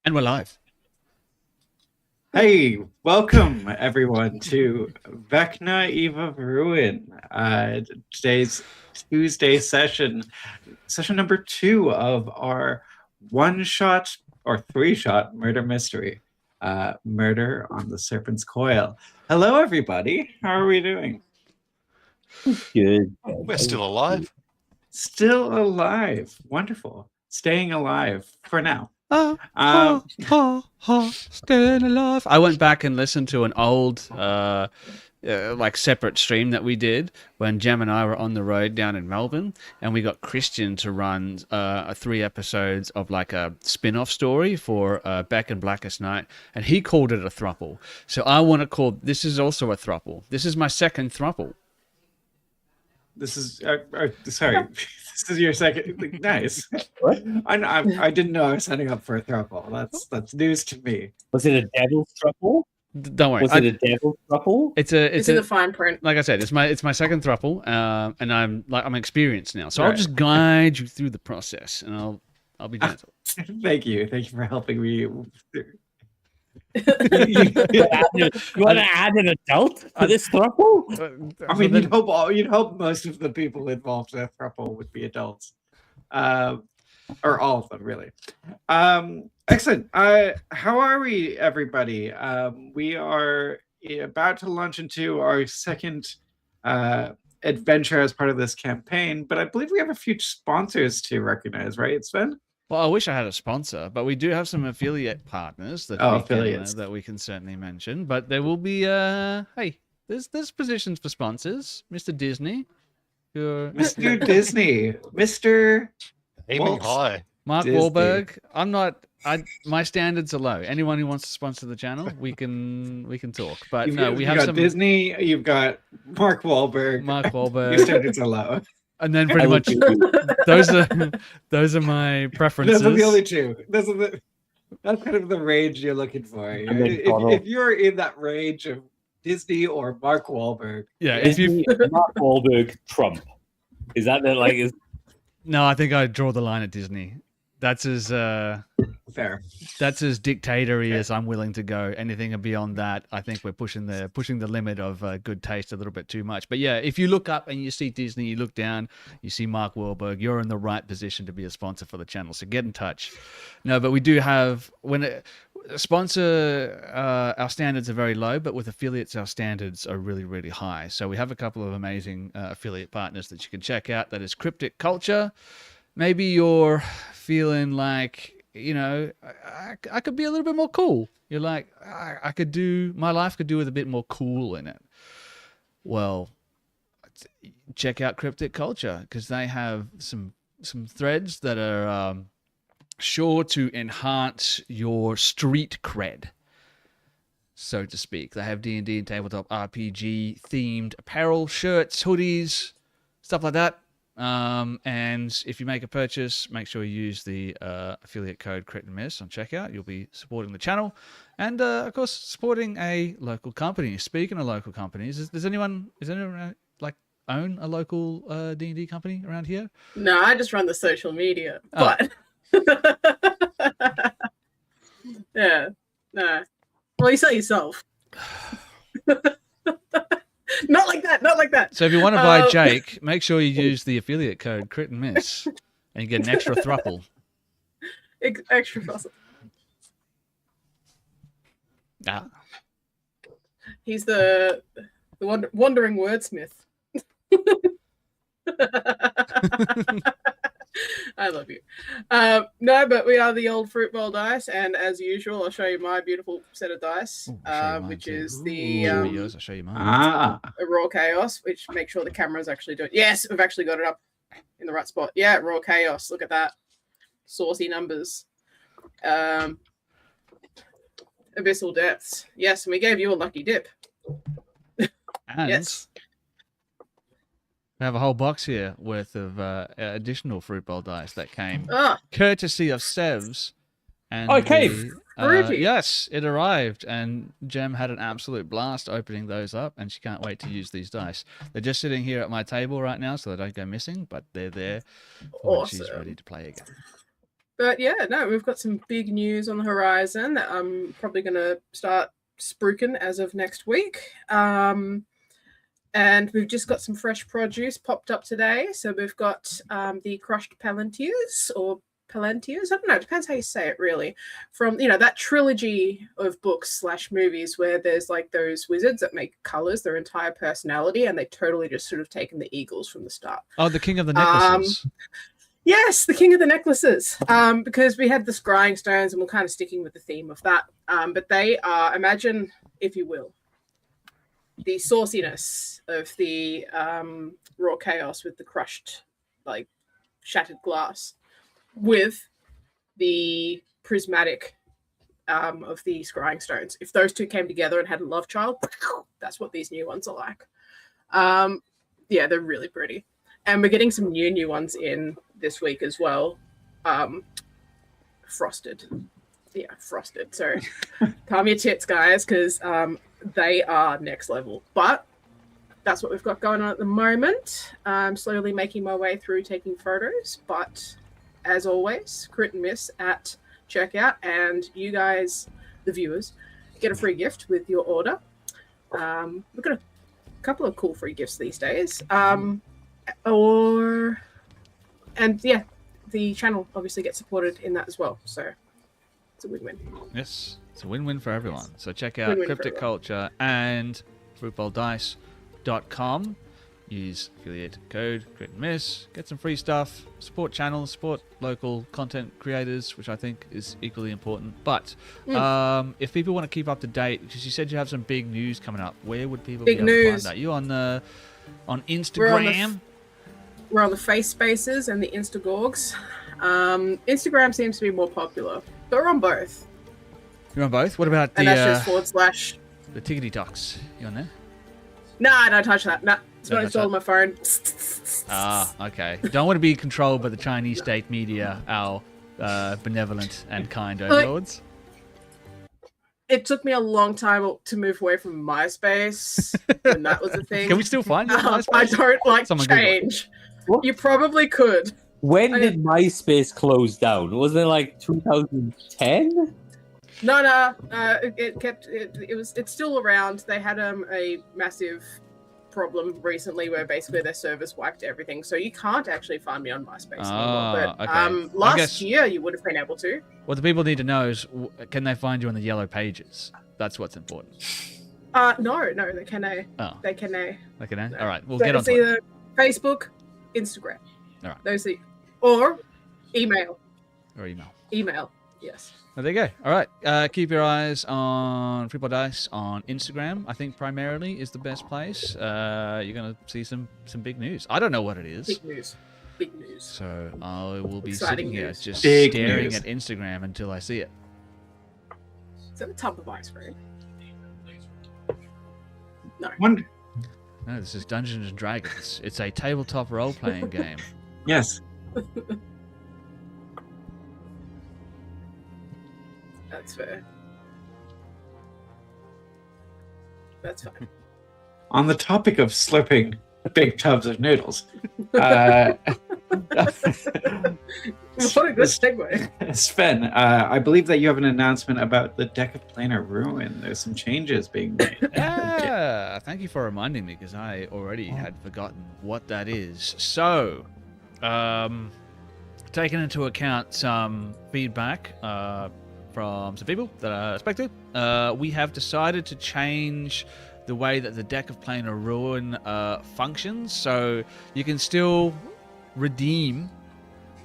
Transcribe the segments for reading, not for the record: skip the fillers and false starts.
And we're live. Hey, welcome everyone to Vecna Eve of Ruin. Today's Tuesday session number 2 of our one-shot or three-shot murder mystery, Murder on the Serpent's Coil. Hello, everybody. How are we doing? Good. We're still alive. Still alive. Wonderful. Staying alive for now. Staying alive. I went back and listened to an old, separate stream that we did when Jem and I were on the road down in Melbourne, and we got Christian to run 3 episodes of like a spin-off story for Back in Blackest Night, and he called it a thruple. So I want to call this is also a thruple. This is my second thruple. This is sorry. This is your second. Nice. What? I didn't know I was signing up for a throuple. That's news to me. Was it a devil's thruple? Don't worry. Was it a devil's thruple? It's in the fine print. Like I said, it's my second thruple, and I'm experienced now, so Right. I'll just guide you through the process, and I'll be gentle. Thank you for helping me. You want to add an adult to this thruple? I mean, you'd hope most of the people involved in a throuple would be adults, or all of them, really. Excellent. How are we, everybody? We are about to launch into our second adventure as part of this campaign, but I believe we have a few sponsors to recognize, right, Sven? Well, I wish I had a sponsor, but we do have some affiliate partners that that we can certainly mention. But there will be there's positions for sponsors, Mr. Disney, Mr. Disney, Mr. Aiming high. Mark Disney. Wahlberg. My standards are low. Anyone who wants to sponsor the channel, we can talk. But we have some Disney. You've got Mark Wahlberg. Your standards are low. And then pretty much those are my preferences. Those are the only two. That's kind of the range you're looking for. If you're in that range of Disney or Mark Wahlberg, yeah. Mark Wahlberg Trump, is that the No, I think I draw the line at Disney. That's as fair. That's as dictatory as I'm willing to go. Anything beyond that, I think we're pushing the limit of good taste a little bit too much. But yeah, if you look up and you see Disney, you look down, you see Mark Wahlberg, you're in the right position to be a sponsor for the channel. So get in touch. No, but we do have sponsor. Our standards are very low, but with affiliates, our standards are really, really high. So we have a couple of amazing affiliate partners that you can check out. That is Cryptic Culture. Maybe you're feeling like, I could be a little bit more cool. You're like, my life could do with a bit more cool in it. Well, check out Cryptic Culture because they have some threads that are sure to enhance your street cred, so to speak. They have D&D and tabletop RPG themed apparel, shirts, hoodies, stuff like that. And if you make a purchase, make sure you use the affiliate code Crit and Miss on checkout. You'll be supporting the channel and, of course, supporting a local company. Speaking of local companies, does anyone own a local D&D company around here? No, I just run the social media. Oh. But yeah, no. Well, you sell yourself. Not like that. So if you want to buy Jake, make sure you use the affiliate code Crit and Miss, and you get an extra thruple. Extra awesome. Ah. He's the wandering wordsmith. I love you. No, but we are the old fruit bowl dice, and as usual, I'll show you my beautiful set of dice, which is the I'll show you mine. Raw Chaos, which make sure the camera's actually doing. Yes, we've actually got it up in the right spot. Yeah, Raw Chaos. Look at that, saucy numbers. Abyssal Depths. Yes, and we gave you a lucky dip. And Yes. we have a whole box here worth of additional fruit bowl dice that came Ah, courtesy of Sevs. And Okay, fruity. yes, it arrived, and Jem had an absolute blast opening those up, and she can't wait to use these dice. They're just sitting here at my table right now, so they don't go missing, but they're there for when she's Awesome. ready to play again. But yeah, no, we've got some big news on the horizon that I'm probably going to start spruiking as of next week. And we've just got some fresh produce popped up today. So we've got the crushed palantirs or palantirs. I don't know. It depends how you say it, really. From that trilogy of books / movies where there's like those wizards that make colors their entire personality, and they totally just sort of taken the eagles from the start. Oh, the King of the Necklaces. Yes, the King of the Necklaces, because we had the scrying stones, and we're kind of sticking with the theme of that. But they are, imagine, if you will, the sauciness of the raw chaos with the crushed, like, shattered glass, with the prismatic of the scrying stones. If those two came together and had a love child, that's what these new ones are like. Yeah, they're really pretty. And we're getting some new ones in this week as well. Frosted. Yeah, frosted. So calm your tits, guys, because they are next level. But that's what we've got going on at the moment. I'm slowly making my way through taking photos. But as always, crit and miss at checkout. And you guys, the viewers, get a free gift with your order. We've got a couple of cool free gifts these days. And yeah, the channel obviously gets supported in that as well. So it's a win-win. Yes, it's a win-win for everyone. So check out Win-win for Cryptic Culture and fruitbowldice.com. Use affiliate code Crit and Miss. Get some free stuff. Support channels. Support local content creators, which I think is equally important. But if people want to keep up to date, because you said you have some big news coming up, where would people be able to find that? You on Instagram? We're on the Face Spaces and the Instagorgs. Instagram seems to be more popular, but we're on both. You're on both? What about and that's just / the Tickety Talks? You on there? Nah, don't touch that. Nah, it's not installed on my phone. Ah, okay. Don't want to be controlled by the Chinese state media, our benevolent and kind overlords. It took me a long time to move away from MySpace when that was a thing. Can we still find you on MySpace? I don't like change. You probably could. When did MySpace close down? Wasn't it like 2010? No. It's still around. They had a massive problem recently where basically their servers wiped everything, so you can't actually find me on MySpace anymore. But okay. last year you would have been able to. What the people need to know is, can they find you on the yellow pages? That's what's important. No, they can. Oh. They can. They can. No. All right, we'll so get on it's to it. either Facebook, Instagram. All right. Those or email. Or email. Email. Yes. Oh, there you go. All right. Keep your eyes on Fruitball Dice on Instagram. I think primarily is the best place. You're going to see some big news. I don't know what it is. Big news. So I will be Exciting sitting here news. just Big staring news. at Instagram until I see it. Is that a tub of ice cream? No. Wonder. No, this is Dungeons and Dragons. It's a tabletop role-playing game. Yes. That's fair. That's fine. On the topic of slurping big tubs of noodles, What a good segue. Sven, I believe that you have an announcement about the Deck of Planar Ruin. There's some changes being made. Yeah, thank you for reminding me, because I already had forgotten what that is. So, taking into account some feedback from some people that I spoke to, we have decided to change the way that the Deck of Planar Ruin functions. So you can still redeem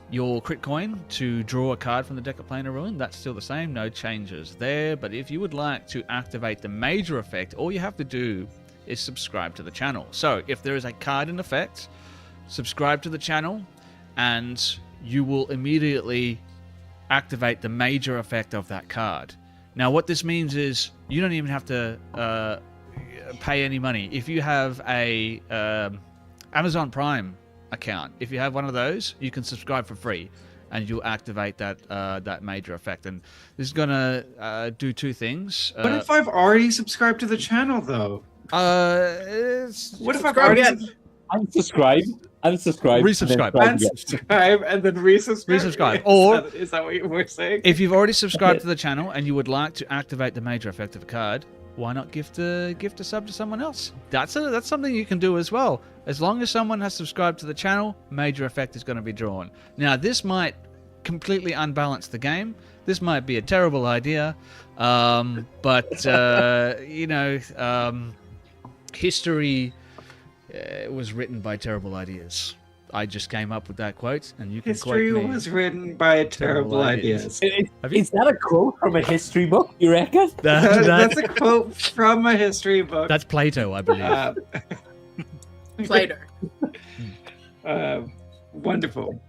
your crit coin to draw a card from the Deck of Planar Ruin. That's still the same, no changes there. But if you would like to activate the major effect, all you have to do is subscribe to the channel. So if there is a card in effect, subscribe to the channel, and you will immediately activate the major effect of that card. Now, what this means is you don't even have to pay any money. If you have a Amazon Prime account, if you have one of those, you can subscribe for free, and you'll activate that major effect. And this is gonna do two things. What if I've already subscribed to the channel, though? What if I've already? I'm subscribed. Unsubscribe. Resubscribe. and then try again. Unsubscribe and then resubscribe. Resubscribe. Or- is that what you were saying? If you've already subscribed to the channel and you would like to activate the major effect of a card, why not gift a sub to someone else? That's something you can do as well. As long as someone has subscribed to the channel, major effect is going to be drawn. Now, this might completely unbalance the game. This might be a terrible idea, but history was written by terrible ideas. I just came up with that quote, and you can History quote me. was written by terrible ideas. Have you- Is that a quote from a history book, you reckon? That's a quote from a history book. That's Plato, I believe. Plato. Wonderful.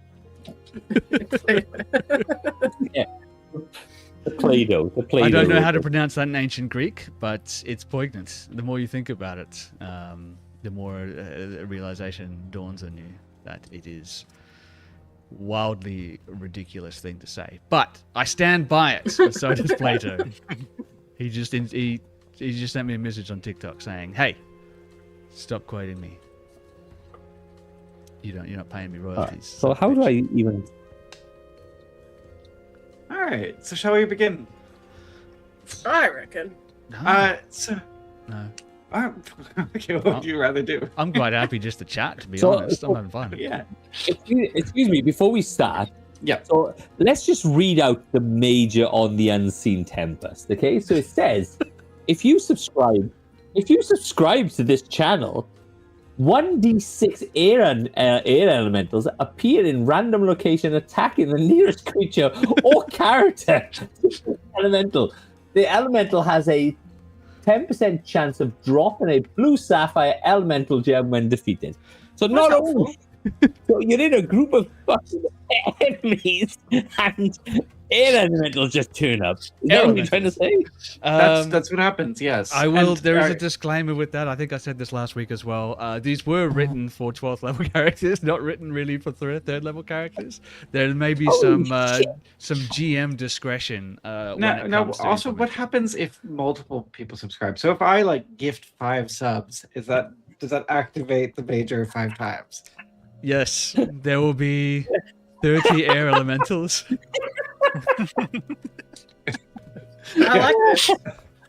The Play-Doh. The Play-Doh. I don't know how to pronounce that in ancient Greek, but it's poignant. The more you think about it, the more a realization dawns on you that it is wildly ridiculous thing to say. But I stand by it. So does Plato. He just sent me a message on TikTok saying, "Hey, stop quoting me. You're not paying me royalties." So how do I even... All right. So shall we begin? I reckon. No, So. no. Okay, what would you rather do? I'm quite happy just to chat, to be So- honest. I'm having fun. Yeah. Excuse me, before we start, Yeah. so let's just read out the major on the Unseen Tempest, okay? So it says, if you subscribe to this channel, 1d6 air elementals appear in random location attacking the nearest creature or character. Elemental. The elemental has a 10% chance of dropping a blue sapphire elemental gem when defeated. So not That's only so you're in a group of fucking enemies and air elementals just turn up. Is that what you're trying to say? That's what happens. Yes. I will. And, There is a disclaimer with that. I think I said this last week as well. These were written for 12th level characters, not written really for third level characters. There may be Holy some GM discretion. When No, it no. comes to Also, what implementing. happens if multiple people subscribe? So if I gift 5 subs, does that activate the major 5 times? Yes, there will be 30 air elementals. I like this.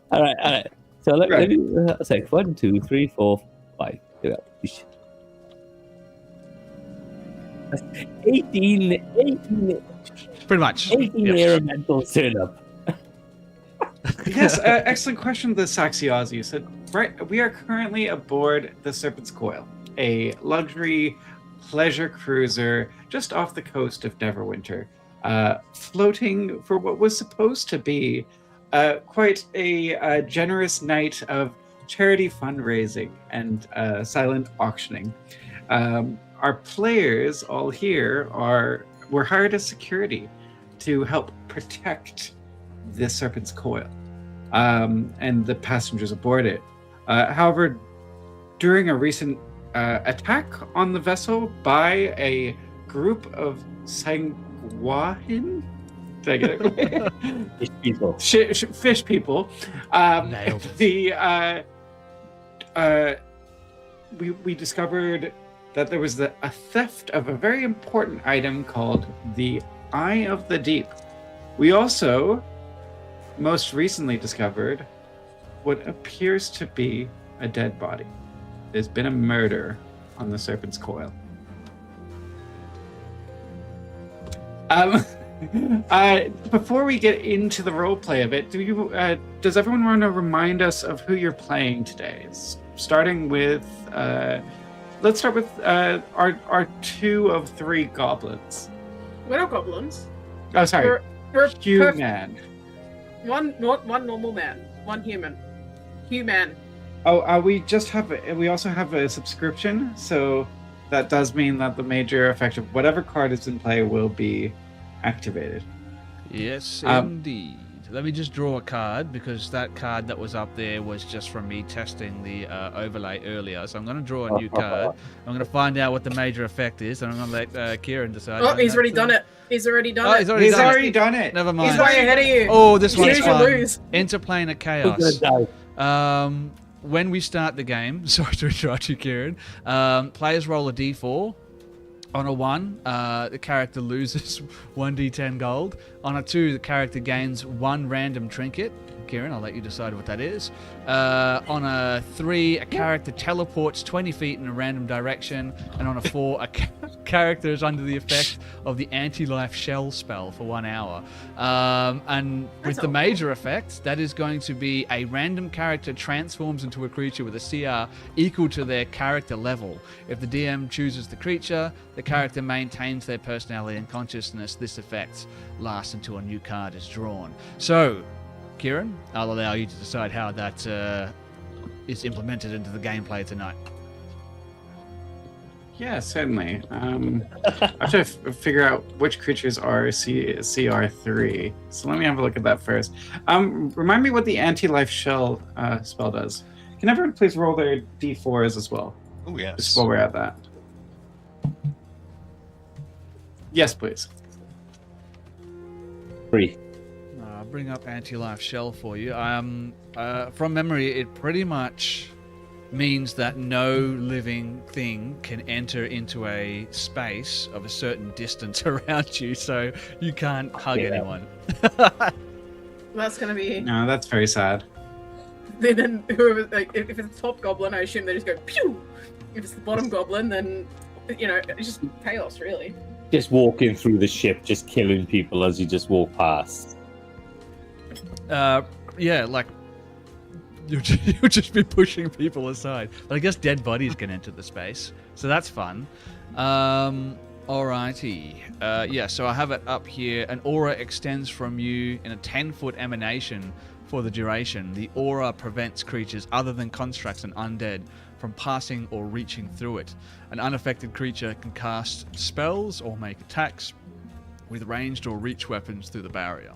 All right. So let me a sec. 1, 2, 3, 4, 5. Here we go. 18 Pretty much. 18 Yep. air elementals turn up. Yes, excellent question, the Saxiazi. So, right, we are currently aboard the Serpent's Coil, a luxury pleasure cruiser just off the coast of Neverwinter, floating for what was supposed to be quite a generous night of charity fundraising and silent auctioning. Our players all here were hired as security to help protect the Serpent's Coil and the passengers aboard it. However, during a recent attack on the vessel by a group of Sanguahin, did I get it right? Fish people. Fish people. Nailed it. We discovered that there was a theft of a very important item called the Eye of the Deep. We also most recently discovered what appears to be a dead body. There's been a murder on the Serpent's Coil. Before we get into the roleplay of it, does everyone want to remind us of who you're playing today? Starting with, let's start with our 2 of 3 goblins. We're not goblins. Oh, sorry, We're human. one normal man, one human. Human. Oh, we also have a subscription, so that does mean that the major effect of whatever card is in play will be activated. Yes, indeed. Let me just draw a card because that card that was up there was just from me testing the overlay earlier. So I'm going to draw a new card. I'm going to find out what the major effect is, and I'm going to let Kieran decide. Oh, he's already done it. He's already done it. He's already He's done it. already done it. Never He's mind. way ahead of you. Oh, this You one's usually fun. lose. Interplane of Who's Chaos. gonna die? When we start the game, sorry to interrupt you, Kieran. Players roll a d4. On a 1, the character loses 1d10 gold. On a 2, the character gains 1 random trinket. Kieran, I'll let you decide what that is. On a 3, a character teleports 20 feet in a random direction. And on a 4, a character is under the effect of the anti-life shell spell for 1 hour. And with the major effect, that is going to be a random character transforms into a creature with a CR equal to their character level. If the DM chooses the creature, the character maintains their personality and consciousness. This effect lasts until a new card is drawn. So, Kieran, I'll allow you to decide how that is implemented into the gameplay tonight. Yeah, certainly. I have to figure out which creatures are CR3. So let me have a look at that first. Remind me what the anti-life shell spell does. Can everyone please roll their d4s as well? Oh, yes. Just while we're at that. Yes, please. 3. I'll bring up anti-life shell for you. From memory, it pretty much means that no living thing can enter into a space of a certain distance around you, so you can't hug anyone. That's gonna be. No, that's very sad. Then whoever, like, if it's the top goblin, I assume they just go pew. If it's the bottom goblin, then it's just chaos, really. Just walking through the ship, just killing people as you just walk past. Yeah, like you'll just be pushing people aside. But I guess dead bodies can enter the space, so that's fun. Alrighty. Yeah, so I have it up here. An aura extends from you in a 10-foot emanation for the duration. The aura prevents creatures other than constructs and undead from passing or reaching through it. An unaffected creature can cast spells or make attacks with ranged or reach weapons through the barrier.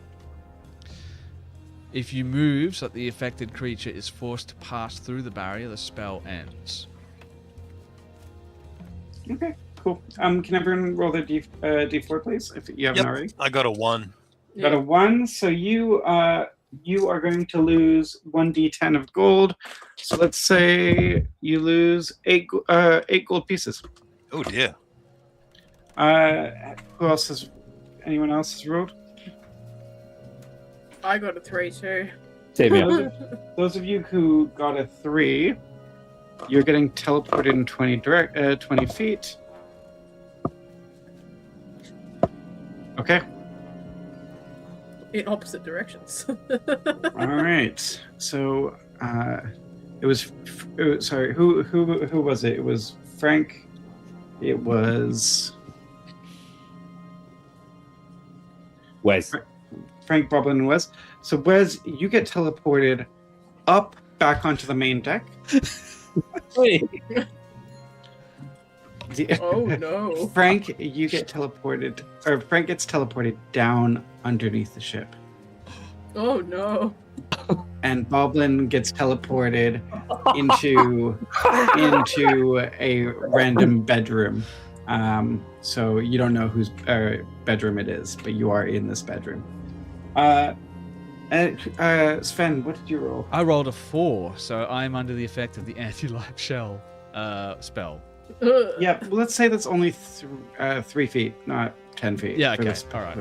If you move so that the affected creature is forced to pass through the barrier, the spell ends. Okay, cool. Can everyone roll their d4, please, if you haven't already? I got a 1. Got a 1, so you are going to lose 1d10 of gold. So let's say you lose 8 gold pieces. Oh, dear. Who else has? Anyone else has rolled? I got a 3 too. Same here. Those of you who got a 3, you're getting teleported in 20 feet. Okay. In opposite directions. All right. So it was sorry. Who was it? It was Frank. It was Wes. Frank, Boblin, and Wes. So Wes, you get teleported up back onto the main deck. Oh no. Frank, you get teleported, or Frank gets teleported down underneath the ship. Oh no. And Boblin gets teleported into a random bedroom. So you don't know whose bedroom it is, but you are in this bedroom. Sven, what did you roll? I rolled a 4, so I'm under the effect of the anti-life shell spell. Yeah, well, let's say that's only 3 feet, not 10 feet. Yeah, for okay, this all right.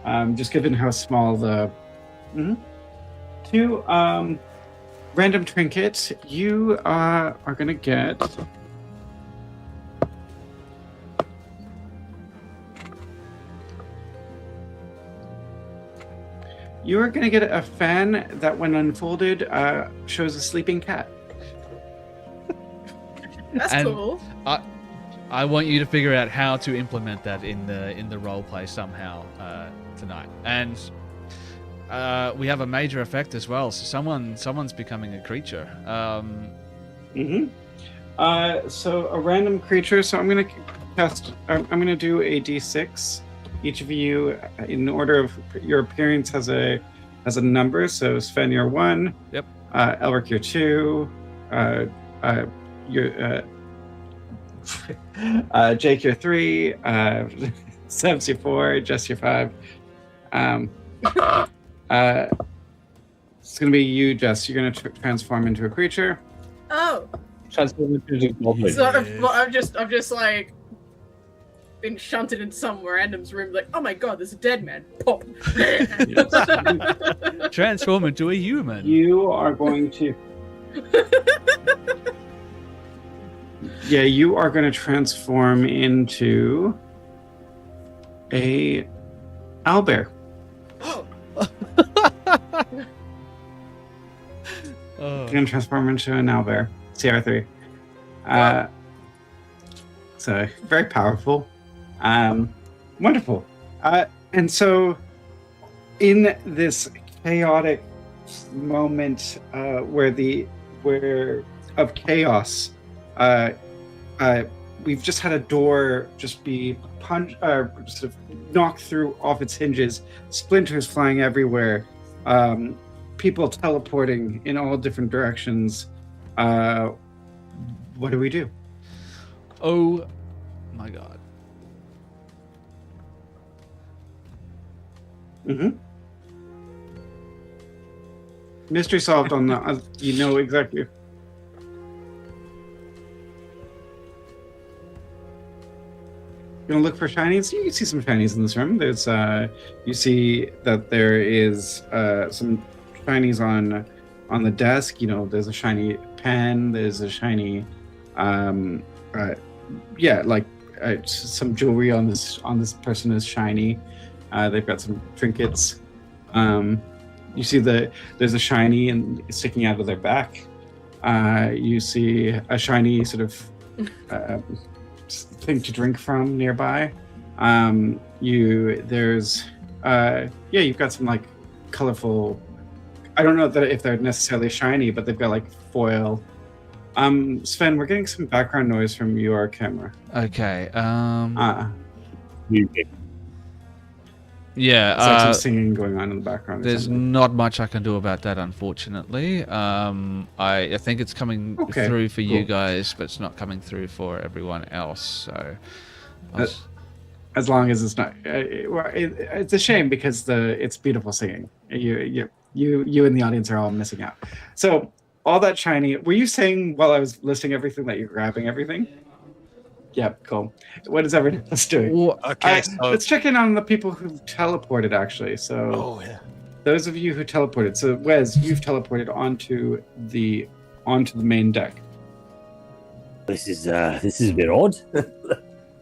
one. Just given how small the... Mhm. 2, random trinket. You are going to get... You are going to get a fan that, when unfolded, shows a sleeping cat. That's And cool. I want you to figure out how to implement that in the role play somehow tonight. And we have a major effect as well. So someone's becoming a creature. So a random creature. So I'm gonna cast. I'm gonna do a d6. Each of you, in order of your appearance, has a number. So Sven, you're 1. Yep. Elric, you're 2. You're Jake, you're 3. Sebs, you're 4. Jess, you're 5. It's gonna be you, Jess. You're gonna transform into a creature. Oh. Transform into a goblin. So I'm just like been shunted in some random's room, like, oh my god, there's a dead man. Pop. Transform into a human. You are going to. Yeah, you are going to transform into a owlbear. Oh. You're going to transform into an owlbear. CR3. So very powerful. Wonderful. And so in this chaotic moment where of chaos, we've just had a door just be sort of knocked through off its hinges, splinters flying everywhere, people teleporting in all different directions. What do we do? Oh my god. Mm-hmm. Mystery solved on the. You know exactly. You gonna look for shinies? You can see some shinies in this room. There's you see that there is some shinies on the desk. You know, there's a shiny pen. There's a shiny, some jewelry on this person is shiny. They've got some trinkets. You see there's a shiny and sticking out of their back. You see a shiny sort of thing to drink from nearby. You've got some like colorful. I don't know if they're necessarily shiny, but they've got like foil. Sven, we're getting some background noise from your camera. Okay. Music. Yeah. It's like some singing going on in the background. There's not much I can do about that, unfortunately. I think it's coming through for you guys, but it's not coming through for everyone else. So, as long as it's not, it's a shame because it's beautiful singing. You in the audience are all missing out. So all that shiny. Were you saying while I was listing everything that you're grabbing everything? Yep, cool. What is everyone else doing? Okay, let's check in on the people who teleported, actually. So, those of you who teleported. So, Wes, you've teleported onto the main deck. This is a bit odd.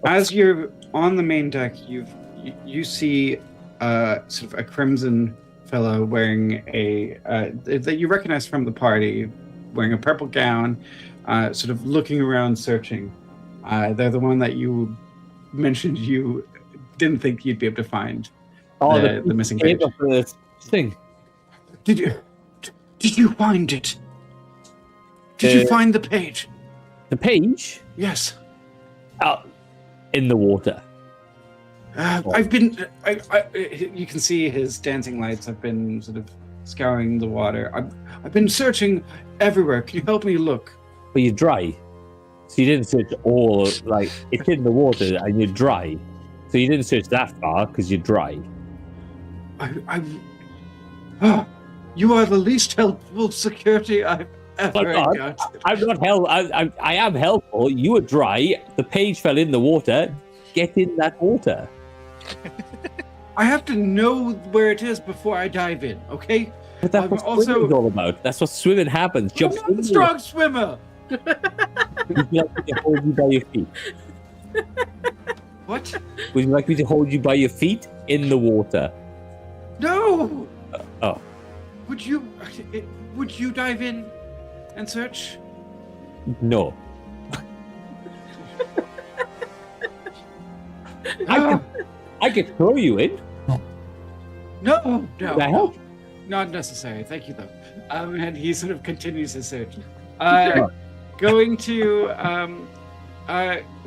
As you're on the main deck, you see sort of a crimson fellow wearing that you recognize from the party, wearing a purple gown, sort of looking around, searching. They're the one that you mentioned you didn't think you'd be able to find. The missing page. Thing. Did you find it? Did you find the page? The page? Yes. Out in the water. I've been. You can see his dancing lights. I've been sort of scouring the water. I've been searching everywhere. Can you help me look? But you're dry. So you didn't search all, like, it's in the water and you're dry. So you didn't search that far because you're dry. You are the least helpful security I've ever encountered. I'm not I am helpful. You were dry. The page fell in the water. Get in that water. I have to know where it is before I dive in, okay? But that's what swimming is all about. That's what swimming happens. I'm not a strong swimmer. Would you like me to hold you by your feet? What? Would you like me to hold you by your feet in the water? No. Oh. Would you dive in and search? No. I could throw you in. No. Can I help? Not necessary. Thank you, though. And he sort of continues his search. Going to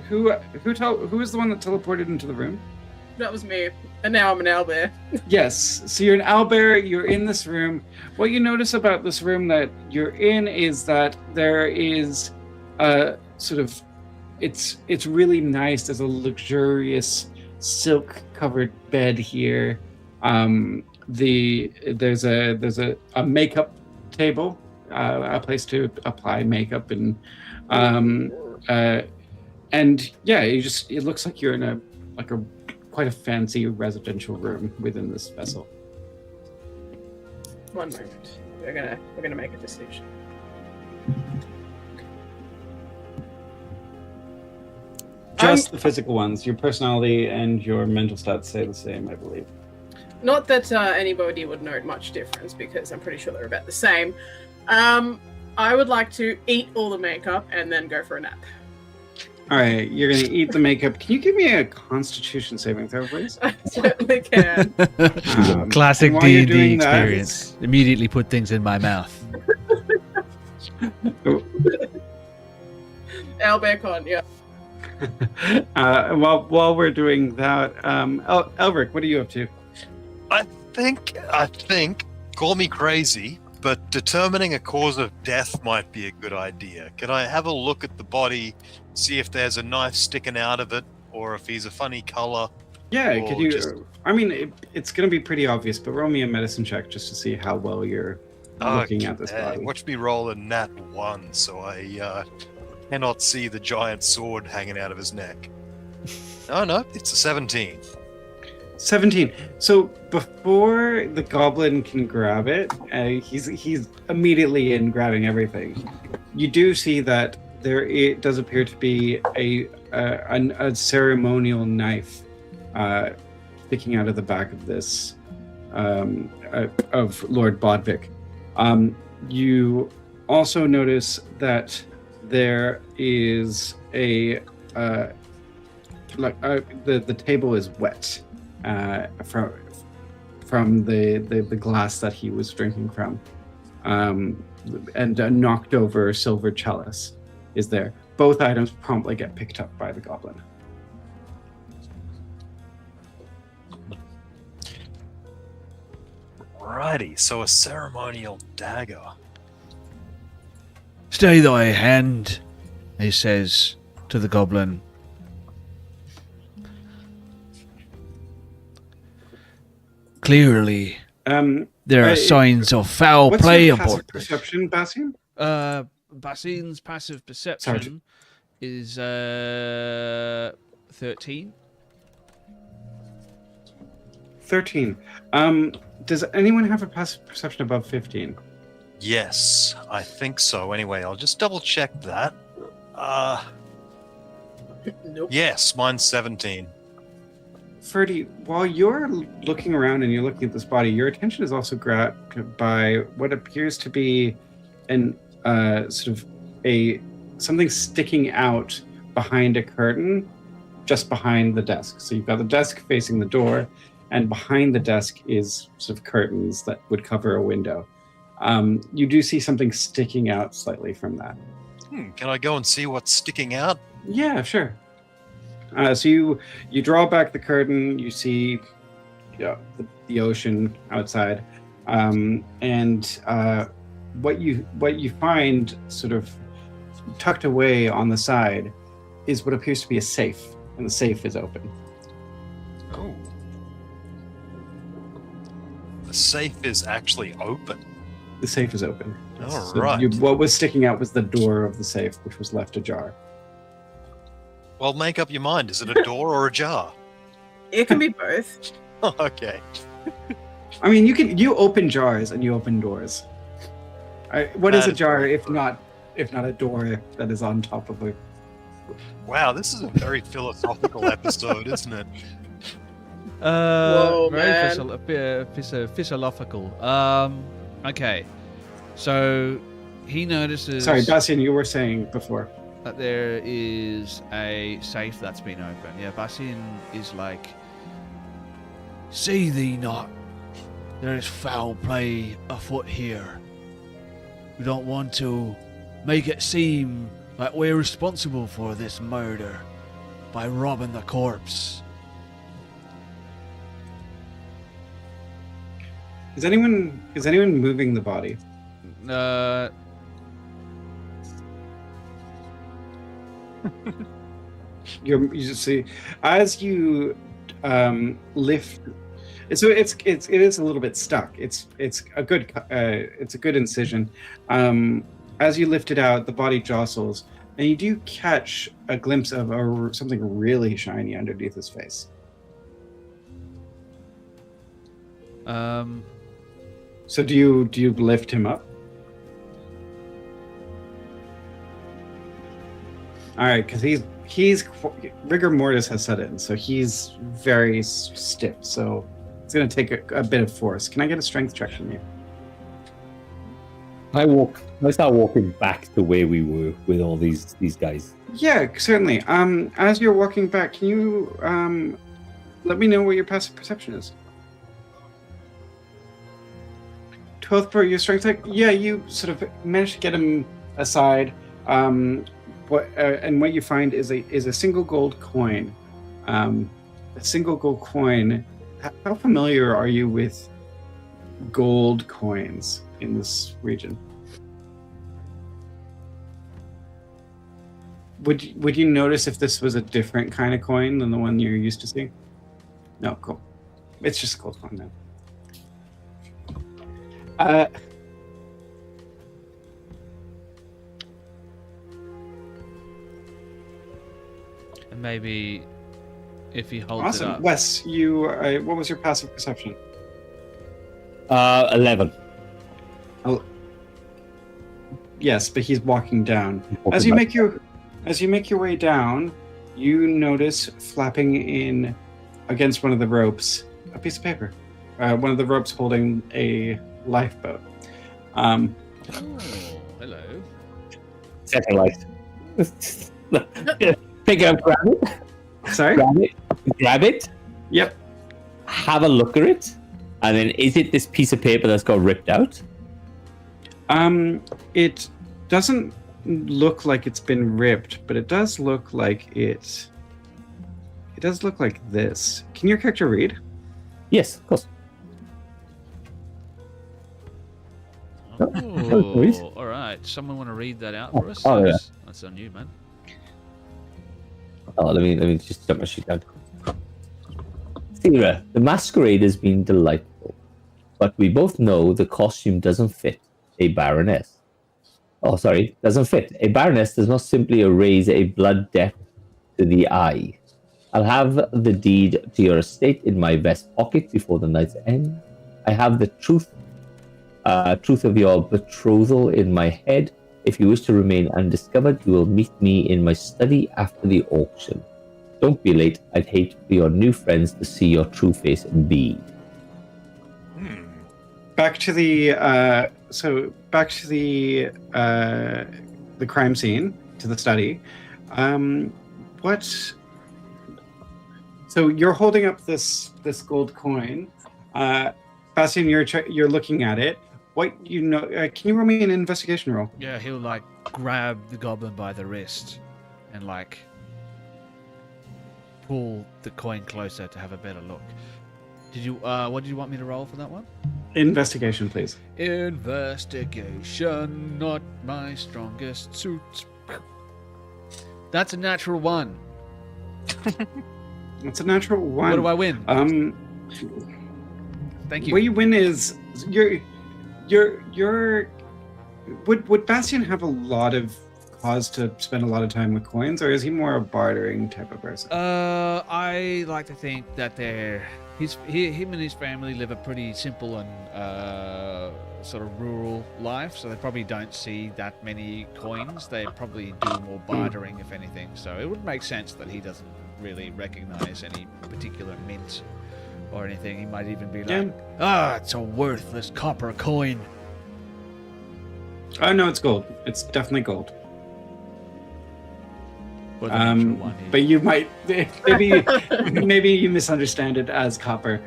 who is the one that teleported into the room? That was me. And now I'm an owlbear. Yes. So you're an owlbear. You're in this room. What you notice about this room that you're in is that there is sort of it's really nice. There's a luxurious silk-covered bed here. There's a makeup table. A place to apply makeup and yeah, it looks like you're in like quite a fancy residential room within this vessel. One moment. We're gonna make a decision. Just the physical ones. Your personality and your mental stats stay the same, I believe. Not that anybody would note much difference, because I'm pretty sure they're about the same. I would like to eat all the makeup and then go for a nap. All right, you're gonna eat the makeup. Can you give me a Constitution saving throw, please? I certainly can. Classic and while you're D&D doing that, experience. Immediately put things in my mouth. Albacon, yeah. While we're doing that, Elric, what are you up to? I think, call me crazy, but determining a cause of death might be a good idea. Can I have a look at the body, see if there's a knife sticking out of it, or if he's a funny color? Yeah, Or could you? just- I mean, it's going to be pretty obvious, but roll me a medicine check just to see how well you're looking at this body. Watch me roll a nat 1, so I cannot see the giant sword hanging out of his neck. No, it's a 17. 17. So before the goblin can grab it, he's immediately in grabbing everything. You do see that it does appear to be a ceremonial knife sticking out of the back of this of Lord Bodvik. You also notice that there is the table is wet from the glass that he was drinking from, and a knocked over silver chalice is there. Both items promptly get picked up by the goblin. Righty, so a ceremonial dagger. Stay thy hand, he says to the goblin. Clearly, there are signs of foul what's play your aboard passive this. perception, Bastian? Basin's passive perception Sergeant. is 13. 13. Does anyone have a passive perception above 15? Yes, I think so. Anyway, I'll just double check that. Nope. Yes, mine's 17. Ferdy, while you're looking around and you're looking at this body, your attention is also grabbed by what appears to be an something sticking out behind a curtain, just behind the desk. So you've got the desk facing the door, and behind the desk is sort of curtains that would cover a window. You do see something sticking out slightly from that. Can I go and see what's sticking out? Yeah, sure. So you draw back the curtain, you see the ocean outside, and what you find sort of tucked away on the side is what appears to be a safe, and the safe is open. Oh. The safe is actually open. The safe is open. All right. What was sticking out was the door of the safe, which was left ajar. Well, make up your mind. Is it a door or a jar? It can be both. Oh, okay. I mean, you open jars and you open doors. What is a jar if not a door that is on top of a? Wow, this is a very philosophical episode, isn't it? Whoa, Very man. physiological. Okay, so he notices. Sorry, Bastian, you were saying before. That there is a safe that's been opened. Yeah, Basin is like, see thee not, there is foul play afoot here. We don't want to make it seem like we're responsible for this murder by robbing the corpse. Is anyone moving the body? You just see as you lift. So it is a little bit stuck. It's a good incision. As you lift it out, the body jostles, and you do catch a glimpse of something really shiny underneath his face. So do you lift him up? All right, because he's rigor mortis has set in, so he's very stiff. So it's going to take a bit of force. Can I get a strength check from you? I start walking back to where we were with all these guys. Yeah, certainly. As you're walking back, can you let me know what your passive perception is? 12th for your strength check. Yeah, you sort of managed to get him aside. What you find is a single gold coin. A single gold coin. How familiar are you with gold coins in this region? Would you notice if this was a different kind of coin than the one you're used to seeing? No, cool. It's just a gold coin now. And maybe if he holds Awesome. it up. Wes, what was your passive perception? 11. Yes, but he's walking down. As you make your way down, you notice flapping in against one of the ropes a piece of paper. One of the ropes holding a lifeboat. Oh, hello. Second life. Pick it up, grab it. Sorry? Grab it. Yep. Have a look at it. And then is it this piece of paper that's got ripped out? It doesn't look like it's been ripped, but it does look like it does look like this. Can your character read? Yes, of course. Oh, all right. Someone want to read that out for us? Oh, yeah. That's on you, man. Oh, let me just jump my sheet down. Thera, the masquerade has been delightful, but we both know the costume doesn't fit a baroness. Oh, sorry, doesn't fit. A baroness does not simply erase a blood debt to the eye. I'll have the deed to your estate in my vest pocket before the night's end. I have the truth of your betrothal in my head. If you wish to remain undiscovered, you will meet me in my study after the auction. Don't be late. I'd hate for your new friends to see your true face be. Back to the crime scene, to the study. So you're holding up this gold coin. Bastian, you're looking at it. What can you roll me an investigation roll? Yeah, he'll like grab the goblin by the wrist and like pull the coin closer to have a better look. Did you? What did you want me to roll for that one? Investigation, please. Investigation, not my strongest suit. That's a natural 1. It's a natural 1. What do I win? Thank you. What you win is would Bastian have a lot of cause to spend a lot of time with coins, or is he more a bartering type of person? I like to think that him and his family live a pretty simple and sort of rural life, so they probably don't see that many coins. They probably do more bartering, if anything. So it would make sense that he doesn't really recognize any particular mint or anything. He might even be like, it's a worthless copper coin. Oh no, it's gold. It's definitely gold. Or the natural one, yeah. But you might maybe you misunderstand it as copper.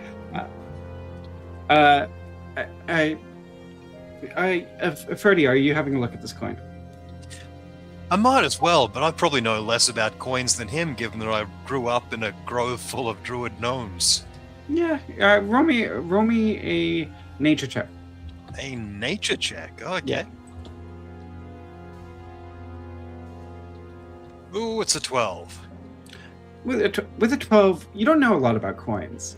Ferdy, are you having a look at this coin? I might as well, but I probably know less about coins than him, given that I grew up in a grove full of druid gnomes. Yeah, roll me a nature check. A nature check? Okay. Yeah. Ooh, it's a 12. With a 12, you don't know a lot about coins.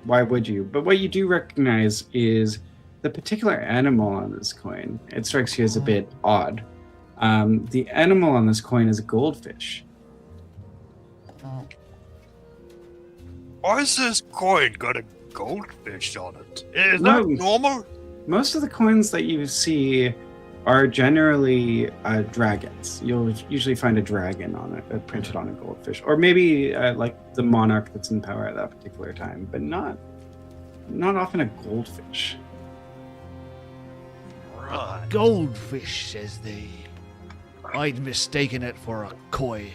Why would you? But what you do recognize is the particular animal on this coin. It strikes you as a bit odd. The animal on this coin is a goldfish. Why is this coin got a goldfish on it? Is No. that normal? Most of the coins that you see are generally dragons. You'll usually find a dragon on it, printed on a goldfish, or maybe like the monarch that's in power at that particular time, but not often a goldfish. Right. Goldfish, says they. I'd mistaken it for a koi.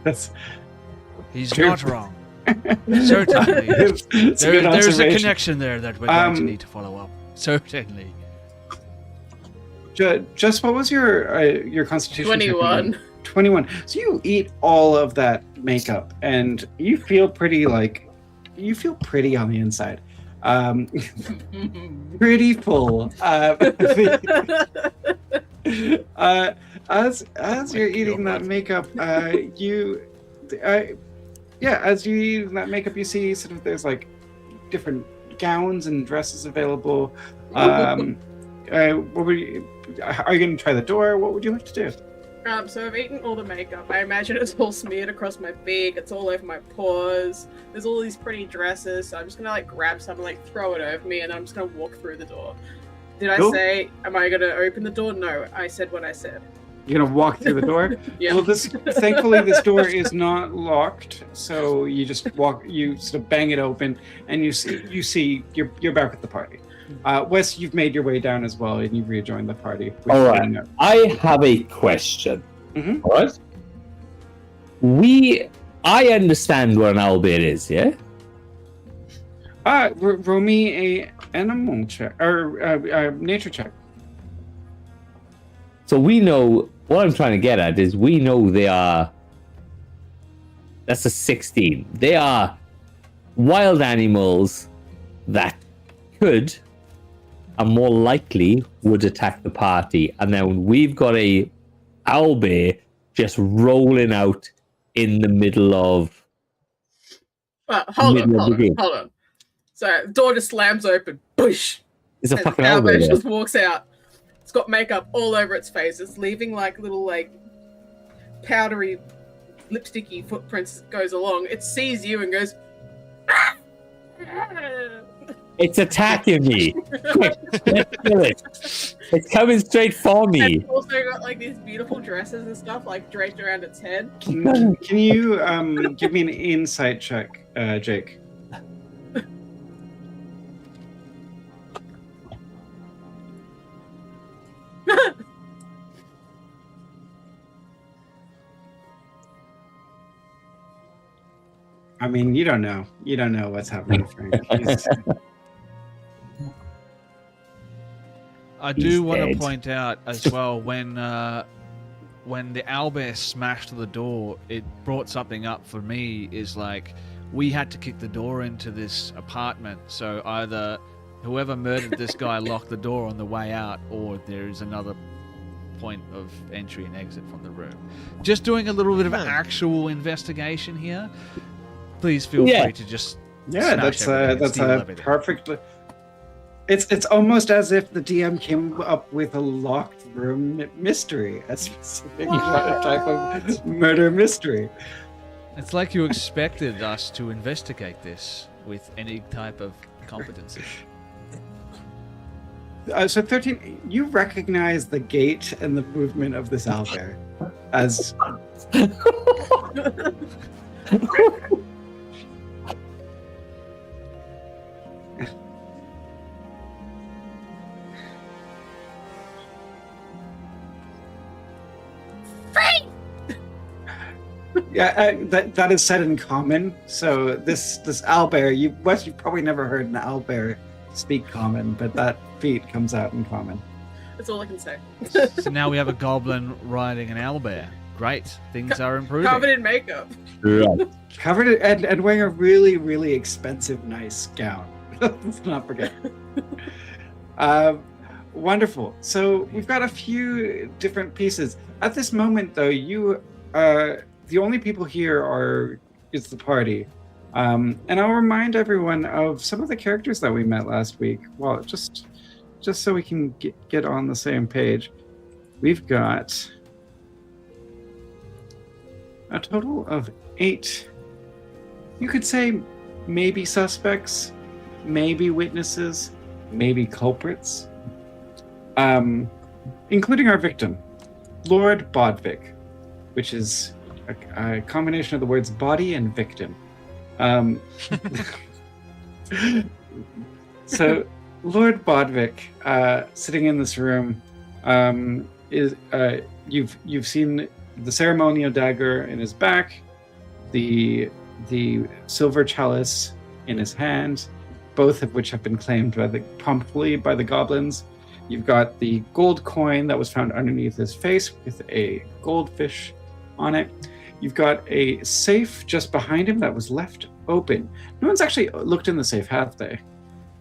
That's He's True. not wrong. Certainly. it's a good There's a observation. connection there that we're going to Um, need to follow up. Certainly. Just what was your constitution? check again? 21. 21. So you eat all of that makeup, and you feel pretty on the inside. Pretty full. As you're eating that makeup, as you eat that makeup, you see sort of there's like different gowns and dresses available. What would you? Are you going to try the door? What would you like to do? So I've eaten all the makeup. I imagine it's all smeared across my beak. It's all over my paws. There's all these pretty dresses. So I'm just gonna like grab some and like throw it over me, and I'm just gonna walk through the door. Did I Cool. say? Am I gonna open the door? No, I said what I said. You're gonna walk through the door. Yeah. Well, thankfully this door is not locked, so you just walk. You sort of bang it open, and you see you're back at the party. Wes, you've made your way down as well, and you've rejoined the party. All right. I have a question. Mhm. All right. I understand what an owlbear is, yeah? Roll me a animal check or nature check. So we know what I'm trying to get at is we know they are. That's a 16. They are wild animals that could and more likely would attack the party, and then we've got a owlbear just rolling out in the middle of. Hold Middle of the on. game. So the door just slams open. Boosh! It's a And fucking Albert owlbear. just walks out. It's got makeup all over its face. It's leaving like little like powdery, lipsticky footprints as it goes along. It sees you and goes. "Ah!" It's attacking me. Quick, let's kill it. It's coming straight for And me. it's also got like these beautiful dresses and stuff like draped around its head. Can you give me an insight check, Jake? I mean, you don't know. You don't know what's happening, Frank. I He's do want to dead. point out as well when the owlbear smashed the door, it brought something up for me. Is like we had to kick the door into this apartment, so either whoever murdered this guy locked the door on the way out, or there is another point of entry and exit from the room. Just doing a little bit of actual investigation here. Please feel Yeah. free to just Yeah, smash that's everything, a steal everything. perfect. It's almost as if the DM came up with a locked room mystery, a specific type of murder mystery. It's like you expected us to investigate this with any type of competency. So 13, you recognize the gait and the movement of this owlbear as yeah, that is said in common. So this owlbear, you've probably never heard an owlbear speak common, but that feat comes out in common. That's all I can say. So now we have a goblin riding an owlbear. Great, things are improving. Covered in makeup. Right. Covered it and wearing a really, really expensive, nice gown. Let's not forget. Wonderful. So we've got a few different pieces. At this moment, though, the only people here is the party. And I'll remind everyone of some of the characters that we met last week. Well, just so we can get on the same page. We've got a total of 8, you could say, maybe suspects, maybe witnesses, maybe culprits, including our victim, Lord Bodvik, which is a combination of the words body and victim. So Lord Bodvik, sitting in this room, is you've seen the ceremonial dagger in his back, the silver chalice in his hand, both of which have been claimed promptly by the goblins. You've got the gold coin that was found underneath his face with a goldfish on it. You've got a safe just behind him that was left open. No one's actually looked in the safe, have they?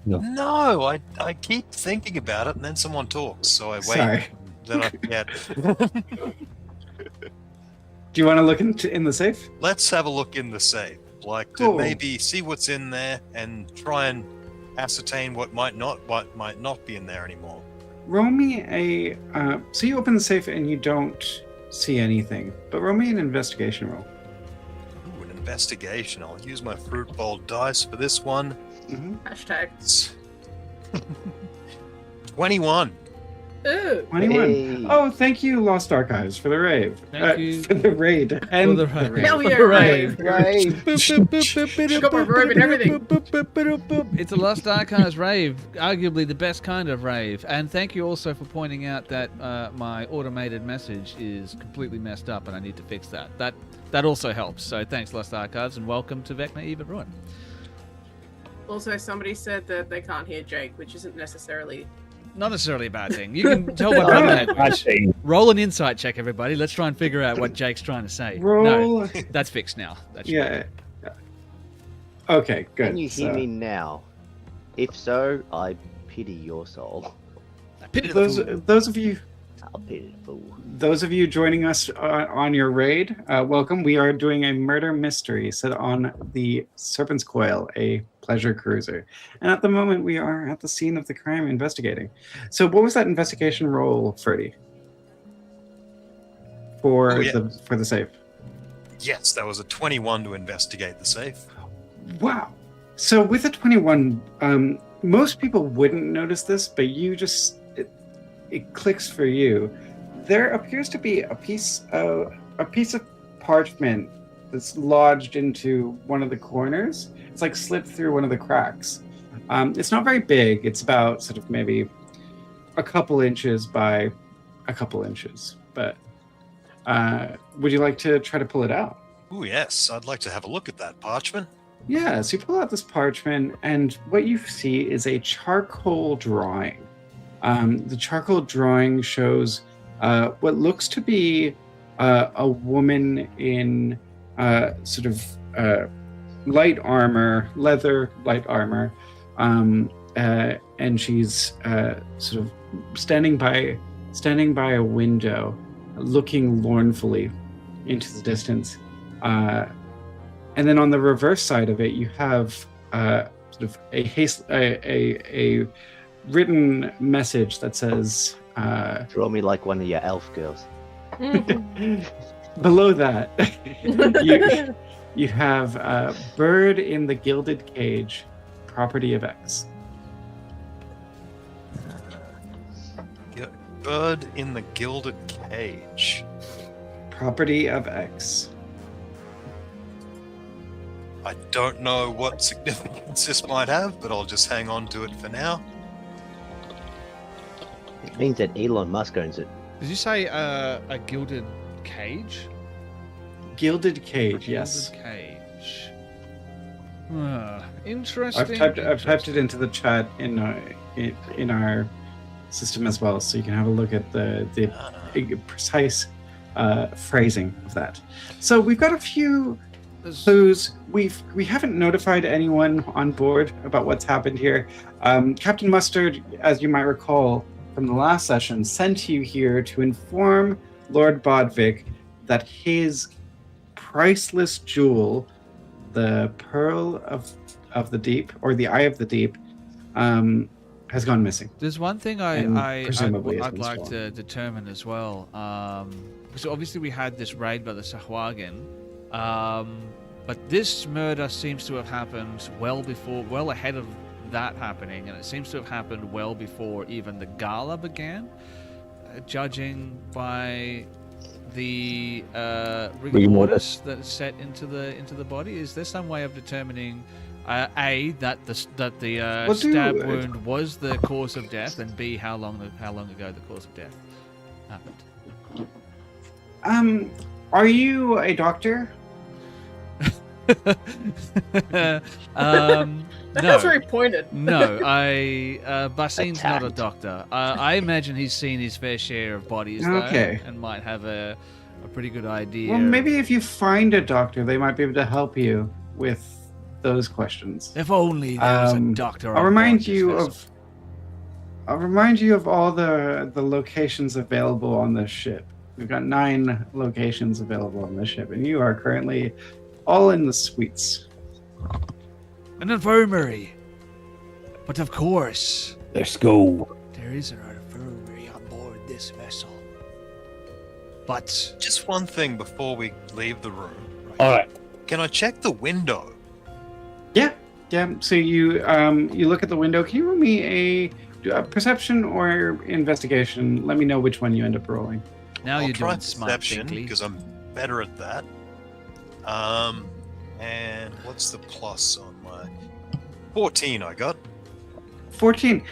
No, I keep thinking about it, and then someone talks, so I wait. Sorry. Then I forget. Do you want to look in the safe? Let's have a look in the safe. Like, to Cool. maybe see what's in there and try and ascertain what might not be in there anymore. Roll me a... so you open the safe and you don't see anything, but roll me an investigation roll. Ooh, an investigation. I'll use my fruit bowl dice for this one. Mm-hmm. Hashtag. It's 21. Ooh. 21. Hey. Oh, thank you, Lost Archives, for the raid. Thank you. For the raid. And the raid. Hell yeah, Hooray. rave. Got my robe and everything. It's a Lost Archives rave, arguably the best kind of rave. And thank you also for pointing out that my automated message is completely messed up and I need to fix that. That also helps. So thanks, Lost Archives, and welcome to Vecna Even Ruin. Also, somebody said that they can't hear Jake, which isn't necessarily... Not necessarily a bad thing. You can tell by Oh, body bad language. thing. Roll an insight check, everybody. Let's try and figure out what Jake's trying to say. roll... No, that's fixed now. That's Yeah. Okay, good. Can you hear So, me now? If so, I pity your soul. I pity the fool. those of you... I'll pity the fool. Those of you joining us on your raid, welcome. We are doing a murder mystery set on the Serpent's Coil, a pleasure cruiser. And at the moment, we are at the scene of the crime investigating. So what was that investigation roll, Ferdy? For the safe? Yes, that was a 21 to investigate the safe. Wow. So with a 21, most people wouldn't notice this, but you just... It clicks for you. There appears to be a piece of parchment that's lodged into one of the corners. It's like slipped through one of the cracks. It's not very big. It's about sort of maybe a couple inches by a couple inches. But would you like to try to pull it out? Ooh, yes, I'd like to have a look at that parchment. Yeah, so you pull out this parchment, and what you see is a charcoal drawing. The charcoal drawing shows what looks to be a woman in sort of light armor, leather light armor, and she's sort of standing by a window, looking mournfully into the distance. And then on the reverse side of it, you have sort of a written message that says Draw me like one of your elf girls. below that you have bird in the gilded cage, property of X. Bird in the gilded cage. Property of X. I don't know what significance this might have, but I'll just hang on to it for now. It means that Elon Musk owns it. Did you say a gilded cage? Gilded cage, yes. Gilded cage. Interesting. I've typed it into the chat in our system as well, so you can have a look at the precise phrasing of that. So we've got a few clues. We haven't notified anyone on board about what's happened here. Captain Mustard, as you might recall from the last session, sent you here to inform Lord Bodvik that his priceless jewel, the Pearl of the Deep, or the Eye of the Deep, has gone missing. There's one thing And I'd presumably it's been like stolen. to determine as well. So obviously we had this raid by the Sahuagin, but this murder seems to have happened well ahead of that happening, and it seems to have happened well before even the gala began. Judging by the rigor mortis that's set into the body, is there some way of determining A, that the stab wound was the cause of death, and B, how long ago the cause of death happened? Are you a doctor? That No. was very pointed. No, Basin's not a Attacked. doctor. I imagine he's seen his fair share of bodies, Okay. though, and might have a pretty good idea. Well, maybe if you find a doctor, they might be able to help you with those questions. If only there was a Um, doctor. I'll on remind board this you vessel. of. I'll remind you of all the locations available on the ship. We've got 9 locations available on the ship, and you are currently all in the suites. An infirmary. But of course, Let's go. there is an infirmary on board this vessel. But Just one thing before we leave the room. All right. Can I check the window? Yeah. So you look at the window. Can you roll me a perception or investigation? Let me know which one you end up rolling. now I'll you're try doing smart perception thinkly. because I'm better at that. And what's the plus on my 14? I got 14.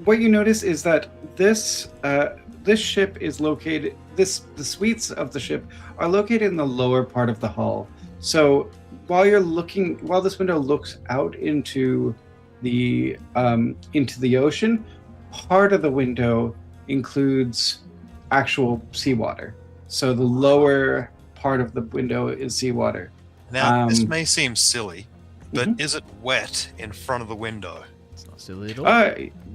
What you notice is that this ship is located. The suites of the ship are located in the lower part of the hull. So while this window looks out into the ocean, part of the window includes actual seawater. So the lower part of the window is seawater. now. This Um, may seem silly, but Mhm. is it wet in front of the window? It's not silly at all.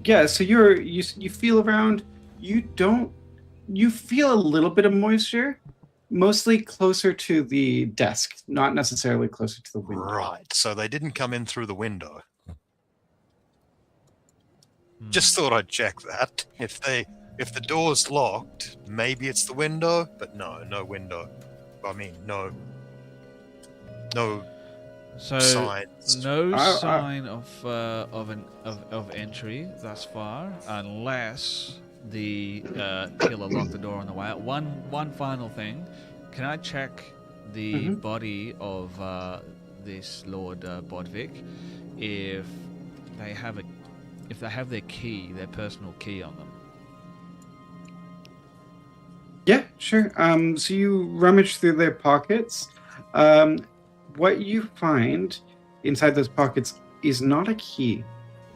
Yeah. So you feel around. You feel a little bit of moisture, mostly closer to the desk, not necessarily closer to the window. Right. So they didn't come in through the window. Hmm. Just thought I'd check that. If the door's locked, maybe it's the window, but no window. I mean, no So signs. no I- sign of entry thus far, unless the killer locked the door on the way out. One final thing, can I check the Mhm. body of this Lord Bodvik if they have their key, their personal key on them? Yeah, sure. So you rummage through their pockets. What you find inside those pockets is not a key,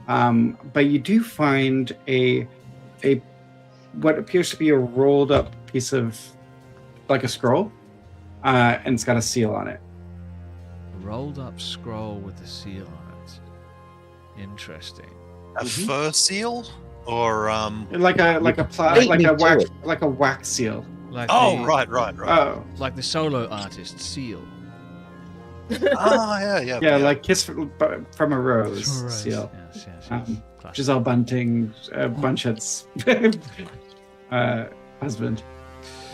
but you do find a what appears to be a rolled up piece of, like a scroll, and it's got a seal on it. Rolled up scroll with the seal on it. Interesting. A Mhm. fur seal or Like a Beat me to wax seal. Like Oh, the, right. Oh, like the solo artist seal. yeah, like kiss from a rose Right. seal. Yes. Um, Classic. Giselle Bundchen's husband.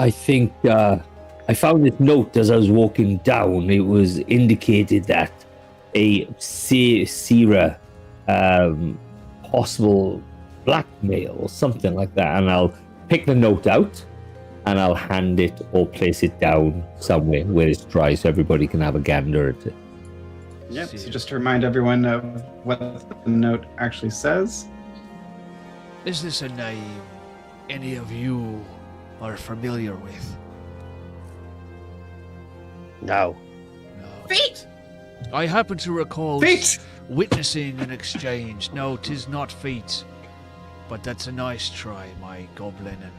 I think I found this note as I was walking down. It was indicated that a Sira possible blackmail or something like that. And I'll pick the note out and I'll hand it or place it down somewhere where it's dry so everybody can have a gander at it. Yep. So See. just to remind everyone of what the note actually says. Is this a name any of you are familiar with? No. No. Feet! I happen to recall Feet! witnessing an exchange. No, 'tis not feet. But that's a nice try, my goblin and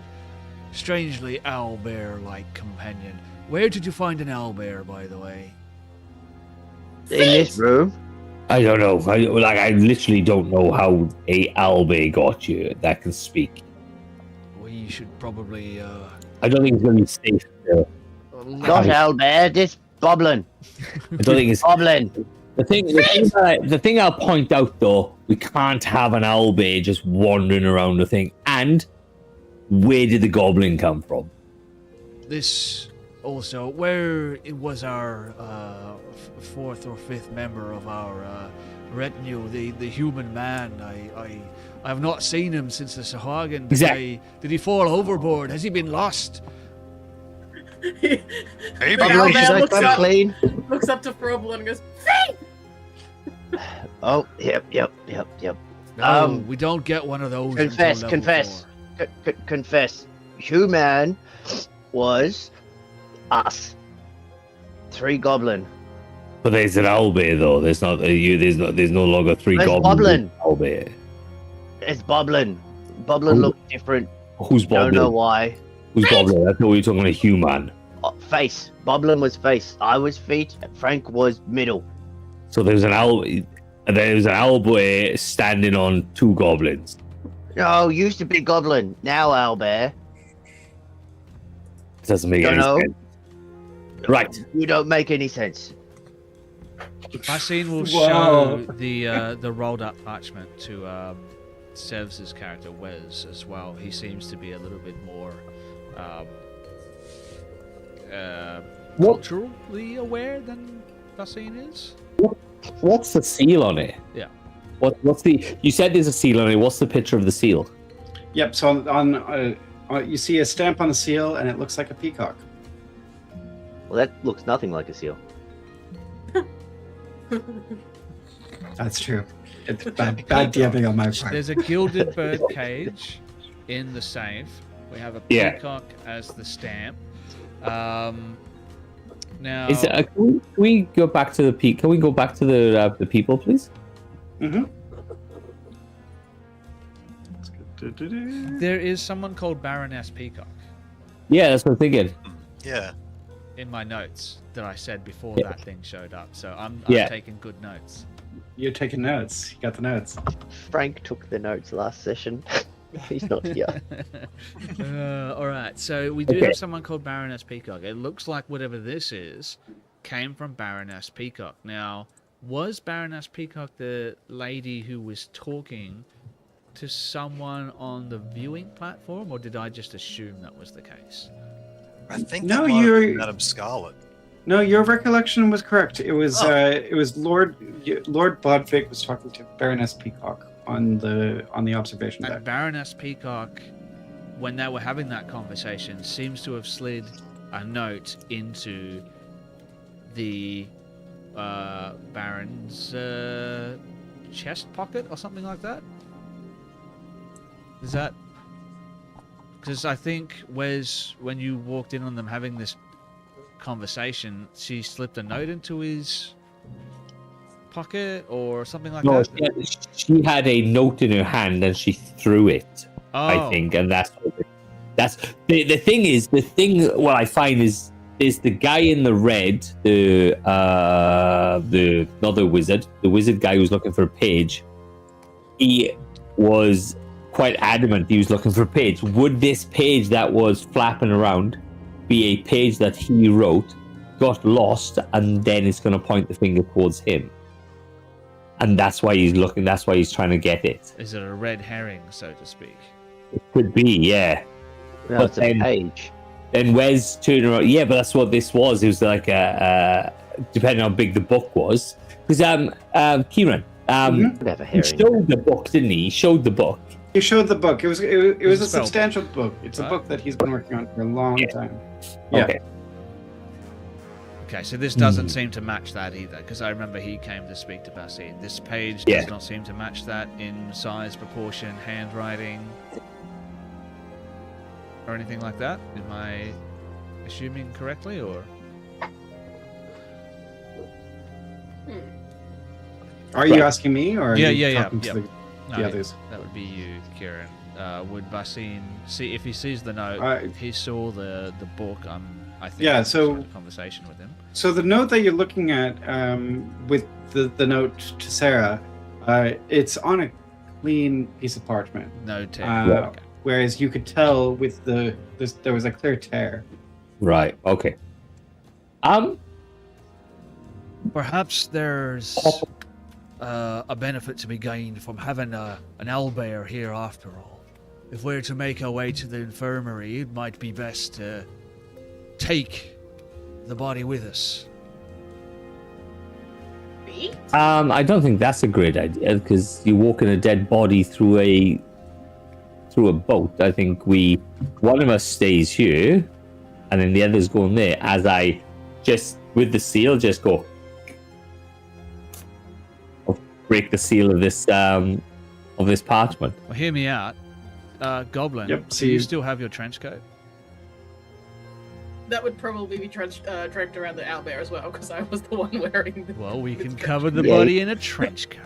strangely owlbear-like companion. Where did you find an owlbear, by the way? In this room? I don't know. I literally don't know how a Albe got you that can speak. We should probably I don't think it's going to be safe. Not Albert, this Boblin. I don't think it's Boblin. the thing I'll point out though, we can't have an owlbear just wandering around the thing. And where did the goblin come from? This also, where it was our fourth or fifth member of our retinue, the human man. I have not seen him since the Sahagin. Did he fall overboard? Has he been lost? Maybe. Boblin, should I looks come up. clean? Looks up to Frobel and goes, Oh, yep. No, we don't get one of those. Confess, until level confess. 4. Confess. Human was us. 3 goblin. But there's an owlbear though. There's no longer 3 Where's goblins. Boblin? Owlbear. It's Boblin. Boblin Who? looked different. Who's Don't know Boblin? why. Who's Boblin? I thought we were talking about a human. Face. Boblin was face. I was feet. Frank was middle. So there's an owlbear standing on 2 goblins. No, used to be goblin. Now owlbear. Doesn't make Don't any know. sense. Right. You don't make any sense. Bassine will Wow. show the rolled up parchment to Sev's character Wes as well. He seems to be a little bit more culturally aware than Bassine is. What's the seal on it? Yeah. What's the? You said there's a seal on it. What's the picture of the seal? Yep. So on you see a stamp on the seal, and it looks like a peacock. Well, that looks nothing like a seal. That's true. It's bad DMing on my part. There's a gilded bird cage in the safe. We have a Yeah. peacock as the stamp. Now, Can we go back to the peak? Can we go back to the people, please? Mm-hmm. there is someone called Baroness Peacock Yeah, that's what I'm thinking. Yeah. in my notes that I said before Yeah. that thing showed up. So I'm Yeah. taking good notes. You're taking notes. You got the notes. Frank took the notes last session. He's not here. All right, so we do Okay. have someone called Baroness Peacock. It looks like whatever this is came from Baroness Peacock. Now, was Baroness Peacock the lady who was talking to someone on the viewing platform, or did I just assume that was the case? I think No, that might have you're- been Madame Scarlet. No, your recollection was correct. It was Lord Bodvig was talking to Baroness Peacock on the observation And deck. Baroness Peacock, when they were having that conversation, seems to have slid a note into the Baron's chest pocket or something like that. Is that? Because I think Wes, when you walked in on them having this conversation, she slipped a note into his pocket or something like No, that. she had a note in her hand and she threw it. I Oh. think, and that's the thing is the thing. What I find is the guy in the red, the not the wizard guy who's looking for a page. He was quite adamant he was looking for a page. Would this page that was flapping around be a page that he wrote, got lost, and then it's going to point the finger towards him? And that's why he's looking. That's why he's trying to get it. Is it a red herring, so to speak? It could be, yeah. No, But it's a then- page. Then Wes turned around. Yeah, but that's what this was. It was like a depending on how big the book was. Because Kieran, Whatever, he herring. showed the book, didn't he? He showed the book. He showed the book. It was It's a a spell substantial book. It's a right? book that he's been working on for a long time. Yeah. Okay. Okay, so this doesn't seem to match that either, because I remember he came to speak to Bassine. This page Yeah. does not seem to match that in size, proportion, handwriting, or anything like that. Am I assuming correctly, or? Are you Right. asking me, or are Yeah, you yeah, talking yeah. to No, the others? that would be you, Kieran. Would Bassine see if he sees the note? I- If he saw the book, I think. Yeah, I can so- start a conversation with him. So the note that you're looking at, with the note to Sarah, it's on a clean piece of parchment. No tear. Uh, Whereas you could tell with there was a clear tear. Right. Okay. Perhaps there's a benefit to be gained from having an owlbear here after all. If we're to make our way to the infirmary, it might be best to take the body with us. Feet? I don't think that's a great idea because you're walking a dead body through a boat. I think one of us stays here, and then the others go in there. As I just with the seal, just go break the seal of this parchment. Well, hear me out, Goblin. Yep, Do you still have your trench coat? That would probably be draped around the owlbear as well, because I was the one wearing the... Well, we the can trench cover the Yeah. body in a trench coat.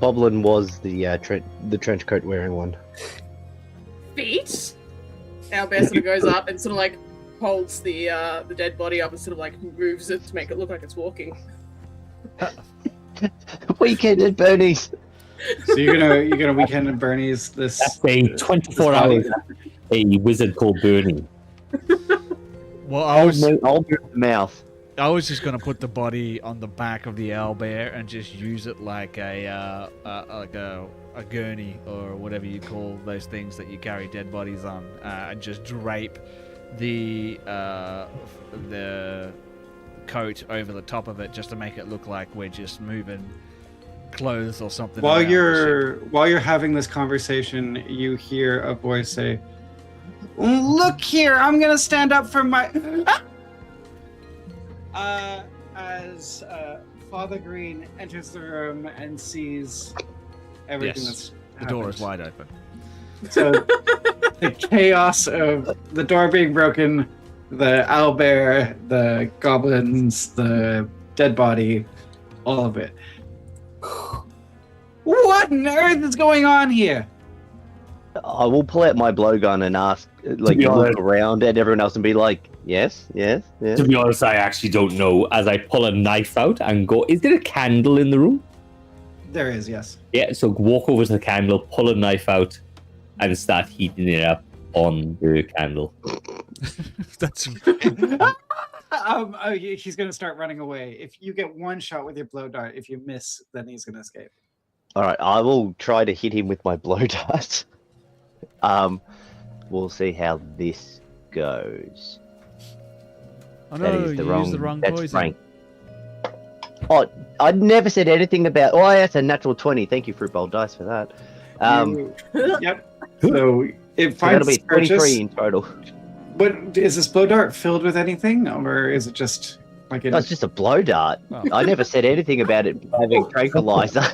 Boblin was the trench coat wearing one. feet. Owlbear sort of goes up and sort of like holds the dead body up and sort of like moves it to make it look like it's walking. Weekend at Bernie's. So you're gonna weekend at Bernie's this. That's a 24 hours. A wizard called Bernie. Well, I was I'll move the mouth. just gonna put the body on the back of the owlbear and just use it like a gurney or whatever you call those things that you carry dead bodies on, and just drape the coat over the top of it just to make it look like we're just moving clothes or something. While around. you're having this conversation, you hear a voice say, "Look here, I'm gonna stand up for my." As Father Green enters the room and sees everything Yes, that's the door happened. is wide open. So the chaos of the door being broken, the owlbear, the goblins, the dead body, all of it. What on earth is going on here? I will pull out my blowgun and ask, like, be look honest- around at everyone else and be like, yes, yes, yes. To be honest, I actually don't know. As I pull a knife out and go, is there a candle in the room? There is, yes. Yeah, so walk over to the candle, pull a knife out, and start heating it up on the candle. That's He's gonna start running away. If you get one shot with your blow dart, if you miss, then he's gonna escape. All right, I will try to hit him with my blow dart. We'll see how this goes. Oh That no, is you used the wrong that's poison. Frank. Oh, I never said anything about. Oh, that's a natural 20. Thank you, Fruit Bowl Dice, for that. Yep. So it So that'll finds be 23 purchase. in total. But is this blow dart filled with anything, or is it just like No, it's just a blow dart. Oh. I never said anything about it having tranquilizer.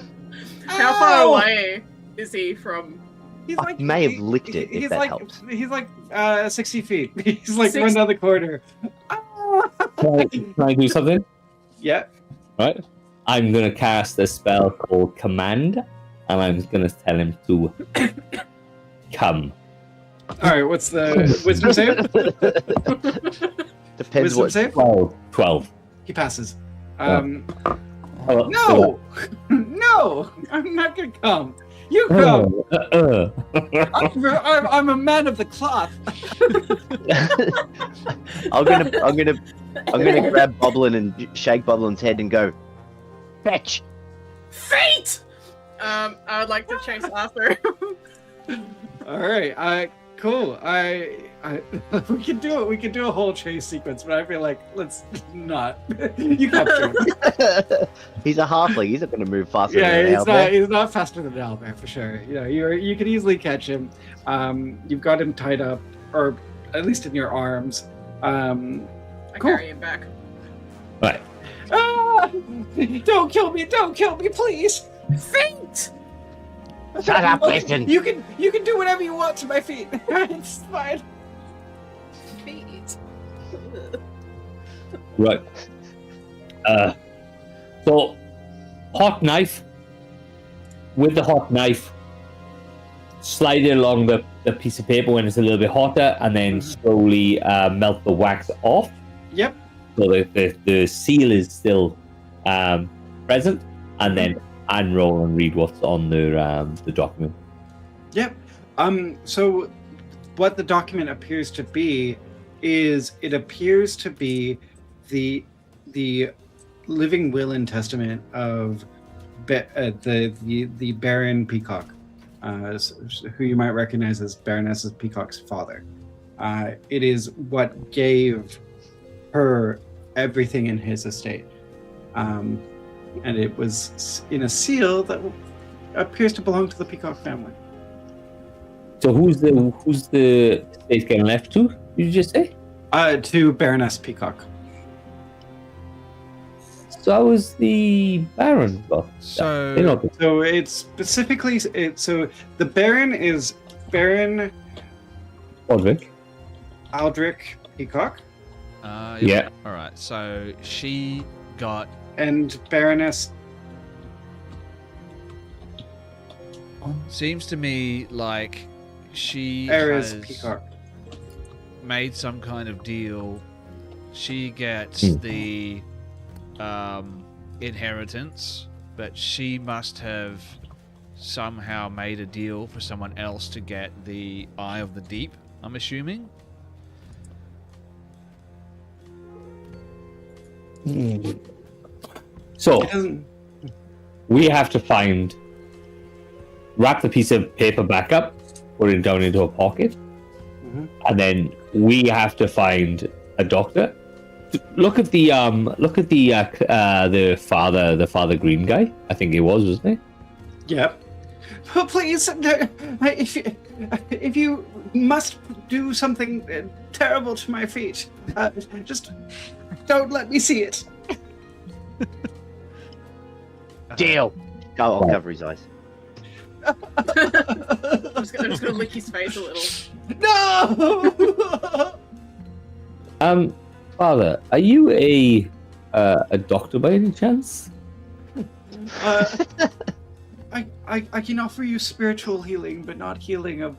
How far away is he from? He's I may have licked it, if he's that like, helps. He's like 60 feet. He's like 60 run down the corner. Can I do something? Yeah. Right? I'm going to cast a spell called Command, and I'm going to tell him to come. All right. What's the wisdom save? Depends Wisdom what. save. 12. He passes. Oh, No, no, I'm not gonna come. You come. I'm a man of the cloth. I'm gonna grab Boblin and shake Boblin's head and go, fetch. Fate! I would like to chase after him. All right. Cool. We can do it. We can do a whole chase sequence, but I feel like let's not. You capture him. He's a halfling. He's not gonna move faster Yeah, than an owlbear. he's not faster than an owlbear for sure. You can easily catch him. You've got him tied up, or at least in your arms. I Cool. carry him back. Right. Ah! Don't kill me! Don't kill me, please! Fate! Shut up, Winston. You can do whatever you want to my feet. It's fine. Fate. Right. So, hot knife. With the hot knife, slide it along the piece of paper when it's a little bit hotter, and then slowly melt the wax off. Yep. So the seal is still present, and then unroll and read what's on the document. Yep. So what the document appears to be is it appears to be the living will and testament of the Baron Peacock, who you might recognize as Baroness Peacock's father. It is what gave her everything in his estate, and it was in a seal that appears to belong to the Peacock family. So who's the estate getting left to? Did you just say? To Baroness Peacock. So I was the Baron. Well, So- you know, So it's specifically so the Baron is Baron Podrick. Aldrich Peacock Yeah. All right. So she got. and Baroness. Seems to me like she Ares has Peacock. made some kind of deal. She gets the inheritance, but she must have somehow made a deal for someone else to get the Eye of the Deep, I'm assuming. So It doesn't- we have to wrap the piece of paper back up, put it down into a pocket, and then we have to find a doctor. Look at the father green guy. I think it was, wasn't it? Yep. Oh, please, if you must do something terrible to my feet, just don't let me see it. Deal. Go, I'll cover his eyes. I'm just gonna lick his face a little. No. Father, are you a doctor by any chance? I can offer you spiritual healing, but not healing of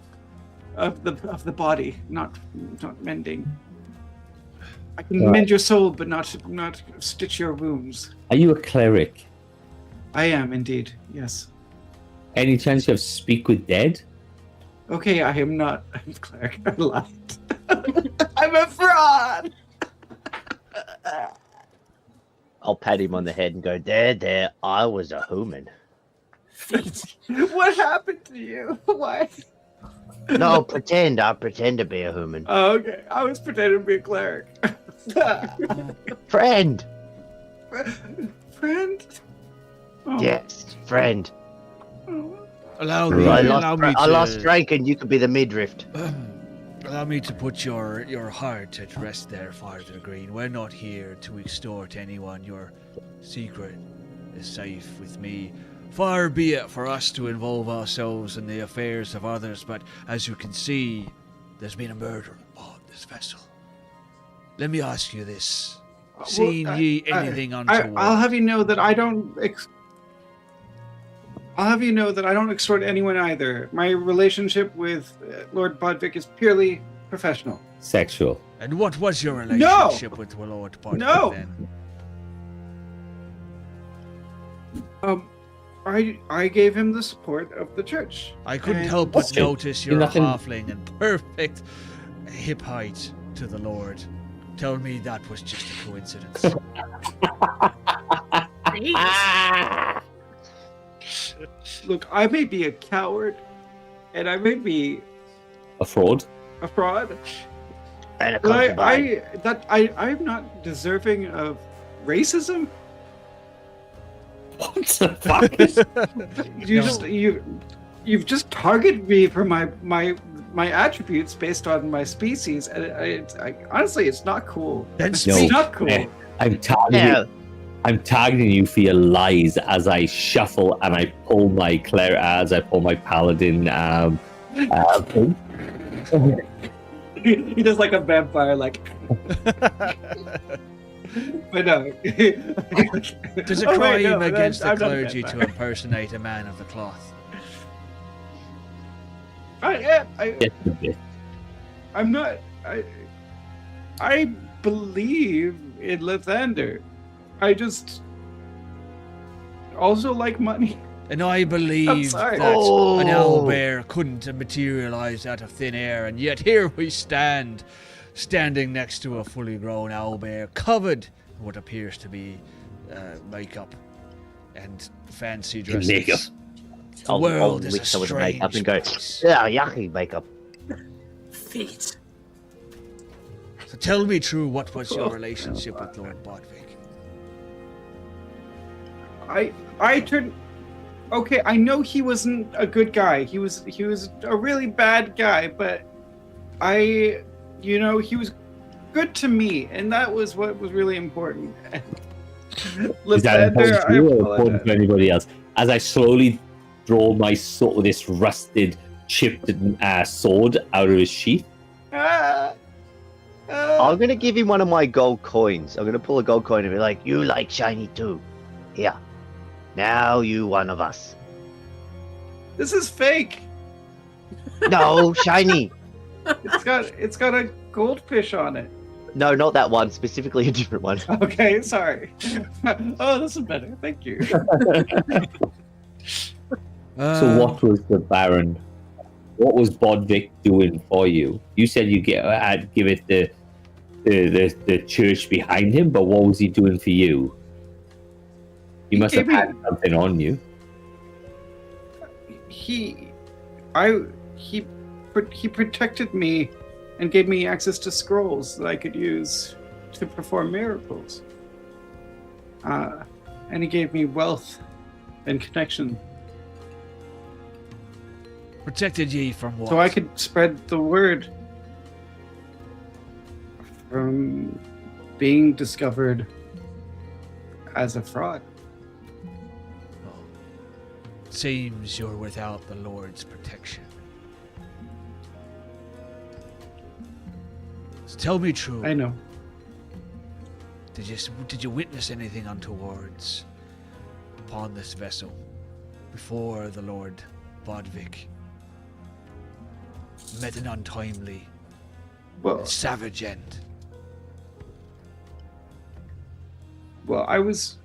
the body, not mending. I can mend your soul, but not stitch your wounds. Are you a cleric? I am indeed, yes. Any chance you have speak with dead? Okay, I am not a cleric. I lied. I'm a fraud. I'll pat him on the head and go, there, I was a human. What happened to you? Why? No, I'll pretend to be a human. Oh, okay. I was pretending to be a cleric. Friend! Friend? Oh. Yes, friend. Oh. Allow me. I Allow me lost to. rank and you could be the midriff. Allow me to put your heart at rest there, Father Green. We're not here to extort anyone. Your secret is safe with me. Far be it for us to involve ourselves in the affairs of others, but as you can see, there's been a murder aboard this vessel. Let me ask you this. Seen ye anything untoward? I'll have you know that I don't. I'll have you know that I don't extort anyone either. My relationship with Lord Bodvik is purely professional. Sexual. And what was your relationship with Lord Bodvik No! then? I gave him the support of the church. I couldn't And- help but Okay. notice you're a Nothing- halfling and perfect hip height to the Lord. Tell me that was just a coincidence. Jeez. Look, I may be a coward, and I may be A fraud? a fraud, And a but concubine. I'm not deserving of racism. What the fuck? You've just targeted me for my attributes based on my species, and honestly, it's not cool. Then It's speak. not cool. Eh, I'm targeting. Yeah. I'm targeting you for your lies as I shuffle and I pull my paladin. Thing. He does like a vampire, like. But no. Does a Oh, crime wait, no, against the I'm not a clergy to vampire. impersonate a man of the cloth? I'm not. I believe in Lathander. I just also like money. And I believe sorry. that Oh. an owlbear couldn't materialize out of thin air, and yet here we standing next to a fully grown owlbear, covered in what appears to be makeup and fancy And dresses. makeup. The I'll world is lick a some of the makeup strange and go, place. yeah, yucky makeup. Feet. So tell me true, what was your relationship with Lord Bodvik? I turned. Okay, I know he wasn't a good guy. He was a really bad guy, but he was good to me, and that was what was really important. Is that important Lathander, to I you or important to apologize. anybody else? As I slowly draw my sword, this rusted, chipped sword out of his sheath. I'm gonna give him one of my gold coins. I'm gonna pull a gold coin and be like, "You like shiny too? Here, now you one of us." This is fake. No, shiny. It's got a goldfish on it. No, not that one. Specifically, a different one. Okay, sorry. Oh, this is better. Thank you. So what was the Baron? What was Bodvik doing for you? You said you had give it the church behind him, but what was he doing for you? He must have gave me- had something on you. He protected me and gave me access to scrolls that I could use to perform miracles. And he gave me wealth and connection, Protected ye from what? so I could spread the word from being discovered as a fraud. Well, seems you're without the Lord's protection. So tell me true. I know. Did you witness anything untowards upon this vessel before the Lord Bodvik met an untimely Well, savage end? Well, I was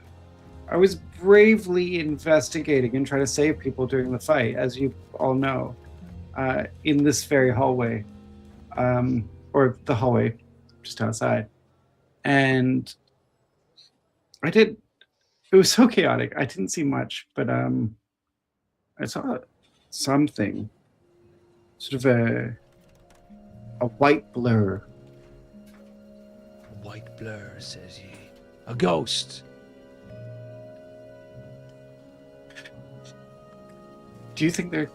bravely investigating and trying to save people during the fight, as you all know, in this very hallway, or the hallway just outside. And I did. It was so chaotic. I didn't see much, but I saw something, sort of a white blur. A white blur, says ye. A ghost. Do you think this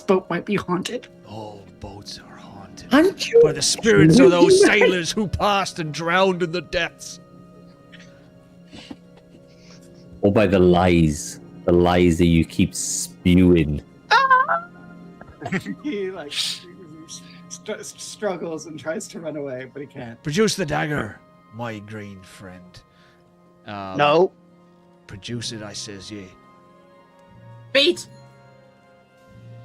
boat might be haunted? All boats are haunted Aren't you? by the spirits of those sailors who passed and drowned in the depths. Or by the lies that you keep spewing. He struggles and tries to run away, but he can't. Produce the dagger, my green friend. No. Produce it, I says ye. Feet.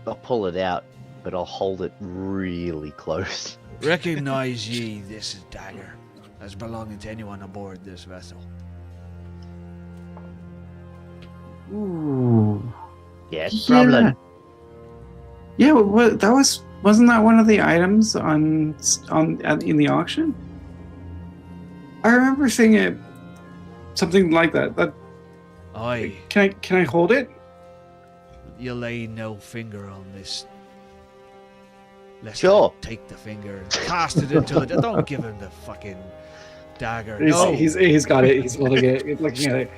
I'll pull it out, but I'll hold it really close. Recognize ye this dagger as belonging to anyone aboard this vessel. Ooh. Yes, problem. Yeah, wasn't that one of the items in the auction? I remember seeing it, something like that. Aye, Can I hold it? you lay no finger on this. Let's Sure. take the finger and cast it into the. Don't give him the fucking dagger. No. He's got it. He's holding it. He's looking at it.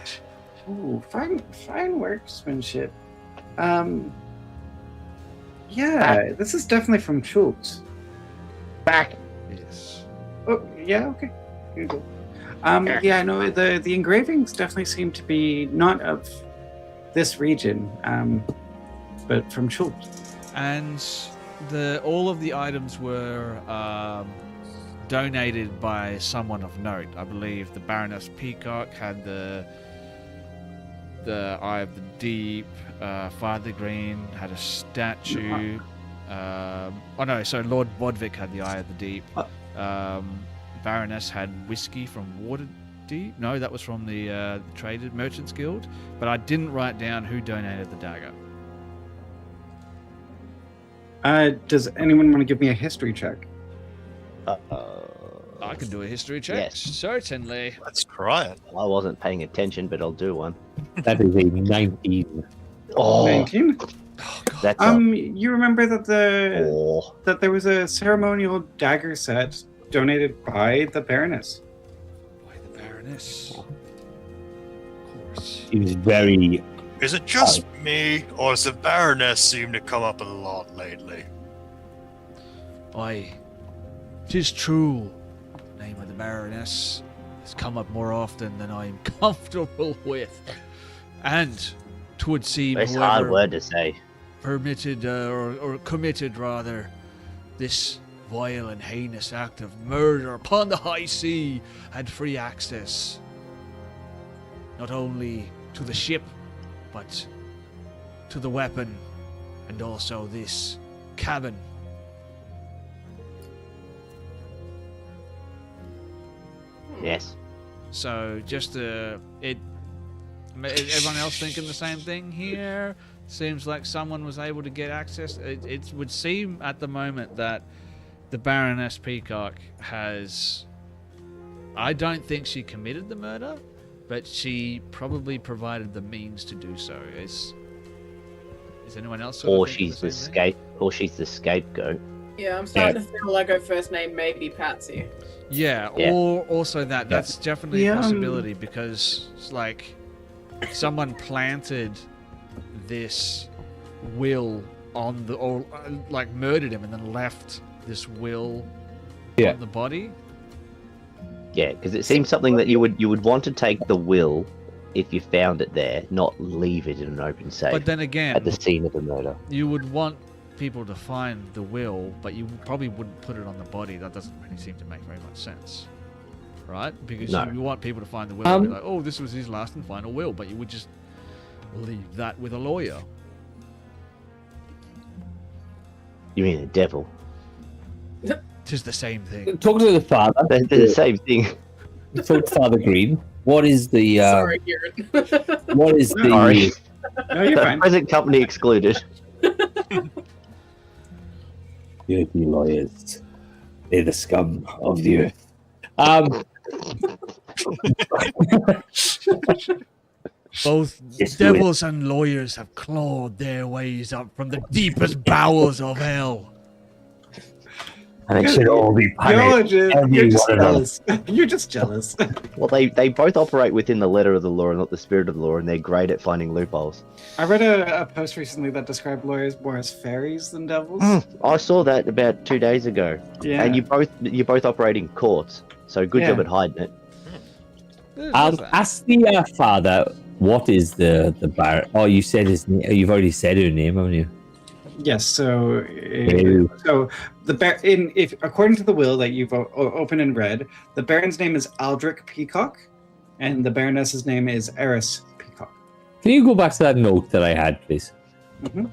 Ooh, fine workmanship. Yeah, this is definitely from Schultz. Back. Yes. Oh, yeah, okay. Here you go. Yeah, no, the engravings definitely seem to be not of this region, but from Schultz. And all of the items were donated by someone of note. I believe the Baroness Peacock had the Eye of the Deep. Father Green had a statue. Lord Bodvik had the Eye of the Deep. Baroness had whiskey from Waterdeep. No, that was from the Traded Merchants Guild. But I didn't write down who donated the dagger. Does anyone want to give me a history check? I can do a history check. Yes. Certainly. Let's Cry it. I wasn't paying attention, but I'll do one. That is a 19. Oh, 19. that's a You remember that oh. that there was a ceremonial dagger set donated by the Baroness. By the Baroness. Of course. He was very. Is it just me, or does the Baroness seem to come up a lot lately? Aye. 'Tis true. The name of the Baroness has come up more often than I'm comfortable with. And 'twould seem It's a hard whoever word to say. permitted or committed rather this vile and heinous act of murder upon the high sea had free access not only to the ship but to the weapon and also this cabin. Yes. So just everyone else thinking the same thing here? Seems like someone was able to get access. It would seem at the moment that the Baroness Peacock has... I don't think she committed the murder, but she probably provided the means to do so. Is anyone else sort Or of thinking she's the same thing? she's the scapegoat. Yeah, I'm starting to feel like her first name may be Patsy. Yeah, Yeah. or also that's definitely a Yeah, possibility because it's like someone planted this will on the or like murdered him and then left this will Yeah. on the body. Yeah, because it seems something that you would want to take the will if you found it there, not leave it in an open safe But then again, at the scene of the murder. you would want people to find the will, but you probably wouldn't put it on the body. That doesn't really seem to make very much sense, right? Because No. you want people to find the will and be like, oh, this was his last and final will, but you would just leave that with a lawyer. You mean the devil? Tis the same thing. Talk to the father. They're the same thing. Talk to Father Green. What is the? Sorry, Kieran. What is the? Sorry. No, you're fine. Present company excluded. Dirty lawyers. They're the scum of the earth. Both Yes, do it. devils and lawyers have clawed their ways up from the deepest bowels of hell. And it should all be punished. You're just one of them. jealous. You're just jealous. Well, they both operate within the letter of the law and not the spirit of the law, and they're great at finding loopholes. I read a post recently that described lawyers more as fairies than devils. I saw that about 2 days ago. Yeah. And you both operate in courts, so good Yeah. job at hiding it. Ask the father. What is the bar? Oh, you said his name. You've already said her name, haven't you? Yes. So, Ew. so if according to the will that you've opened and read, the Baron's name is Aldrich Peacock, and the Baroness's name is Eris Peacock. Can you go back to that note that I had, please? Mhm.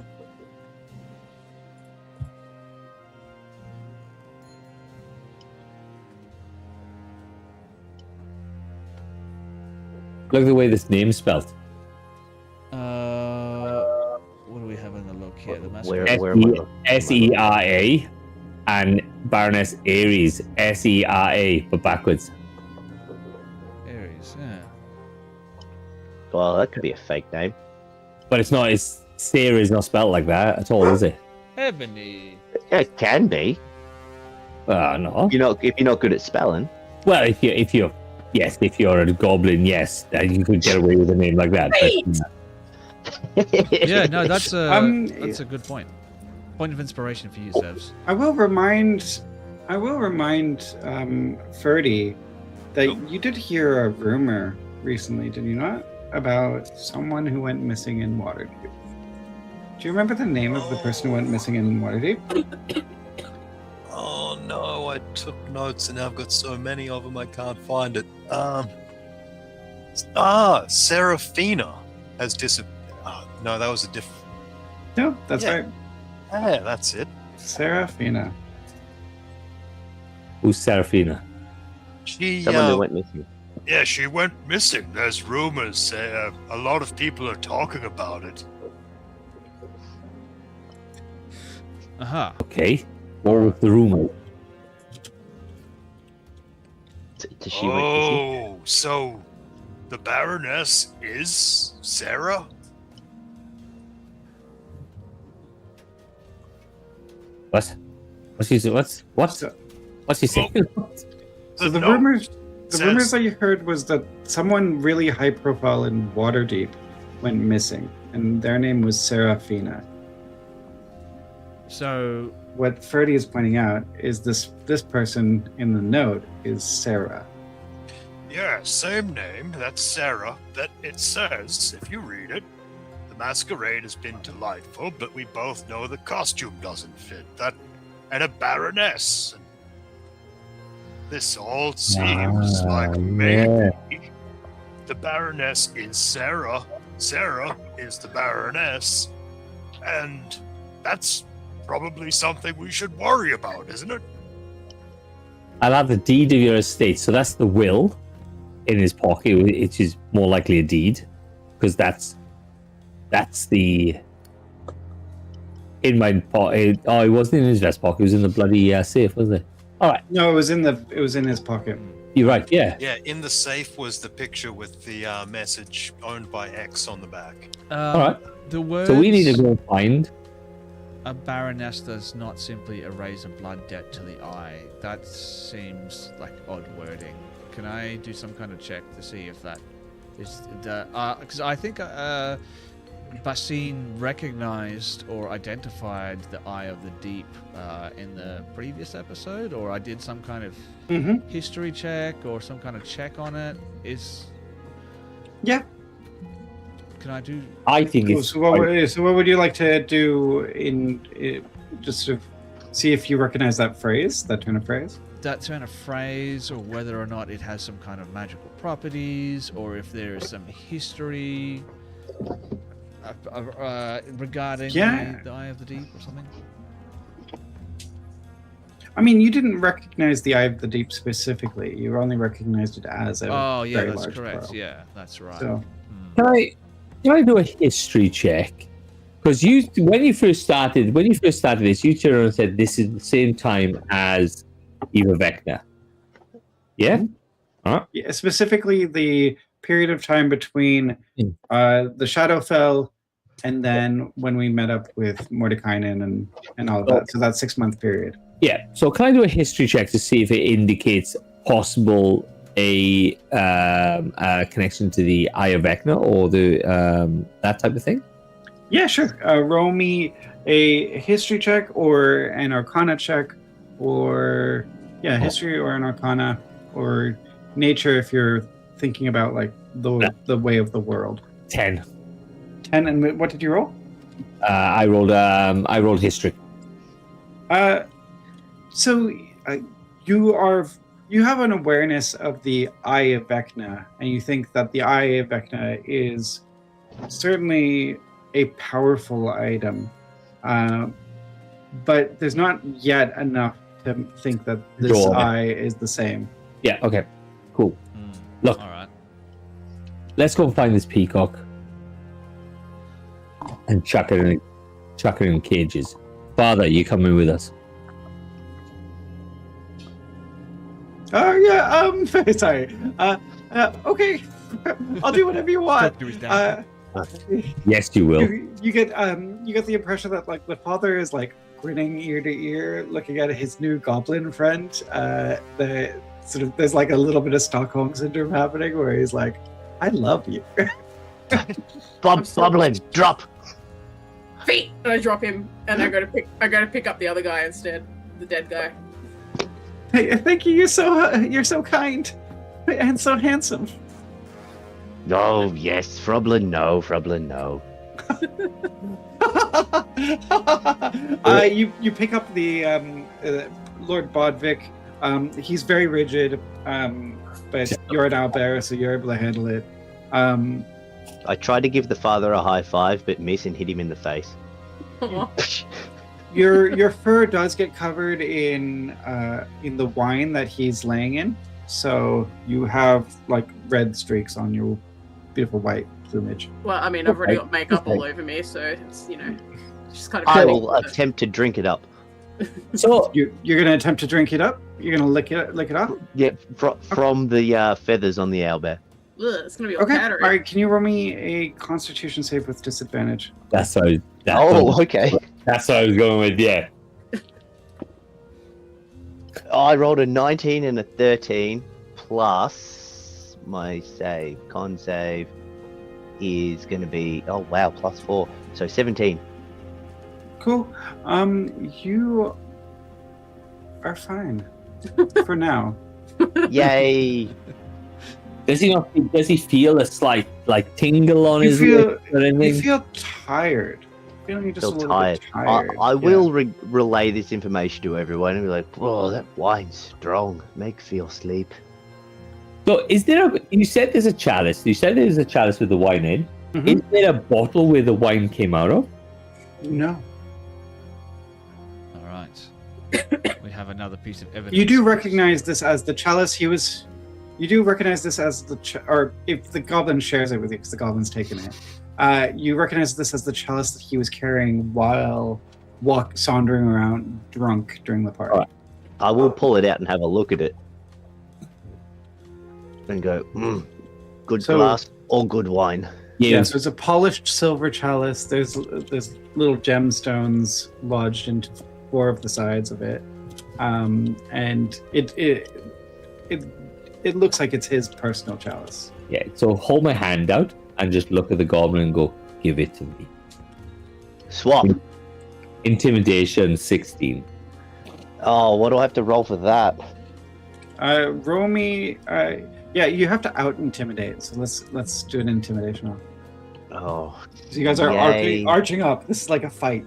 Look at the way this name's spelled. What do we have in the look here? The Where mascot? S-E-R-A and Baroness Aries. S-E-R-A, but backwards. Aries, yeah. Well, that could be a fake name. But it's not. It's Sarah's not spelled like that at all, is it? Ebony. Yeah, it can be. No. If you're not good at spelling. Well, if you're a goblin, yes, then you could get away with a name like that. Yeah, no, that's a Um, good point. Point of inspiration for you, Sevs. I will remind Ferdy that you did hear a rumor recently, did you not? About someone who went missing in Waterdeep. Do you remember the name of the person who went missing in Waterdeep? Oh no, I took notes and now I've got so many of them I can't find it. Serafina has disappeared. No, that was a different. No, that's Yeah. right. Yeah, that's it. Serafina. Who's Serafina? She, Someone who went missing. yeah, she went missing. There's rumors. A lot of people are talking about it. Aha. Okay. What was the rumor? Does she went missing? Oh, so the Baroness is Sarah? What? What's he saying? What's he saying? So the note rumors says- that you heard was that someone really high profile in Waterdeep went missing, and their name was Serafina. So What Ferdy is pointing out is this person in the note is Sarah. Yeah, same name. That's Sarah. That it says, if you read it, the masquerade has been delightful, but we both know the costume doesn't fit. That and a baroness. And this all seems like maybe the baroness is Sarah. Sarah is the baroness, and that's probably something we should worry about, isn't it? I'll have the deed of your estate, so that's the will in his pocket, which is more likely a deed, because that's the in my pocket. Oh, it wasn't in his vest pocket; it was in the bloody safe, wasn't it? All right, No, it was in his pocket. you're right. Yeah, Yeah, in the safe was the picture with the message owned by X on the back. all right. the words So we need to go and find. a baroness does not simply erase a blood debt to the eye. That seems like odd wording. Can I do some kind of check to see if that is the because I think Basine recognized or identified the Eye of the Deep in the previous episode, or I did some kind of Mm-hmm. history check or some kind of check on it. Yeah. Can I do? I think Cool. it's. So what would you like to do just to see if you recognize that phrase, that turn of phrase? That turn of phrase, or whether or not it has some kind of magical properties, or if there is some history regarding Yeah. the Eye of the Deep or something. I mean, you didn't recognize the Eye of the Deep specifically. You only recognized it as a Oh yeah, very that's large correct. pearl. Yeah, that's right. So Hmm. Can I do a history check? Because when you first started this, you turned around and said this is the same time as Eva Vecna. Yeah. yeah, specifically the period of time between the Shadowfell and then when we met up with Mordekainen and all of that. So that 6-month period. Yeah. So can I do a history check to see if it indicates possible a connection to the Eye of Vecna or the that type of thing? Yeah, sure. Roll me a history check or an arcana check, or history or an arcana, or nature if you're thinking about like the way of the world. 10. 10, and what did you roll? I rolled history. So you have an awareness of the Eye of Vecna, and you think that the Eye of Vecna is certainly a powerful item, but there's not yet enough to think that this Sure. eye is the same. Yeah. Okay. Cool. Look. All right. Let's go and find this peacock and chuck it in cages. Father, you coming with us? Oh yeah. Sorry. Okay. I'll do whatever you want. Doctor is down. Yes, you will. You get the impression that like the father is like grinning ear to ear, looking at his new goblin friend. The sort of there's like a little bit of Stockholm syndrome happening where he's like, "I love you." Boblin, drop. Feet, and I drop him, and I go to pick up the other guy instead, the dead guy. Hey, thank you. You're so kind and so handsome. Oh yes, Froblin, no, Froblin, no. You pick up the Lord Bodvik. He's very rigid, but you're an owlbear, so you're able to handle it. I tried to give the father a high five, but miss and hit him in the face. Aw. Your fur does get covered in the wine that he's laying in, so you have like red streaks on your beautiful white plumage. Well, I mean, I've already got makeup all over me, so it's just kind of. I cool. will attempt to drink it up. So You're gonna attempt to drink it up? you're gonna lick it up. Yeah, from the feathers on the owlbear. Ugh, it's gonna be all Okay. powdery. All right. Can you roll me a Constitution save with disadvantage? That's what. Okay. That's what I was going with. Yeah. I rolled a 19 and a 13 plus my save. Con save is going to be +4, so 17. Cool. You are fine for now. Yay! Does he feel a slight like tingle on You his feel- lip or anything? You feel tired. Feeling just a Feel little tired. bit tired. I will relay this information to everyone and be like, "Whoa, that wine's strong. Make feel sleep." So, is there a? You said there's a chalice. You said there's a chalice with the wine in. Mhm. Is there a bottle where the wine came out of? No. All right. We have another piece of evidence. You do recognize this as the chalice he was. You do recognize this as or if the goblin shares it with you, because the goblin's taken it. You recognize this as the chalice that he was carrying while sauntering around drunk during the party. Alright. I will pull it out and have a look at it, and go, good So- glass or good wine. Yeah, so it's a polished silver chalice. There's little gemstones lodged into 4 of the sides of it, and it looks like it's his personal chalice. Yeah. So hold my hand out and just look at the goblin and go, "Give it to me." Swap. Intimidation 16. Oh, what do I have to roll for that? Roll me. Yeah, you have to out intimidate. So let's do an intimidation roll. Oh, So you guys are Yay. arching up. This is like a fight.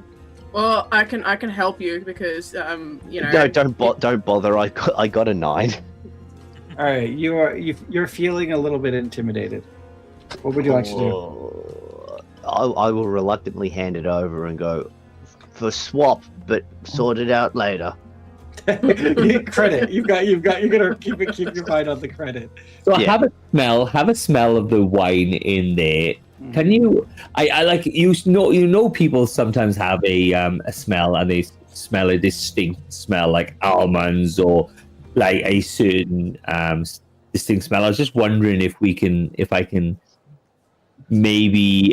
Well, I can help you because you know. no, don't bother. I got a 9. All right, you're feeling a little bit intimidated. What would you like to do? Oh, I will reluctantly hand it over and go for swap, but sort it out later. Credit. You're gonna keep your mind on the credit. So Yeah. have a smell of the wine in there. Can you? I like you know people sometimes have a smell and they smell a distinct smell like almonds or like a certain distinct smell. I was just wondering if I can maybe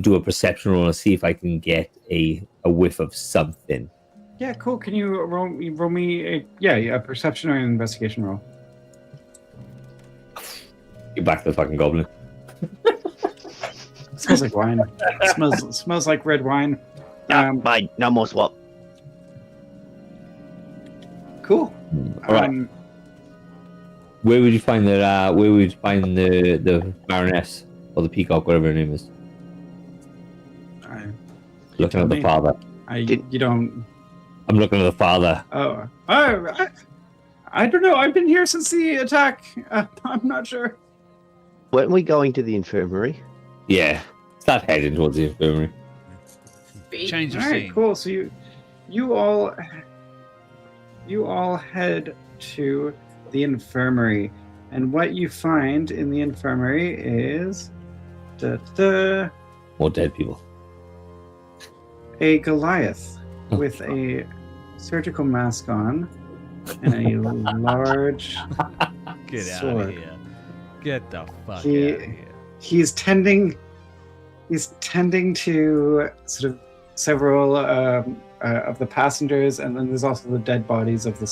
do a perception roll and see if I can get a whiff of something. Yeah, cool. Can you roll me a perception or an investigation roll? Get back to the fucking goblin. Smells like wine. smells like red wine. Fine, no more swap. Cool. All right. Where would you find the Baroness or the Peacock, whatever her name is? Looking at the father. You don't. I'm looking at the father. Oh, I don't know. I've been here since the attack. I'm not sure. Weren't we going to the infirmary? Yeah, start heading towards the infirmary. Change of All right, scene. cool. So you all head to the infirmary, and what you find in the infirmary is More dead people. a Goliath with a surgical mask on and a large Get out sword. of here. Get the fuck He- out of here. He's tending to sort of several of the passengers, and then there's also the dead bodies of the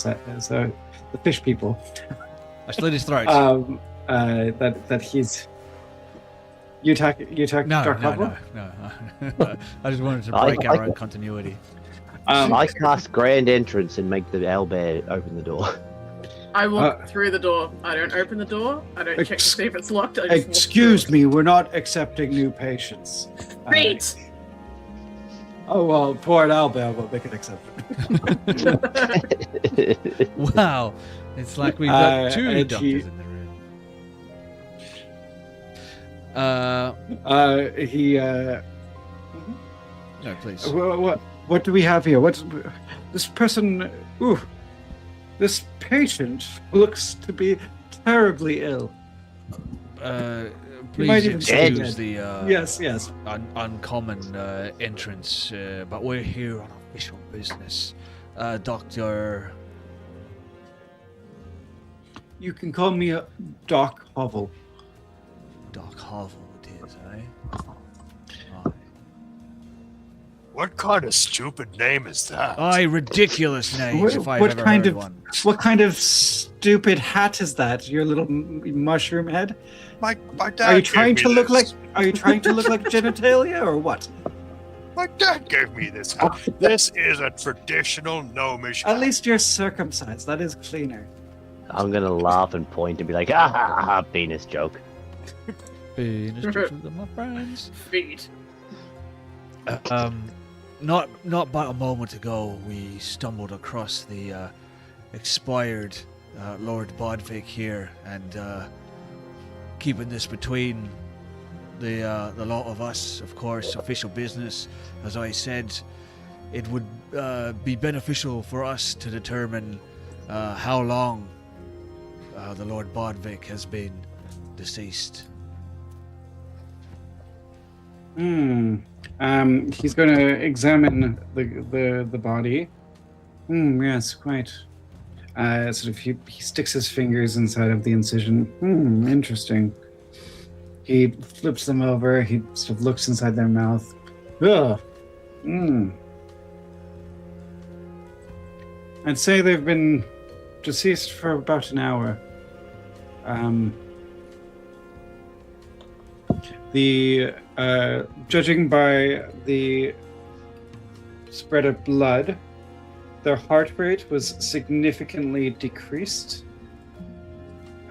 fish people. I slit his throat. That he's. You attack no, Dark no, Couple? no. I just wanted to I- break our own continuity. I cast Grand Entrance and make the owlbear open the door. I walk through the door. I don't open the door. I don't check to see if it's locked. I just Excuse me, we're not accepting new patients. Great. Oh well, poor Albert will make an exception. Wow. It's like we've got two and doctors he- in the room. No, please. What do we have here? What's this person? Ooh, this patient looks to be terribly ill. Please might even say excuse dead. the Yes. uncommon entrance, but we're here on official business. Doctor You can call me Doc Hovel. Doc Hovel it is, eh? Aye. What kind of stupid name is that? Aye, ridiculous names if I've What ever kind heard of one. what kind of stupid hat is that? Your little mushroom head? My dad Are you gave trying me to look like? this. Are you trying to look like genitalia or what? My dad gave me this hat. This is a traditional gnomish At hat. least you're circumcised. That is cleaner. I'm gonna laugh and point and be like, ah, ha, ha, ha, penis joke. Penis jokes with my friends. Feet. Not but a moment ago, we stumbled across the expired Lord Bodvik here, and keeping this between the lot of us, of course, official business. As I said, it would be beneficial for us to determine how long the Lord Bodvik has been deceased. He's going to examine the body. Yes, quite. Sort of he sticks his fingers inside of the incision. Interesting. He flips them over. He sort of looks inside their mouth. Ugh. I'd say they've been deceased for about an hour. Judging by the spread of blood, their heart rate was significantly decreased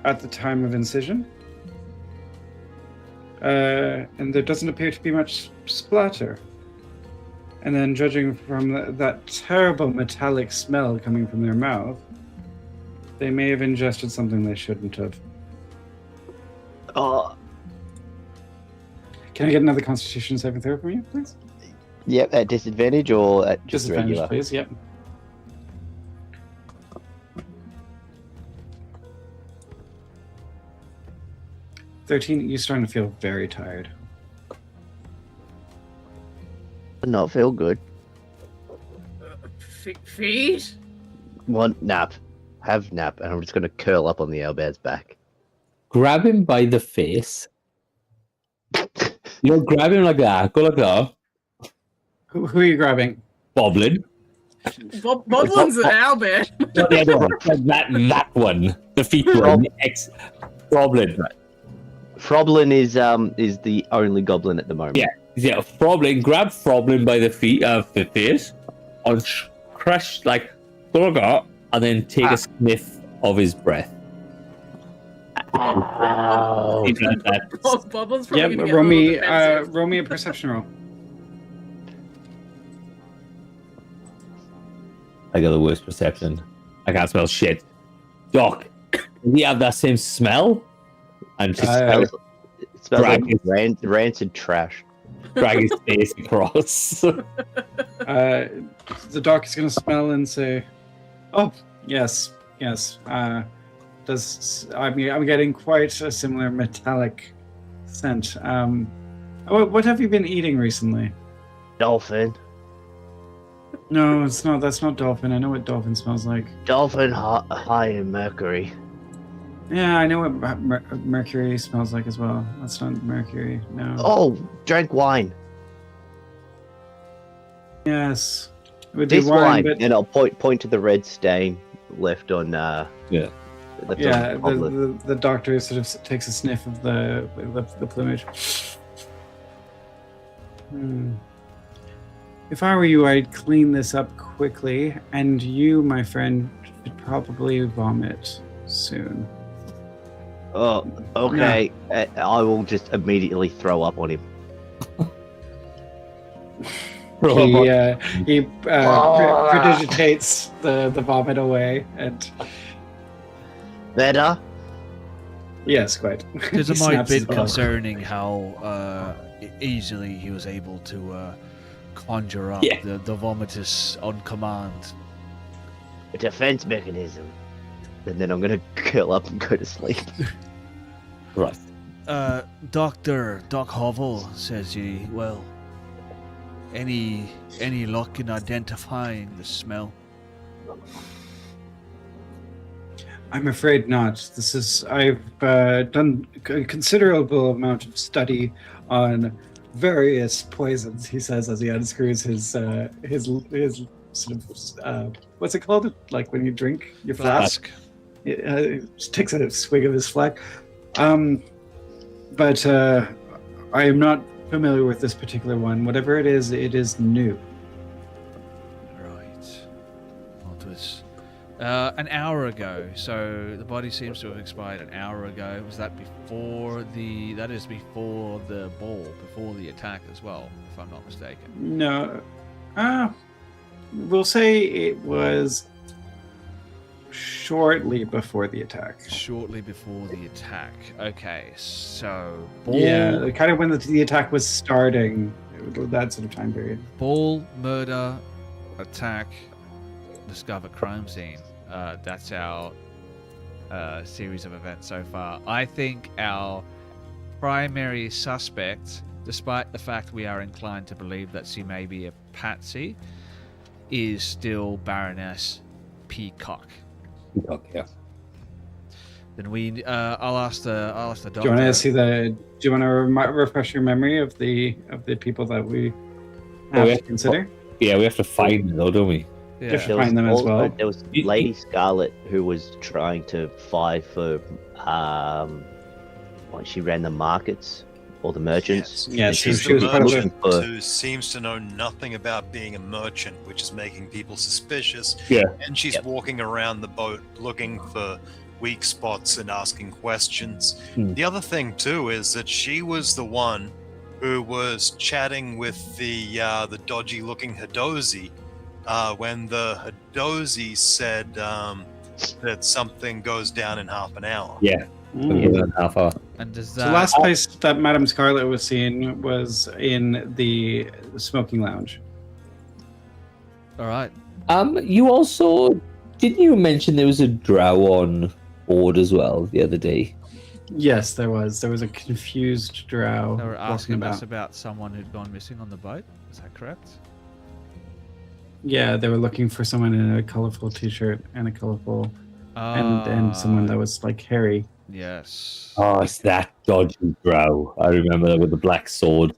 at the time of incision. And there doesn't appear to be much splatter. And then judging from that terrible metallic smell coming from their mouth, they may have ingested something they shouldn't have. Oh, Can I get another Constitution saving throw from you, please? yep, at disadvantage or at just Disadvantage, regular? please. Yep. $13. You're starting to feel very tired. Not feel good. Feet? Want nap. Have nap, and I'm just gonna curl up on the owlbear's back. Grab him by the face. You know, grab him like that. Go like that. Who are you grabbing? Boblin. Bodlin's an owlbear. Not the other one. That one. The feet one. The Boblin. Froblin is the only goblin at the moment. Yeah, Froblin. Grab Froblin by the feet of the face, and crush like go like that, and then take a sniff of his breath. Oh. He does that. Bodlin's probably Yep. gonna get Roll a me, little defensive. roll me a perception roll. I got the worst perception. I can't smell shit. Doc, does he have that same smell? And just It smells like Drag rancid trash. drag his face across. The doc is going to smell and say, "Oh, yes. I'm getting quite a similar metallic scent. What have you been eating recently?" Dolphin. No, it's not. That's not dolphin. I know what dolphin smells like. Dolphin high in mercury. Yeah, I know what mercury smells like as well. That's not mercury. No. Oh, drank wine. Yes. It would be This wine, but and I'll point to the red stain left on Yeah. left yeah, on Goblin. the doctor sort of takes a sniff of the plumage. If I were you, I'd clean this up quickly, and you, my friend, should probably vomit soon. Oh, okay. I will just immediately throw up on him. He predigitates the vomit away, and Better? yes, quite. It's He a snaps bit his bell. concerning how easily he was able to conjure up Yeah. the vomitus on command. A defense mechanism. And then I'm gonna curl up and go to sleep. Right. Doc Hovel, says he. Well, any luck in identifying the smell? I'm afraid not. I've done a considerable amount of study on various poisons. He says as he unscrews his sort of what's it called? Like when you drink your flask. He just takes a swig of his flask. But I am not familiar with this particular one. Whatever it is new. Right. Well, it was an hour ago. So the body seems to have expired an hour ago. Was that before the? That is before the ball, before the attack as well, if I'm not mistaken. No. We'll say it was shortly before the attack. Shortly before the attack. Okay, so ball, Yeah, kind of when the attack was starting, that sort of time period. ball, murder, attack, discover crime scene. That's our series of events so far. I think our primary suspect, despite the fact we are inclined to believe that she may be a patsy, is still Baroness Peacock. Yeah. Then I'll ask the doctor. Do you want to see the? Do you want to refresh your memory of the people that we have to consider? Yeah, we have to find them though, don't we? Yeah. Just find them as well. There was Lady Scarlet who was trying to fight for. She ran the markets or the merchants. Yes, And she she was part of looking for. Who seems to know nothing about being a merchant, which is making people suspicious. Yeah. And she's Yep. walking around the boat looking for weak spots and asking questions. Hmm. The other thing too is that she was the one who was chatting with the dodgy-looking Hadozi when the Hadozi said that something goes down in half an hour. Yeah. Mm. Half hour. And does So that the last place that Madame Scarlet was seen was in the smoking lounge. all right? You also didn't you mention there was a drow on board as well the other day? Yes, there was. There was a confused drow They were walking asking us about. about someone who'd gone missing on the boat. Is that correct? Yeah, they were looking for someone in a colorful T-shirt and a colorful and someone that was like hairy. Yes. Oh, it's that dodgy drow. I remember that with the black sword.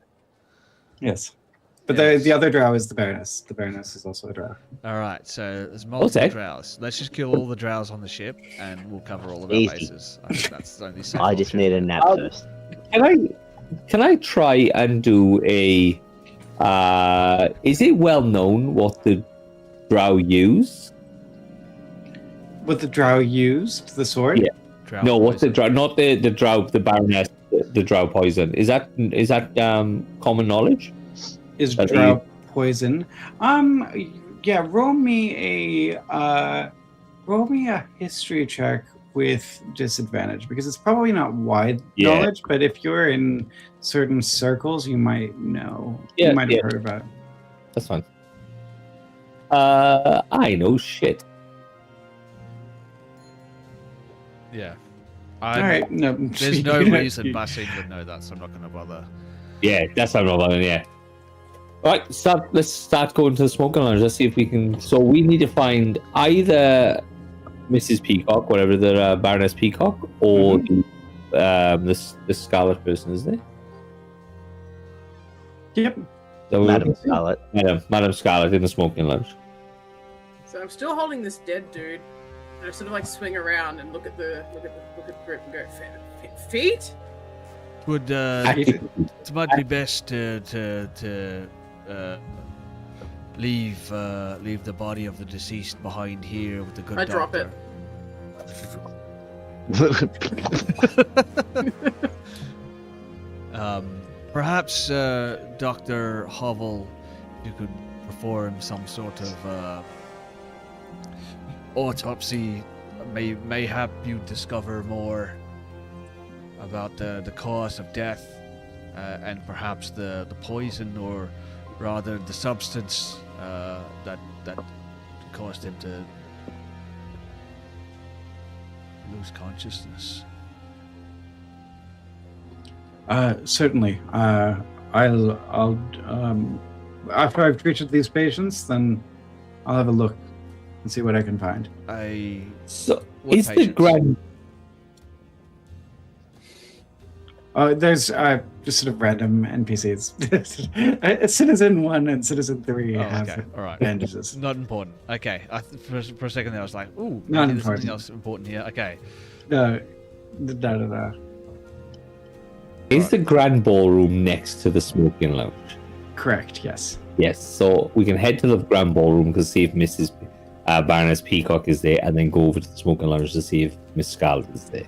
Yes, but Yes. the other drow is the Baroness. The Baroness is also a drow. All right. So there's multiple Okay. drows. Let's just kill all the drows on the ship, and we'll cover all of our Easy. bases. I think that's the only safe I just option. need a nap Um, first. Can I try and do a? Is it well known what the drow use? What the drow used the sword? Yeah. Drow No, what's the poison. drow? Not the drow, the Baroness, the drow poison. Is that common knowledge? Is That drow poison? Yeah. Roll me a history check with disadvantage because it's probably not wide Yeah. knowledge, but if you're in certain circles, you might know. Yeah, You might have yeah. heard about it. That's fine. I know shit. Yeah. All right. No. There's no reason Bussing would know that, so I'm not going to bother. Yeah, that's what I'm about. Yeah. All right, let's start going to the smoking lounge. Let's see if we can. So we need to find either Mrs. Peacock, whatever the Baroness Peacock, or the Scarlet person, isn't it? Yep. So Madam Scarlet. Madam Scarlet in the smoking lounge. So I'm still holding this dead dude, and I sort of like swing around and look at the group and go, feet? Would Actually, it might be best to leave the body of the deceased behind here with the good I doctor. drop it. Perhaps Dr. Hovel, you could perform some sort of autopsy. May help you discover more about the cause of death and perhaps the poison, or rather the substance that caused him to lose consciousness. Certainly. I'll after I've treated these patients, then I'll have a look and see what I can find. So Is the patience? grand There's just sort of random NPCs. Citizen 1 and Citizen 3 Oh, have okay. All right. bandages. Not important. Okay. For a second there, I was like, ooh, Not maybe there's something important. else important here. Okay. No. is the grand ballroom next to the smoking lounge? Correct, yes. Yes, so we can head to the grand ballroom to see if Mrs. Baroness Peacock is there, and then go over to the smoking lounge to see if Miss Scarlet is there.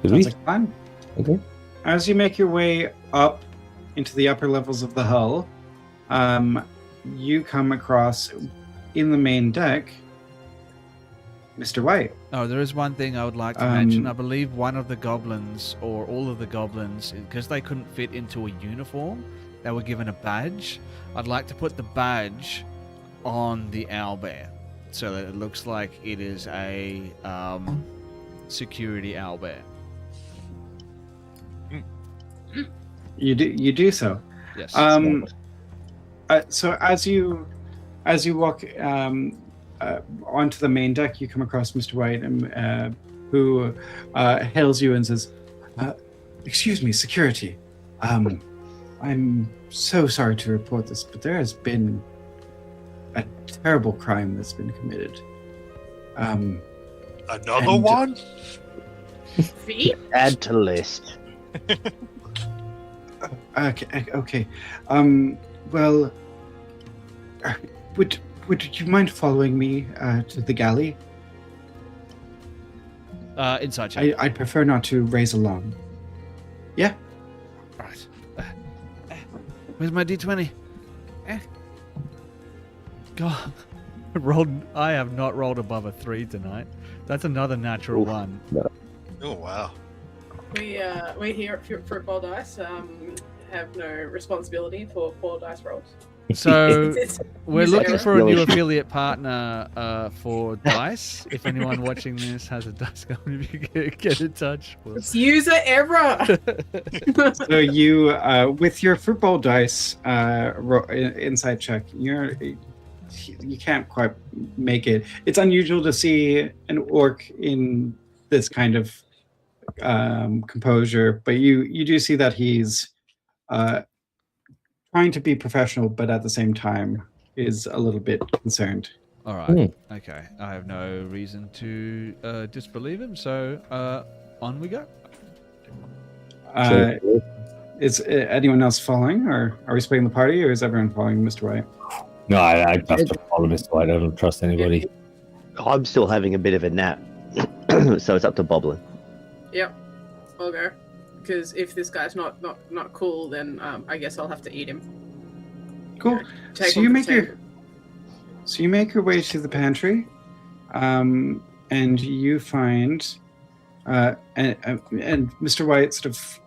Could we? Sounds like fun. Okay. As you make your way up into the upper levels of the hull, you come across in the main deck Mr. White. Oh, there is one thing I would like to mention. I believe one of the goblins, or all of the goblins, because they couldn't fit into a uniform, they were given a badge. I'd like to put the badge on the owlbear so that it looks like it is a security owlbear. You do so. Yes. So as you walk onto the main deck, you come across Mr. White, who hails you and says, "Excuse me, security. I'm so sorry to report this, but there has been a terrible crime that's been committed." Another And- one? Fee? Add to list. Okay. Well, would you mind following me to the galley? Inside check. I'd prefer not to raise alarm. Yeah. Right. Where's my D20? God. I have not rolled above a 3 tonight. That's another natural Oof. one. Oh, wow. We here at Fruitball Dice have no responsibility for poor dice rolls. So we're Use looking error. for a new affiliate partner for Dice. If anyone watching this has a Dice company, if you could get in touch. It's user error. So you, with your football dice inside check, you can't quite make it. It's unusual to see an orc in this kind of composure, but you do see that he's trying to be professional, but at the same time is a little bit concerned. All right. Okay. I have no reason to disbelieve him. So on we go. Is anyone else following, or are we splitting the party, or is everyone following Mr. White? No, I have to follow Mr. White. I don't trust anybody. I'm still having a bit of a nap, so it's up to Boblin. Yep, I'll go. Because if this guy's not cool, then I guess I'll have to eat him. Cool. Take So one you for make the your team. So you make your way to the pantry, and you find, and Mr. White sort of,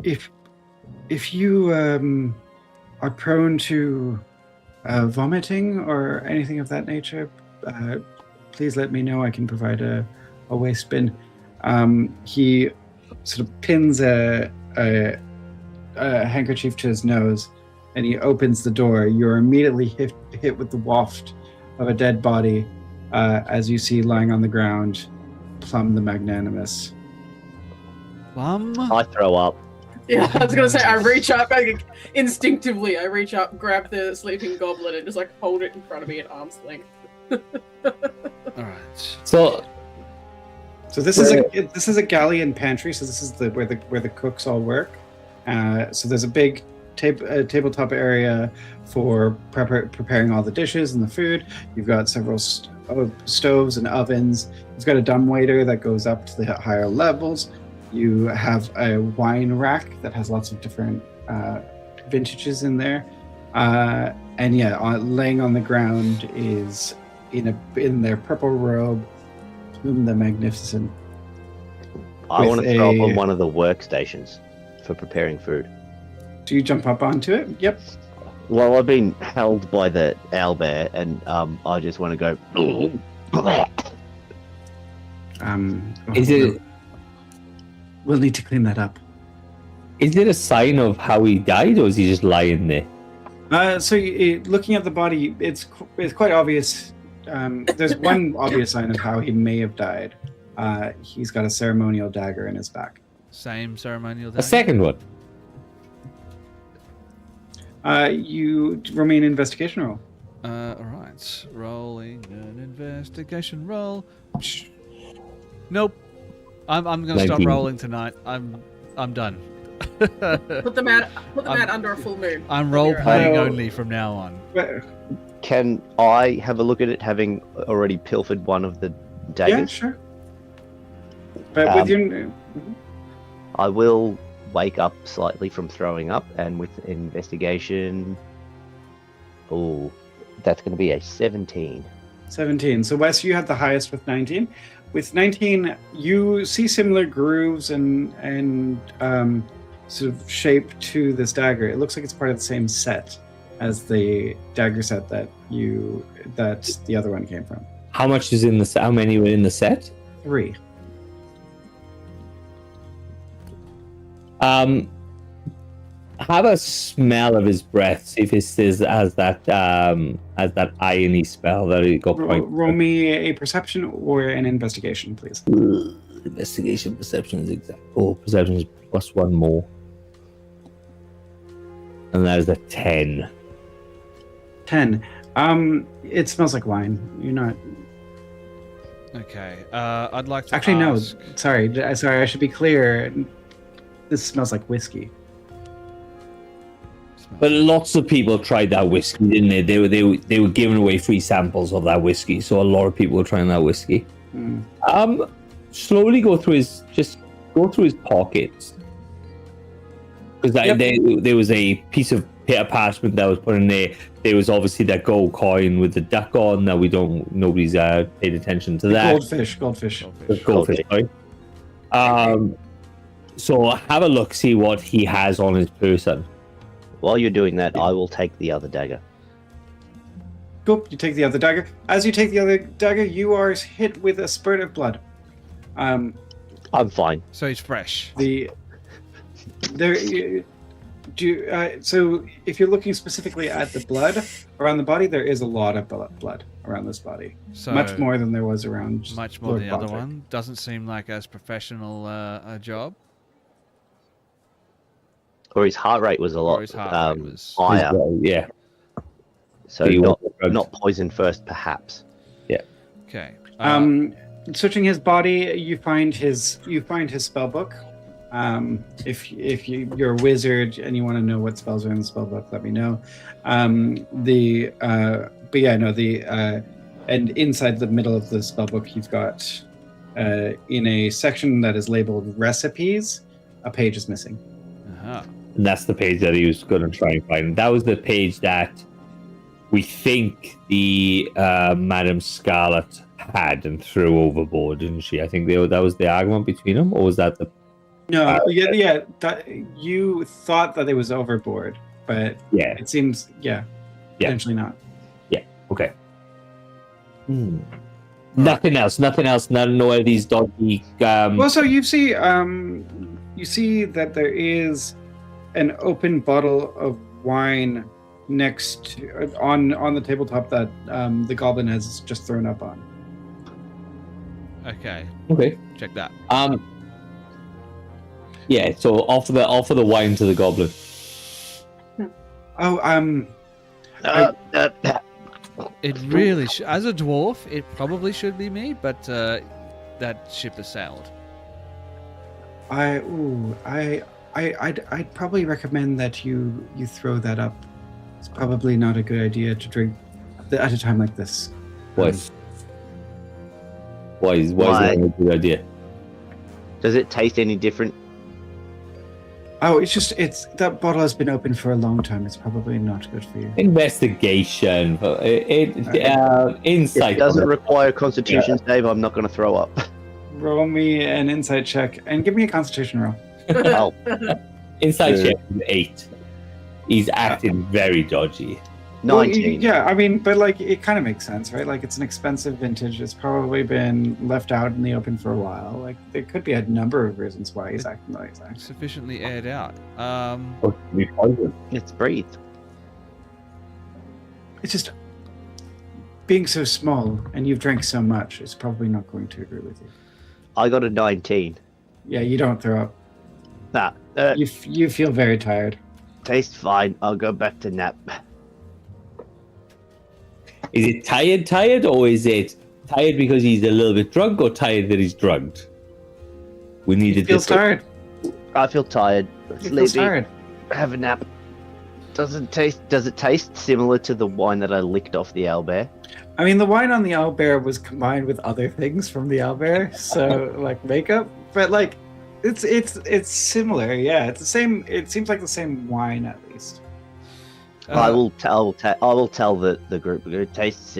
if you are prone to vomiting or anything of that nature, please let me know. I can provide a waste bin. He sort of pins a handkerchief to his nose, and he opens the door. You're immediately hit with the waft of a dead body as you see lying on the ground Plum the Magnanimous. Plum? I throw up. Yeah, I was gonna say I reach up instinctively. I reach up, grab the sleeping goblin, and just like hold it in front of me at arm's length. All right. So So this is a Galleon pantry. So this is where the cooks all work. So there's a big tabletop area for preparing all the dishes and the food. You've got several stoves and ovens. You've got a dumbwaiter that goes up to the higher levels. You have a wine rack that has lots of different vintages in there. And yeah, laying on the ground is in their purple robe, Plume the Magnificent. I want With to throw up a- on one of the workstations for preparing food. Do you jump up onto it? Yep. Well, I've been held by the owlbear, and I just want to go. is it We'll need to clean that up. a sign of how he died, or is he just lying there? So looking at the body, it's quite obvious there's one obvious sign of how he may have died. He's got a ceremonial dagger in his back. Same ceremonial A dagger? second one. You remain investigation roll. All right. Rolling an investigation roll. Nope. I'm going to stop 19. rolling tonight. I'm done. Put them out under a full moon. I'm role playing Oh. only from now on. Can I have a look at it, having already pilfered one of the daggers? Yeah, sure. But with your I will wake up slightly from throwing up, and with investigation, oh, that's going to be a 17. 17. So Wes, you had the highest with 19. With 19, you see similar grooves and sort of shape to this dagger. It looks like it's part of the same set as the dagger set that the other one came from. How much is in the set? How many were in the set? 3. Have a smell of his breath. See if it says as that irony spell that he got quite. Roll me a perception or an investigation, please. Investigation, perception is exact. Oh, perception is plus 1 more, and that is a 10. 10. It smells like wine. You're not. Okay. I'd like to Actually, ask... no. Sorry. I should be clear. This smells like whiskey. But lots of people tried that whiskey, didn't they? They were giving away free samples of that whiskey, so a lot of people were trying that whiskey. Slowly go through his pockets, because there was a piece of parchment that was put in there. There was obviously that gold coin with the duck on. Now nobody's paid attention to that. Goldfish. Goldfish. Sorry. So have a look, see what he has on his person. While you're doing that, I will take the other dagger. Cool. You take the other dagger. As you take the other dagger, you are hit with a spurt of blood. I'm fine. So he's fresh. So if you're looking specifically at the blood around the body, there is a lot of blood around this body. So much more than there was around. Much more Lord than the other Patrick. one. Doesn't seem like as professional a job. Or his heart rate was a lot higher. Yeah. So not poison first, perhaps. Okay. Searching his body, you find his spell book. If you're a wizard and you want to know what spells are in the spell book, let me know. And inside the middle of the spell book, you've got in a section that is labeled recipes, a page is missing. Uh-huh. And that's the page that he was going to try and find. That was the page that we think the Madame Scarlet had and threw overboard, didn't she? I think that was the argument between them, or was that the... No, you thought that it was overboard, but Yeah. it seems, potentially not. Okay. Nothing else. No of these dodgy... Also, you see that there is an open bottle of wine next on the tabletop that the goblin has just thrown up on. Okay. Okay. Check that. Yeah, so offer the wine to the goblin. It really, as a dwarf, it probably should be me, but that ship has sailed. I'd probably recommend that you throw that up. It's probably not a good idea to drink at a time like this. Why is that a good idea? Does it taste any different? Oh, it's that bottle has been open for a long time. It's probably not good for you. Investigation. Insight. If it doesn't require Constitution save, I'm not going to throw up. Roll me an insight check and give me a Constitution roll. Oh, Inside check is 8. He's acting very dodgy. 19. Yeah, I mean, but like it kind of makes sense, right? Like it's an expensive vintage. It's probably been left out in the open for a while. Like there could be a number of reasons why he's acting like that. Sufficiently aired out. It's breathed. It's just being so small and you've drank so much, is probably not going to agree with you. I got a 19. Yeah, you don't throw up. Nah, You feel very tired. tastes fine. I'll go back to nap. Is it tired, or is it tired because he's a little bit drunk, or tired that he's drugged? We need You to feel discuss. tired. I feel tired. You feel Sleepy. tired. Have a nap. Does it taste similar to the wine that I licked off the owlbear? I mean, the wine on the owlbear was combined with other things from the owlbear, so like makeup, but like it's similar. Yeah, it's the same. It seems like the same wine at least. I will tell the group. It tastes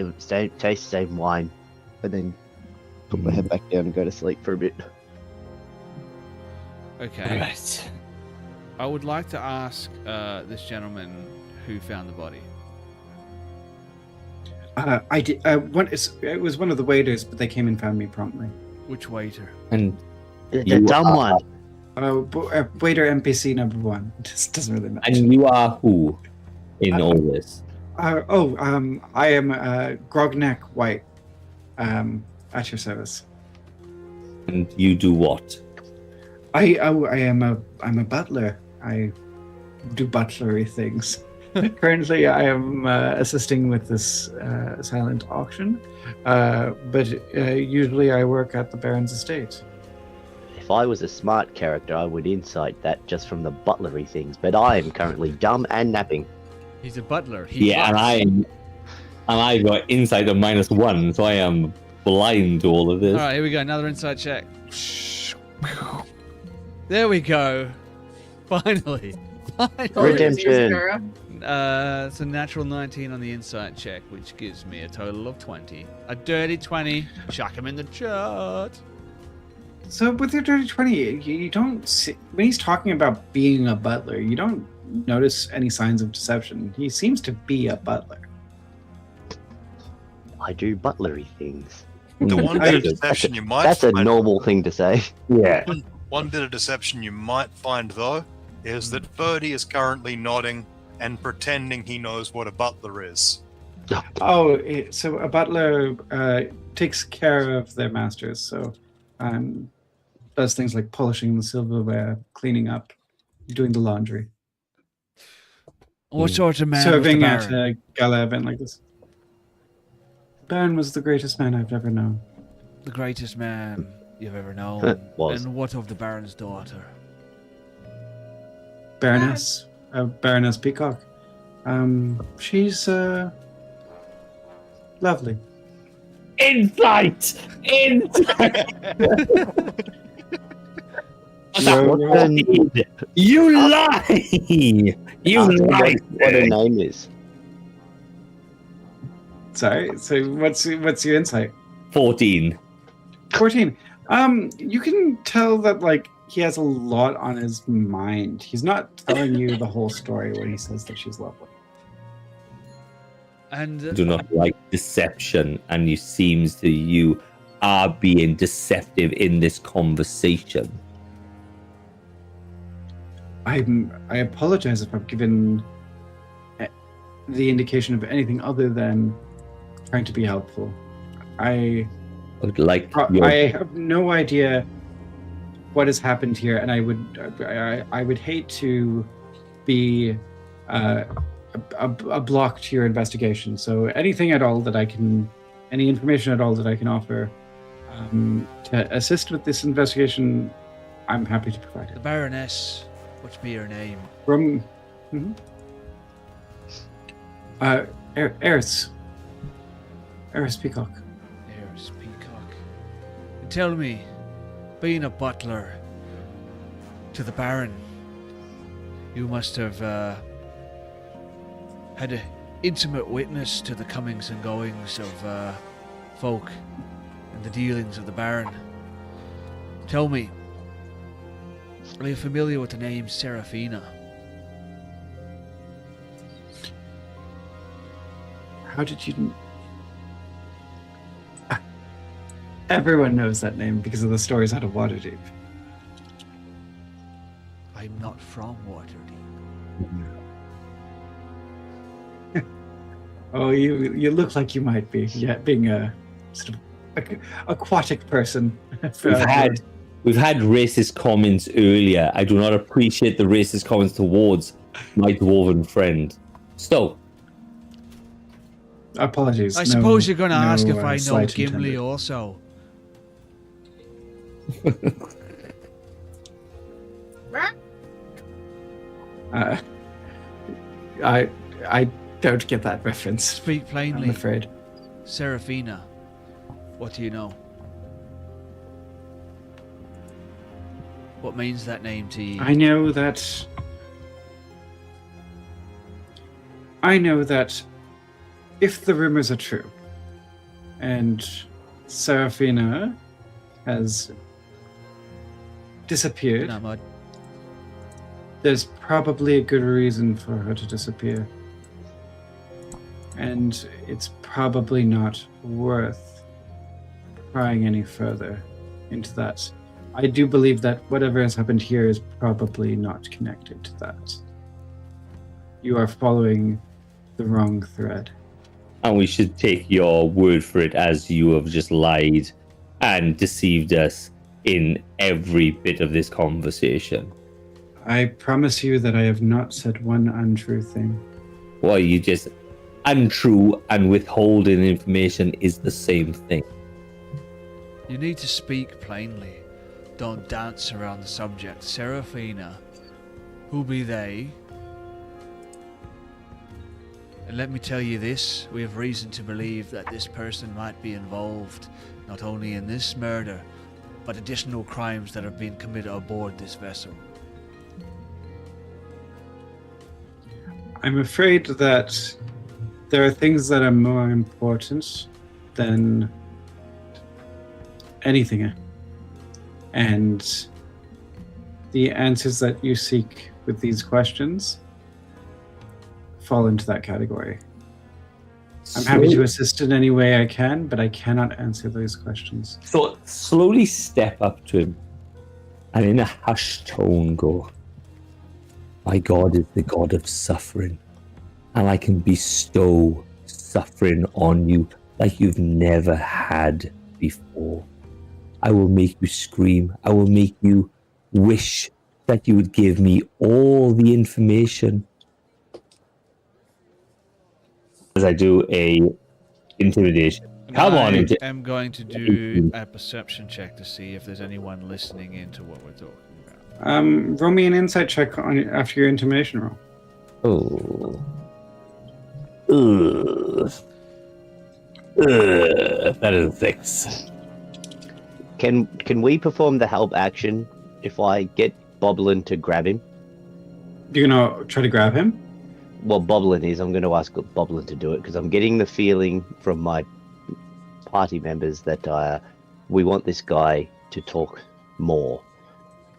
same wine, and then put my head back down and go to sleep for a bit. Okay. Right. I would like to ask this gentleman who found the body. I did. It was one of the waiters, but they came and found me promptly. Which waiter? And The You dumb are- one. Waiter NPC number 1. Just doesn't really matter. and you are who in all this? I am Grognak White. At your service. And you do what? I'm a butler. I do butlery things. Currently, I am assisting with this silent auction, but usually I work at the Baron's estate. If I was a smart character, I would insight that just from the butlery things. But I am currently dumb and napping. He's a butler. He Yeah, buts. and I got insight of -1, so I am blind to all of this. All right, here we go. Another insight check. There we go. Finally. Finally. Redemption. It's a natural 19 on the insight check, which gives me a total of 20. A dirty 20. Chuck him in the chart. So with your dirty 20, you don't see, when he's talking about being a butler, you don't notice any signs of deception. He seems to be a butler. I do butlery things. The one That's bit of a- deception you might That's a find, normal thing to say. Yeah. one bit of deception you might find though is that Ferdy is currently nodding and pretending he knows what a butler is. Oh, so a butler takes care of their masters. So does things like polishing the silverware, cleaning up, doing the laundry, What sort of man serving was at the Baron? a gala event like this. Baron was the greatest man I've ever known. The greatest man you've ever known. Was. And what of the Baron's daughter? Baroness, Baroness Peacock. She's lovely. Insight! You lie! You lie! What her name is? Sorry. So what's your insight? 14. 14. You can tell that like he has a lot on his mind. He's not telling you the whole story when he says that she's lovely. And Do not like deception, and you seems to you are being deceptive in this conversation. I apologize if I've given the indication of anything other than trying to be helpful. I I would like your I have no idea what has happened here, and I would hate to be a block to your investigation. So anything at all that I can, any information at all that I can offer to assist with this investigation, I'm happy to provide the it. Baroness, what's be her name? From Eris Peacock. Eris Peacock. And tell me, being a butler to the Baron, you must have had an intimate witness to the comings and goings of folk and the dealings of the Baron. Tell me, are you familiar with the name Seraphina? How did you? Everyone knows that name because of the stories out of Waterdeep. I'm not from Waterdeep. Oh, you look like you might be. Yeah, being a sort of aquatic person. We've had racist comments earlier. I do not appreciate the racist comments towards my dwarven friend. So, apologies. I suppose you're going to ask if I know slight Gimli intended. also. I don't get that reference. Speak I'm plainly. afraid. Seraphina, what do you know? What means that name to you? I know that if the rumors are true, and Seraphina has disappeared, No, Mud. there's probably a good reason for her to disappear. And it's probably not worth prying any further into that. I do believe that whatever has happened here is probably not connected to that. You are following the wrong thread. and we should take your word for it, as you have just lied and deceived us in every bit of this conversation. I promise you that I have not said one untrue thing. Well, you just untrue and withholding information is the same thing. You need to speak plainly. Don't dance around the subject. Seraphina, who be they? And let me tell you this, we have reason to believe that this person might be involved not only in this murder, but additional crimes that have been committed aboard this vessel. I'm afraid that there are things that are more important than anything. And the answers that you seek with these questions fall into that category. I'm happy to assist in any way I can, but I cannot answer those questions. So slowly step up to him and in a hushed tone go, "My God is the God of suffering, and I can bestow suffering on you like you've never had before. I will make you scream. I will make you wish that you would give me all the information." As I do a intimidation. Come on, I am going to do a perception check to see if there's anyone listening in to what we're talking about. Roll me an insight check on after your intimidation roll. Oh. Ugh. Ugh. That is a 6. Can we perform the help action if I get Boblin to grab him? You're gonna try to grab him? Well, Boblin is. I'm going to ask Boblin to do it because I'm getting the feeling from my party members that we want this guy to talk more.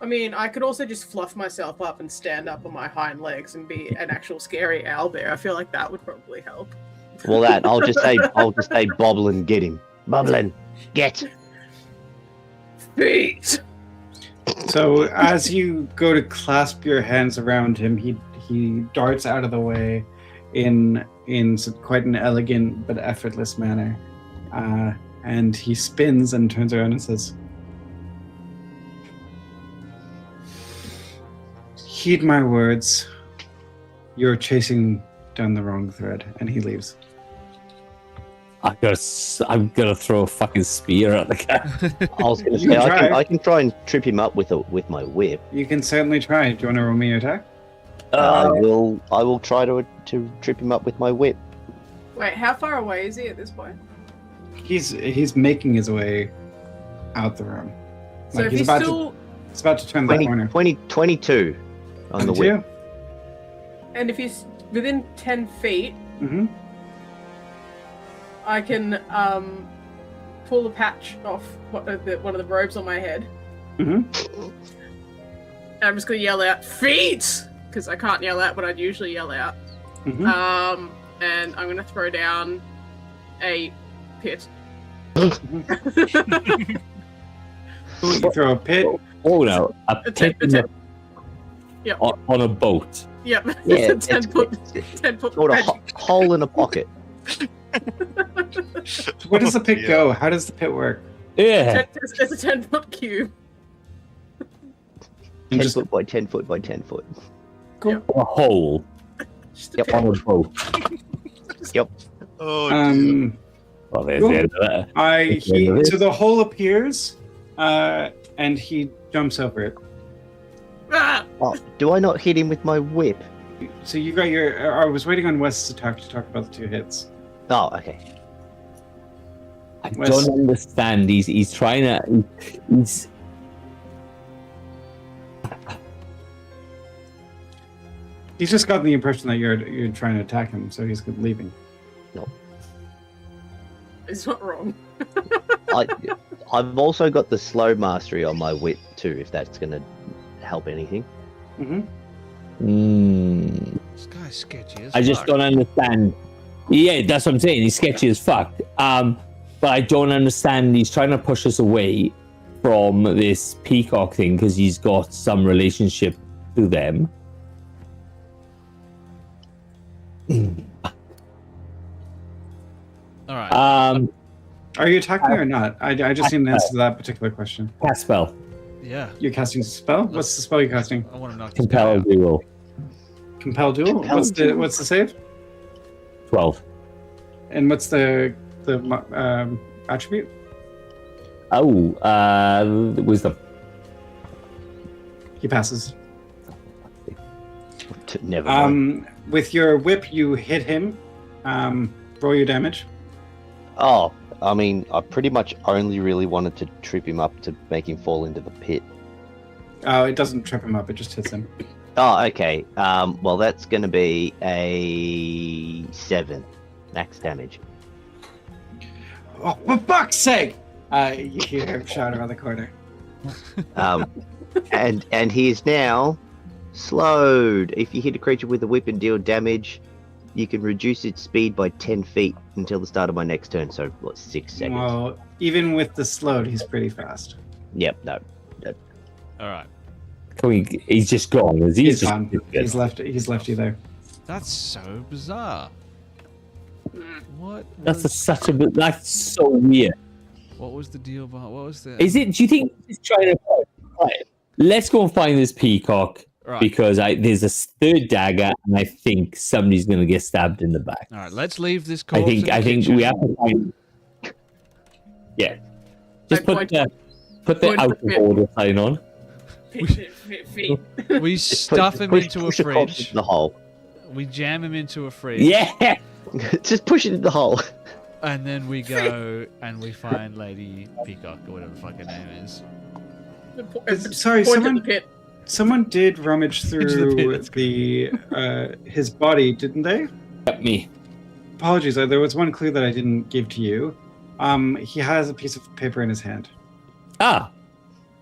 I mean, I could also just fluff myself up and stand up on my hind legs and be an actual scary owlbear. I feel like that would probably help. Well, I'll just say Boblin, get him. Boblin, get. Feet. So as you go to clasp your hands around him, he darts out of the way in quite an elegant but effortless manner, and he spins and turns around and says, "Heed my words. You're chasing down the wrong thread." And he leaves. I'm gonna throw a fucking spear at the guy. I was going to You say can try. I can try and trip him up with my whip. You can certainly try. Do you want to roll me your attack? I will try to trip him up with my whip. Wait, how far away is he at this point? He's making his way out the room. So Like if he's he's about still, It's about to turn the corner. 22 on the whip. and if he's within 10 feet, Mm-hmm. I can pull a patch off one of the robes on my head. Mm-hmm. And I'm just gonna yell out "feet" because I can't yell out what I'd usually yell out. Mm-hmm. And I'm gonna throw down a pit. You throw a pit. Oh no, a A pit Yep. on a boat. Yep. Yeah, It's a 10 foot Sort of magic. hole in a pocket. Where does the pit dear. go? How does the pit work? Yeah. It's a 10-foot cube. 10 Just- foot by 10 foot by 10 foot. A hole Just a Yep. pit. on a boat. Oh, dear. Well, there's Cool. the end of that. So the hole appears, and he jumps over it. Ah! Oh, do I not hit him with my whip? So you got your. I was waiting on Wes's attack to talk about the 2 hits. Oh, okay. I Wes- don't understand. He's trying to. He's. He's just gotten the impression that you're trying to attack him, so he's leaving. It's not wrong. I've also got the slow mastery on my whip too, if that's going to help anything. Mm-hmm. This guy's sketchy as I just fuck. don't understand. Yeah, that's what I'm saying. He's sketchy as fuck. But I don't understand. He's trying to push us away from this peacock thing because he's got some relationship to them. All right. Are you attacking or not? I just need an answer to that particular question. Cast spell. Yeah. You're casting a spell? What's the spell you're casting? I want to knock this guy Compel out. duel. Compel duel? Compel What's duel. the save? 12. And what's the attribute? Oh, wisdom. He passes. Never mind. With your whip, you hit him. Roll your damage. Oh, I mean, I pretty much only really wanted to trip him up to make him fall into the pit. Oh, it doesn't trip him up. It just hits him. Oh, okay. Well, that's going to be a 7 max damage. Oh, for fuck's sake! You hear him shout around the corner. And he is now slowed. If you hit a creature with a whip and deal damage, you can reduce its speed by 10 feet until the start of my next turn. So, what, 6 seconds? Well, even with the slowed, he's pretty fast. Yep, no. All right. He's just gone. Is he? He's just gone. He's left you there. That's so bizarre. What? That's so weird. What was the deal about? What was the? Is it? Do you think he's trying to? Right, let's go and find this peacock Right. because there's a third dagger, and I think somebody's going to get stabbed in the back. All right. Let's leave this. I corpse think. in the I think kitchen. we have to find. Yeah. Just put the point out to of the order sign on. Feet. We stuff him into a push the corpse fridge. into the hole. We jam him into a fridge. Yeah. Just push it in the hole. And then we go and we find Lady Peacock or whatever the fuck her name is. Sorry, Point at someone the pit. someone did rummage the through pit. his body, didn't they? Me. Apologies, there was one clue that I didn't give to you. He has a piece of paper in his hand. Ah.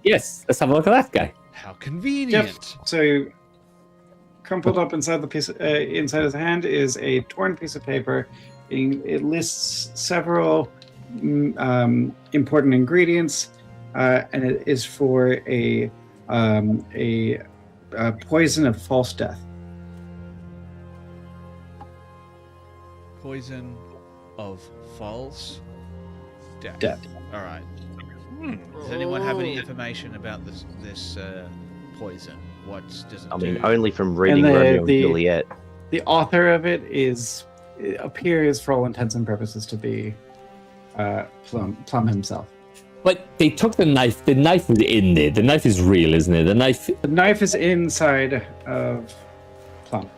Yes. Let's have a look at that guy. How convenient. So, crumpled up inside the piece, inside his hand is a torn piece of paper. It lists several important ingredients, and it is for a poison of false death. Poison of false death. Death. All right. Does anyone have any information about this poison? What does it I do? mean, only from reading the- Romeo and the- Juliet. The author of it appears, for all intents and purposes, to be Plum himself. But they took the knife. The knife was in there. The knife is real, isn't it? The knife. The knife is inside of Plum.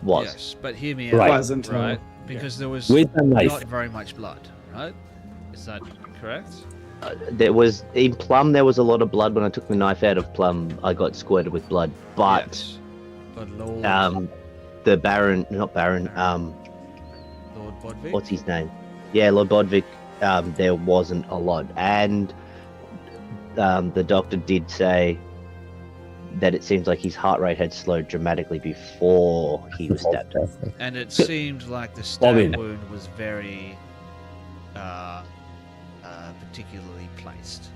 Was. Yes, but hear me out. Right. Was until Right, because there was Where's the knife? not very much blood, right? Is that correct? There was in Plum. There was a lot of blood. When I took the knife out of Plum, I got squirted with blood. But Yes. But Lord, the Baron, not Baron. Lord Bodvik. What's his name? Yeah, Lord Bodvik. There wasn't a lot, and the doctor did say that it seems like his heart rate had slowed dramatically before he was stabbed. And it seemed like the stab Bobbin. wound was very particularly placed.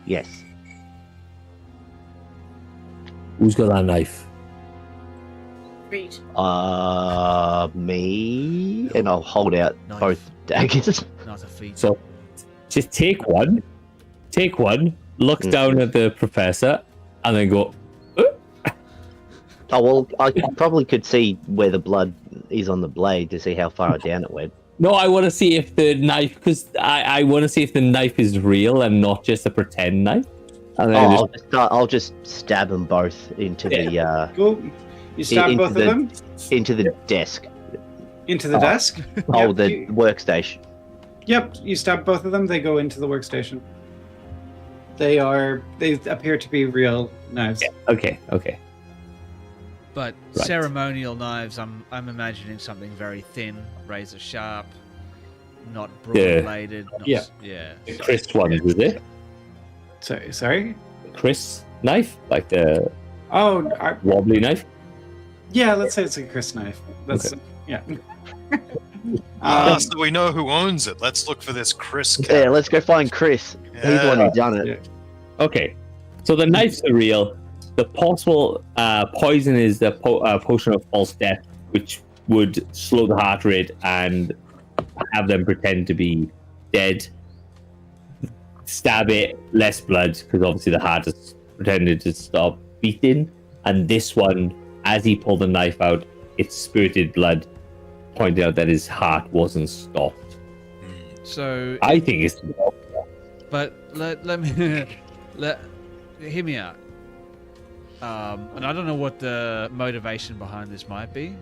Yes. Who's got that knife? Feet. Me, and I'll hold out Knife. both daggers. Not a feat. So just take one, look down at the professor, and then go. Oh well, I probably could see where the blood is on the blade to see how far down it went. No, I want to see if the knife, because I want to see if the knife is real and not just a pretend knife. And then I'll just stab them both into the Cool. You stab into both the- of them into the desk. into the desk. Oh, Yep, the you- workstation. Yep, you stab both of them. They go into the workstation. They appear to be real knives. okay. But Right. ceremonial knives, I'm imagining something very thin, razor sharp, not broad bladed. Yeah. Yeah. Chris ones, is it? Sorry. Chris knife, like the Oh, wobbly knife. yeah. Let's say it's a Chris knife. That's yeah. So we know who owns it. Let's look for this Chris cat. Yeah, let's go find Chris. He's the one who done it. Yeah. Okay, so the knives are real. The possible poison is the potion of false death, which would slow the heart rate and have them pretend to be dead. Stab it, less blood, because obviously the heart is pretended to stop beating. And this one, as he pulled the knife out, it spurted blood, pointing out that his heart wasn't stopped. So, I think it's but let me hear me out. And I don't know what the motivation behind this might be,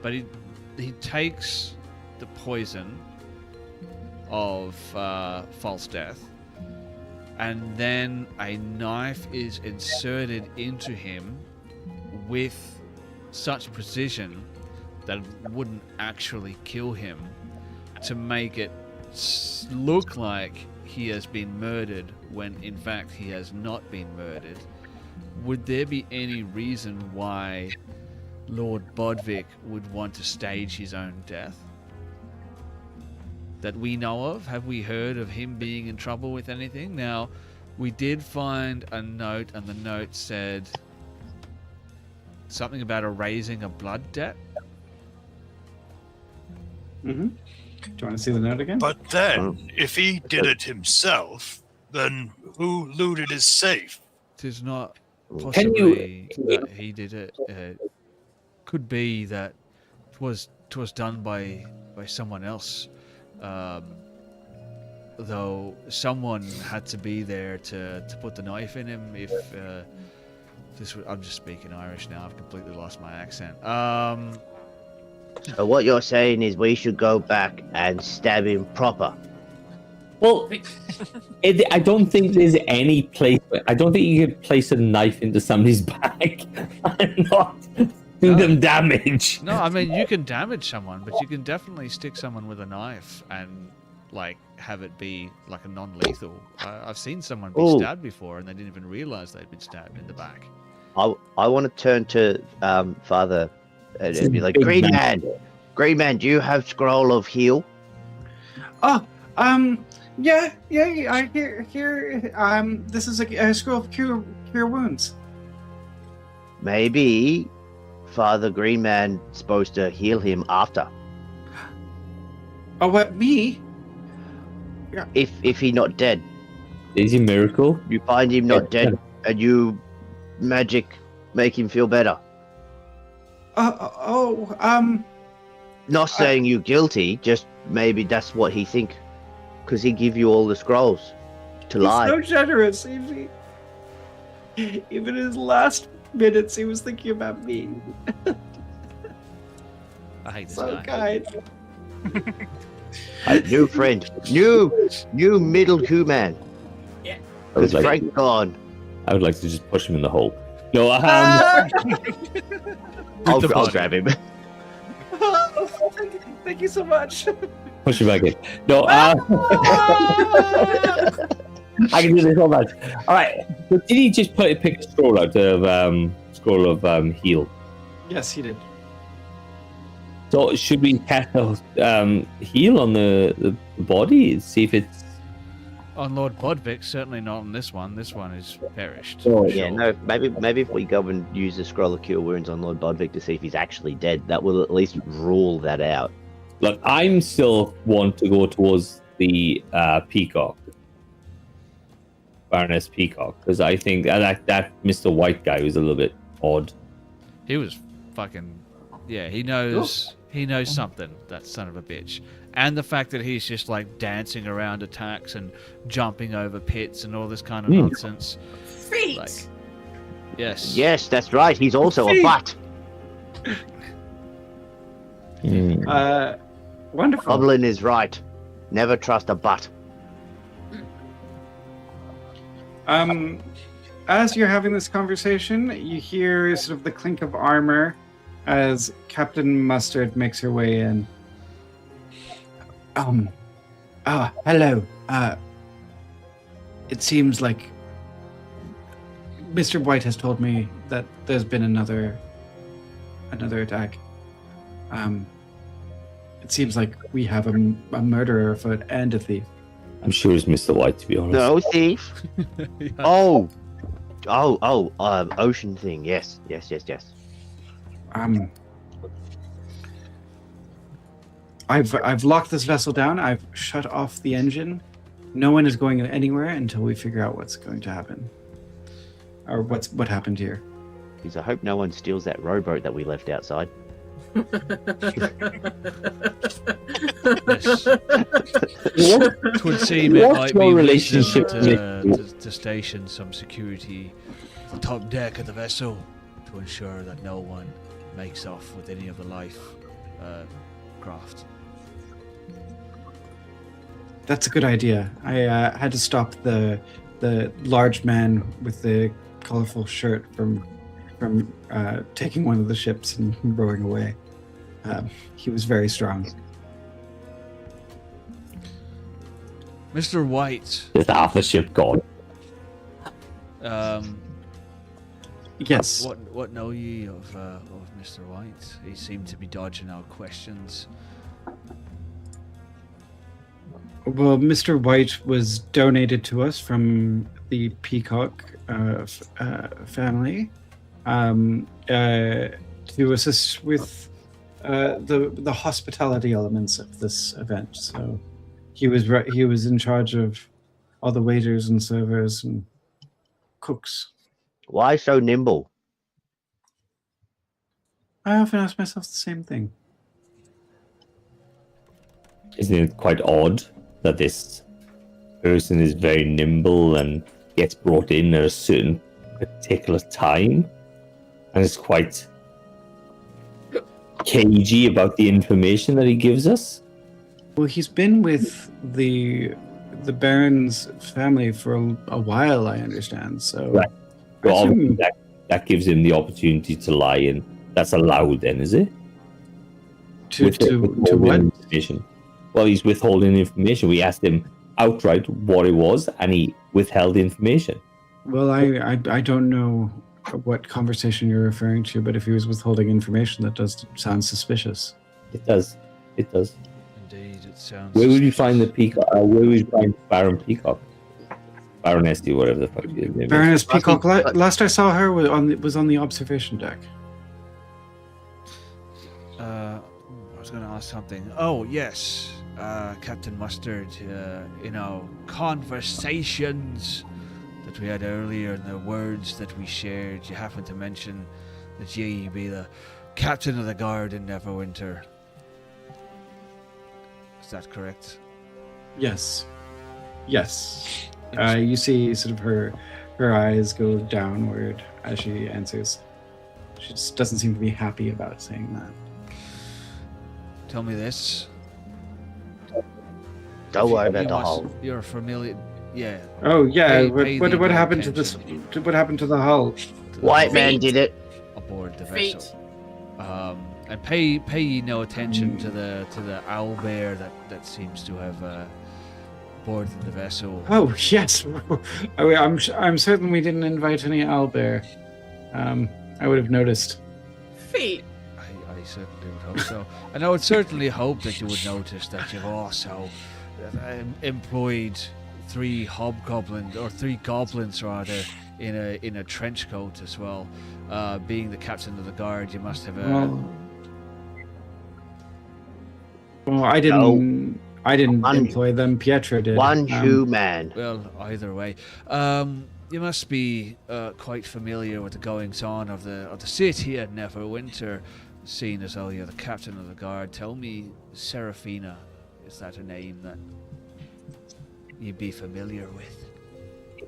but he takes the poison of false death, and then a knife is inserted into him with such precision that it wouldn't actually kill him, to make it look like he has been murdered when in fact he has not been murdered. Would there be any reason why Lord Bodvik would want to stage his own death that we know of? Have we heard of him being in trouble with anything? Now, we did find a note, and the note said something about erasing a blood debt. Mm-hmm. Do you want to see the note again? But then, if he did it himself, then who looted his safe? Tis not Can you- possibly that he did it. Could be that twas done by someone else. Though someone had to be there to put the knife in him. If I'm just speaking Irish now. I've completely lost my accent. So what you're saying is we should go back and stab him proper. Well, I don't think there's any place. I don't think you could place a knife into somebody's back and not do them damage. No, I mean you can damage someone, but you can definitely stick someone with a knife and like have it be like a non-lethal. I've seen someone be Ooh. stabbed before, and they didn't even realize they'd been stabbed in the back. I want to turn to Father and be like, Big Green man. Man, do you have scroll of heal? Oh, yeah. I hear. This is a scroll of cure wounds. Maybe Father Green Man supposed to heal him after. Oh, what, me? If he not dead, Is a miracle? you find him not dead, and you magic make him feel better. Not saying you guilty, just maybe that's what he think, because he give you all the scrolls to lie. He's so generous. Even in his last minutes, he was thinking about me. I hate this So guy. kind. A new friend, new middle human. Yeah. Because like- Frank gone. I would like to just push him in the hole. No, I'll body. grab him. Thank you so much. push him back in. No, I can do this all night. All right. So did he just pick a scroll out of heal? Yes, he did. So should we cast a heal on the body? See if it's on Lord Bodvik, certainly not on this one. This one is perished. Oh, for Yeah, sure. no, maybe if we go and use the scroll of cure wounds on Lord Bodvik to see if he's actually dead, that will at least rule that out. Look, I'm still want to go towards the Peacock, Baroness Peacock, because I think that Mr. White guy was a little bit odd. He was fucking. Yeah, he knows. He knows something. That son of a bitch. And the fact that he's just like dancing around attacks and jumping over pits and all this kind of nonsense. Feet. Like, yes. Yes, that's right. He's also a butt. Wonderful. Goblin is right. Never trust a butt. As you're having this conversation, you hear sort of the clink of armor as Captain Mustard makes her way in. Hello. It seems like Mr. White has told me that there's been another attack. It seems like we have a murderer afoot and a thief. I'm sure it's Mr. White, to be honest. No thief. Yeah. Oh, ocean thing. Yes. I've locked this vessel down. I've shut off the engine. No one is going anywhere until we figure out what's going to happen, or what happened here. Because I hope no one steals that rowboat that we left outside. Yes. It would seem it What's might your be relationship wisdom with- to station some security at the top deck of the vessel to ensure that no one makes off with any of the life craft. That's a good idea. I had to stop the large man with the colorful shirt from taking one of the ships and rowing away. He was very strong. Mr. White, There's half the ship gone. Yes. what know ye of Mr. White? He seemed to be dodging our questions. Well, Mr. White was donated to us from the Peacock family to assist with the hospitality elements of this event. So he was in charge of all the waiters and servers and cooks. Why so nimble? I often ask myself the same thing. Isn't it quite odd that this person is very nimble and gets brought in at a certain particular time and is quite cagey about the information that he gives us? Well, he's been with the Baron's family for a while, I understand. So, Right. I Well, assume- obviously that gives him the opportunity to lie, and that's allowed then, is it? to Withholding what? information. Well, he's withholding information. We asked him outright what it was, and he withheld the information. Well, I don't know what conversation you're referring to, but if he was withholding information, that does sound suspicious. It does. It does. Indeed, it sounds. Where would you find the Peacock? Where would you find Baron Peacock? Baroness, whatever the fuck his name is. Baroness Peacock. Last I saw her was on the observation deck. I was going to ask something. Oh, yes. Captain Mustard, conversations that we had earlier and the words that we shared, you happened to mention that ye be the captain of the guard in Neverwinter. Is that correct? Yes. You see sort of her eyes go downward as she answers. She just doesn't seem to be happy about saying that. Tell me this. Don't worry about You the must- hole. You're familiar. Yeah. Oh yeah, Pay what the happened to this? attention. What happened to the hull? to the White whole- man did it. aboard the Feet. vessel. And pay ye no attention to the owlbear that seems to have boarded the vessel. Oh yes, I'm certain we didn't invite any owlbear. I would have noticed. Feet. I certainly would hope so. And I would certainly hope that you would notice that you've also employed three hobgoblins or three goblins rather in a trench coat as well. Being the captain of the guard, you must have Well, I didn't employ them. Pietro did. One true man. well, either way. You must be quite familiar with the goings on of the city at Neverwinter, seeing as though you're the captain of the guard. Tell me, Seraphina, is that a name that you'd be familiar with?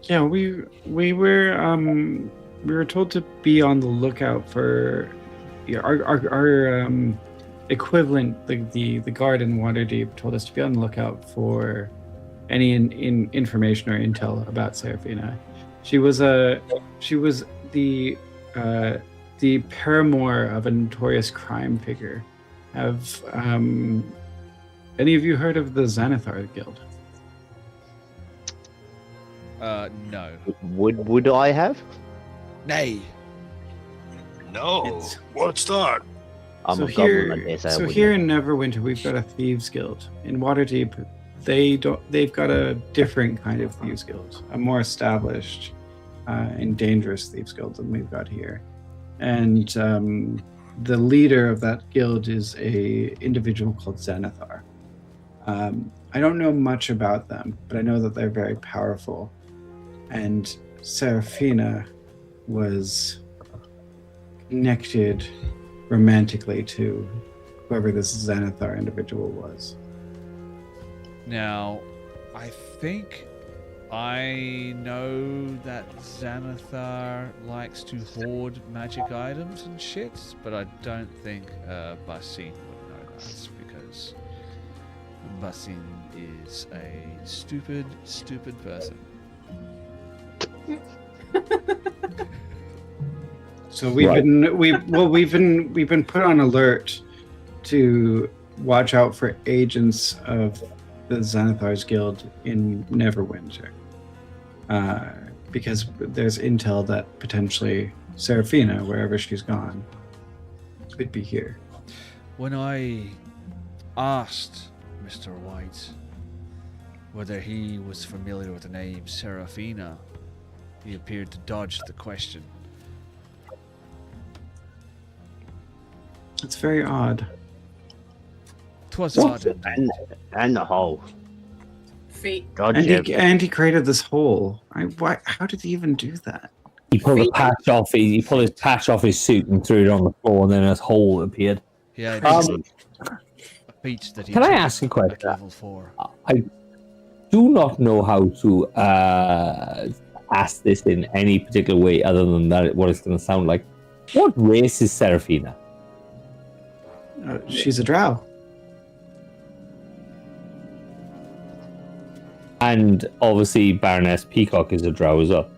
Yeah, we were told to be on the lookout for our equivalent. The guard in Waterdeep told us to be on the lookout for any information or intel about Seraphina. She was the paramour of a notorious crime figure. Have any of you heard of the Xanathar Guild? No. Would I have? Nay. No. What's that? I'm so a goblin, I guess. so here in Neverwinter, we've got a thieves guild. In Waterdeep, they've got a different kind of thieves guild, a more established and dangerous thieves guild than we've got here. And the leader of that guild is a individual called Xanathar. I don't know much about them, but I know that they're very powerful. And Seraphina was connected romantically to whoever this Xanathar individual was. Now, I think I know that Xanathar likes to hoard magic items and shit, but I don't think Basin would know that, because Basin is a stupid person. So we've been put on alert to watch out for agents of the Xanathar's Guild in Neverwinter, because there's intel that potentially Seraphina, wherever she's gone, could be here. When I asked Mr. White whether he was familiar with the name Seraphina, he appeared to dodge the question. It's very odd. 'Twas odd indeed. And the hole. Feet. God, And he created this hole. How did he even do that? He pulled a patch off. He pulled his patch off his suit and threw it on the floor, and then a hole appeared. Yeah, Um, a feat that he can I took ask a at question? level 4. I do not know how to ask this in any particular way other than that what it's going to sound like. What race is Seraphina? She's a drow. And obviously Baroness Peacock is a drow as well.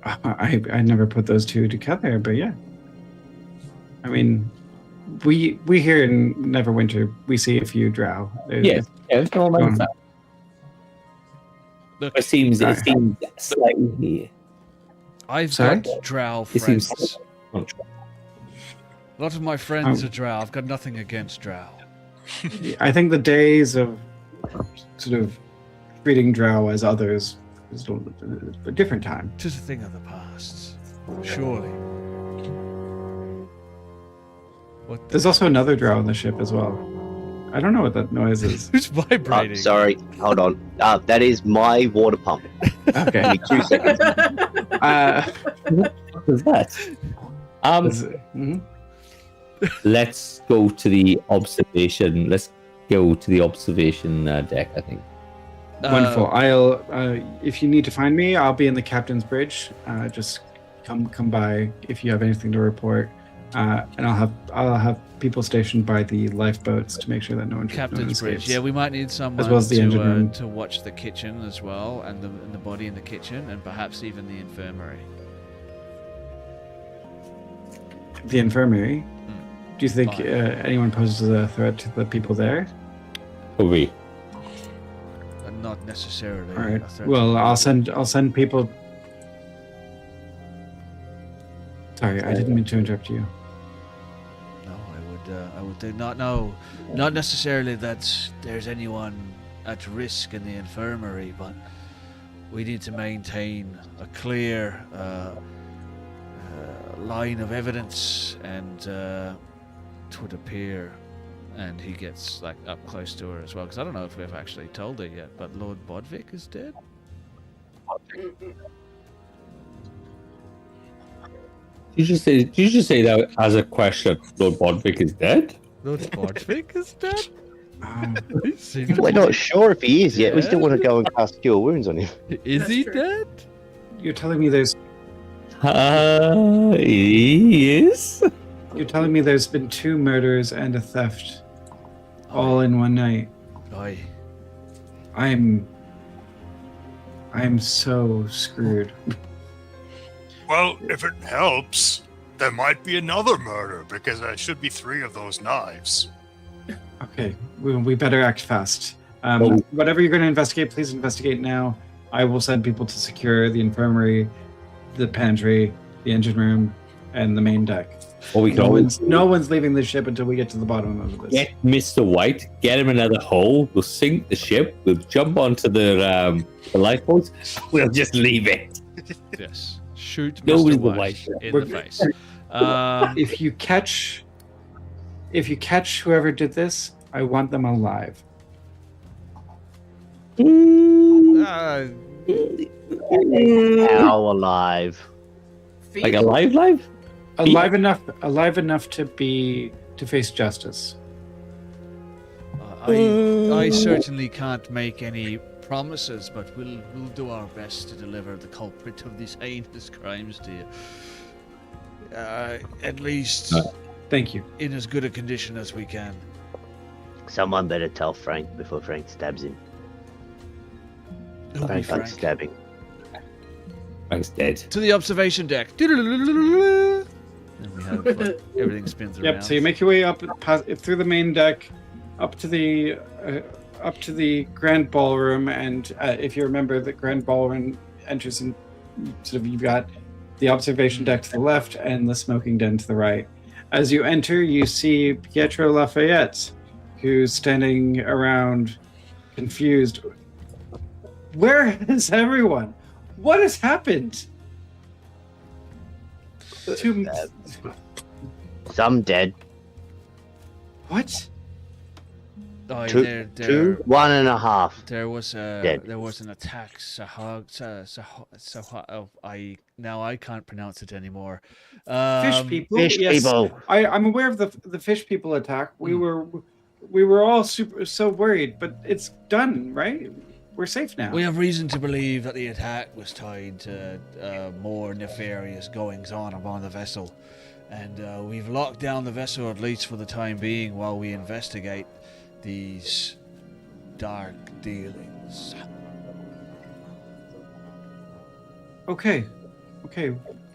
I never put those two together, but yeah. I mean, we here in Neverwinter, we see a few drow. Yeah, it's all about that. Look, It seems slightly. I've Sorry? got drow It seems. friends. A lot of my friends are drow. I've got nothing against drow. I think the days of sort of treating drow as others is a different time. Tis a thing of the past, surely. What? There's also another drow on the ship as well. I don't know what that noise is. Who's vibrating? sorry, hold on. That is my water pump. Okay. Give me 2 seconds. What was that? Mhm. Let's go to the observation. Let's go to the observation deck. I think. Wonderful. I'll if you need to find me, I'll be in the captain's bridge. Just come by if you have anything to report. And I'll have people stationed by the lifeboats to make sure that no one Captain's Bridge. escapes. Yeah, we might need someone As well as the engine room. to watch the kitchen as well, and the body in the kitchen, and perhaps even the infirmary. The infirmary. Do you think Fine. anyone poses a threat to the people there? Probably. Not necessarily. All right. a threat Well, to- I'll send people. Sorry, I didn't mean to interrupt you. No, I would not know. Not necessarily that there's anyone at risk in the infirmary, but we need to maintain a clear line of evidence, and it would appear, and he gets like up close to her as well, because I don't know if we've actually told her yet, but Lord Bodvik is dead. Did you just say that as a question? Lord Bodvik is dead? Lord Bodvik is dead? He seems We're to not sure if he is yet. We still Yeah. want to go and cast Cure Wounds on him. be- Is That's he true. dead? You're telling me there's He is? you're telling me there's been 2 murders and a theft all in one night. Aye. I'm so screwed. Well, if it helps, there might be another murder because there should be 3 of those knives. Okay, we better act fast. Oh. Whatever you're going to investigate, please investigate now. I will send people to secure the infirmary, the pantry, the engine room, and the main deck. Or we can always No one's leaving the ship until we get to the bottom of this. get Mr. White, get him another hole, we'll sink the ship, we'll jump onto the lifeboats, we'll just leave it. Yes. Shoot Go Mr. with the White white. in the face. If you catch whoever did this, I want them alive. uh, How alive? Like alive? Alive enough to face justice. I certainly can't make any promises, but we'll do our best to deliver the culprit of these heinous crimes to you. At least Thank you. in as good a condition as we can. Someone better tell Frank before Frank stabs him. Who'll be Frank likes Frank? stabbing. Frank's dead. To the observation deck. And we have everything spins around. Yep. So you make your way up through the main deck, up to the grand ballroom, and if you remember, the grand ballroom enters in sort of, you've got the observation deck to the left and the smoking den to the right. As you enter, you see Pietro Lafayette, who's standing around, confused. Where is everyone? What has happened? Some dead. What? Oh, Two, there 1.5. There was Dead. an attack. I can't pronounce it anymore. Fish people. Fish Yes. people. I'm aware of the fish people attack. We were all so worried, but it's done, right? We're safe now. We have reason to believe that the attack was tied to more nefarious goings on aboard the vessel, and we've locked down the vessel at least for the time being while we investigate these dark dealings. Okay.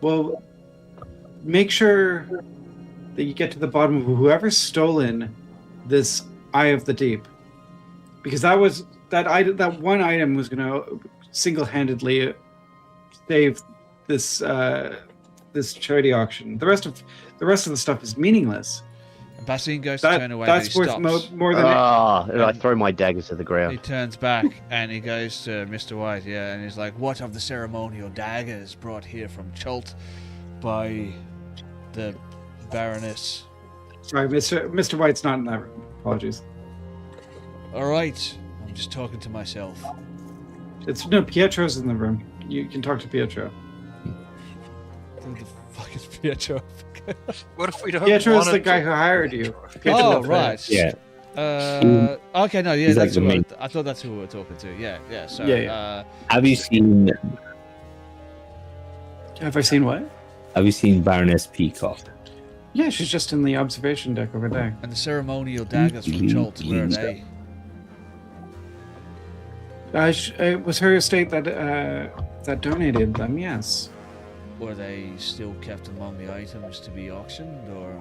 Well, make sure that you get to the bottom of whoever's stolen this Eye of the Deep, because that one item was going to single-handedly save this this charity auction. The rest of the stuff is meaningless. Bassine goes to turn away, That's but he worth stops. more than I throw my daggers to the He ground. turns back and he goes to Mr. White, and he's like, "What of the ceremonial daggers brought here from Chult by the Baroness?" Sorry, Mr. White's not in that room. Apologies. All right, I'm just talking to myself. Pietro's in the room. You can talk to Pietro. Who the fuck is Pietro? What if we don't Pietro's want the guy who hired you. Pietro Oh, Lafayette. right. Yeah. Okay, no, yeah, He's like that's the who main- I thought that's who we were talking to. Yeah. So, Yeah. Have you seen Have I seen what? Baroness Peacock? Yeah, she's just in the observation deck over there. and the ceremonial daggers from Chult, where are they? It was her estate that donated them. Yes. Were they still kept among the items to be auctioned, or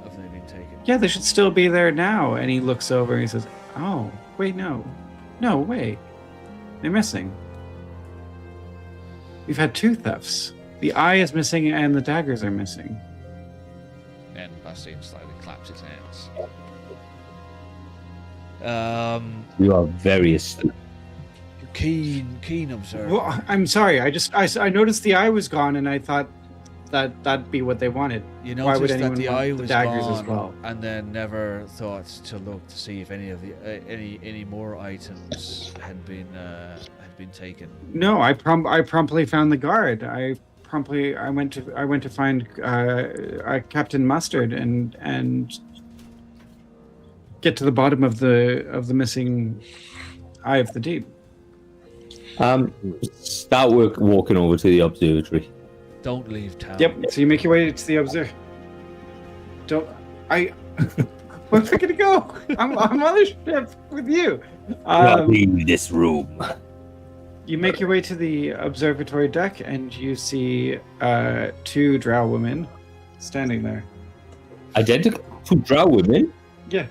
have they been taken? Yeah, they should still be there now. And he looks over and he says, "Oh, wait, no, wait, they're missing. We've had 2 thefts. The eye is missing and the daggers are missing." And Bassine slightly claps his hands. You are very astute. Keen observer. Well, I'm sorry. I noticed the eye was gone, and I thought that'd be what they wanted. You Why would noticed that anyone the want eye the was daggers gone, as well? and then never thought to look to see if any of the any more items had been taken. No, I promptly found the guard. I went to find Captain Mustard and get to the bottom of the missing eye of the deep. Start walking over to the observatory. Don't leave town. Yep. So you make your way to the observer. Where am I gonna go? I'm on the ship with you. Not leave this room. You make your way to the observatory deck, and you see two drow women standing there. Identical to drow women? Yeah.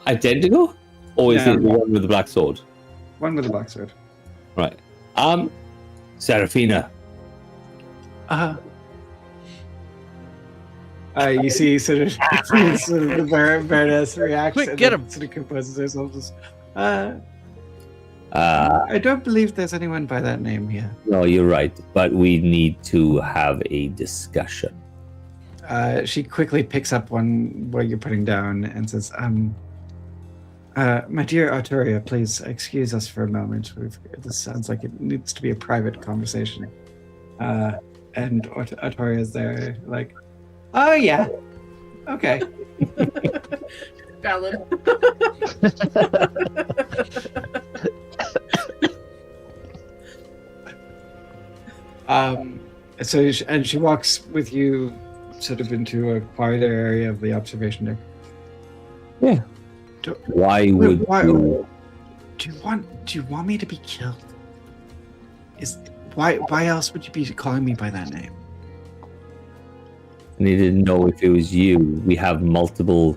Identical? Or is Yeah. it the one with the black sword? One with a black sword. Right. Serafina. You see sort of the Baroness reacts. Quick, and get then him. Sort of composes herself. Uh, I don't believe there's anyone by that name here. no, you're right, but we need to have a discussion. She quickly picks up what you're putting down and says, my dear Arturia, please excuse us for a moment. This sounds like it needs to be a private conversation. And Arturia is there, like, oh yeah, okay. Valid. She walks with you sort of into a quieter area of the observation deck. Yeah. Why would you? Do you want me to be killed? Why else would you be calling me by that name? I needed to know if it was you. We have multiple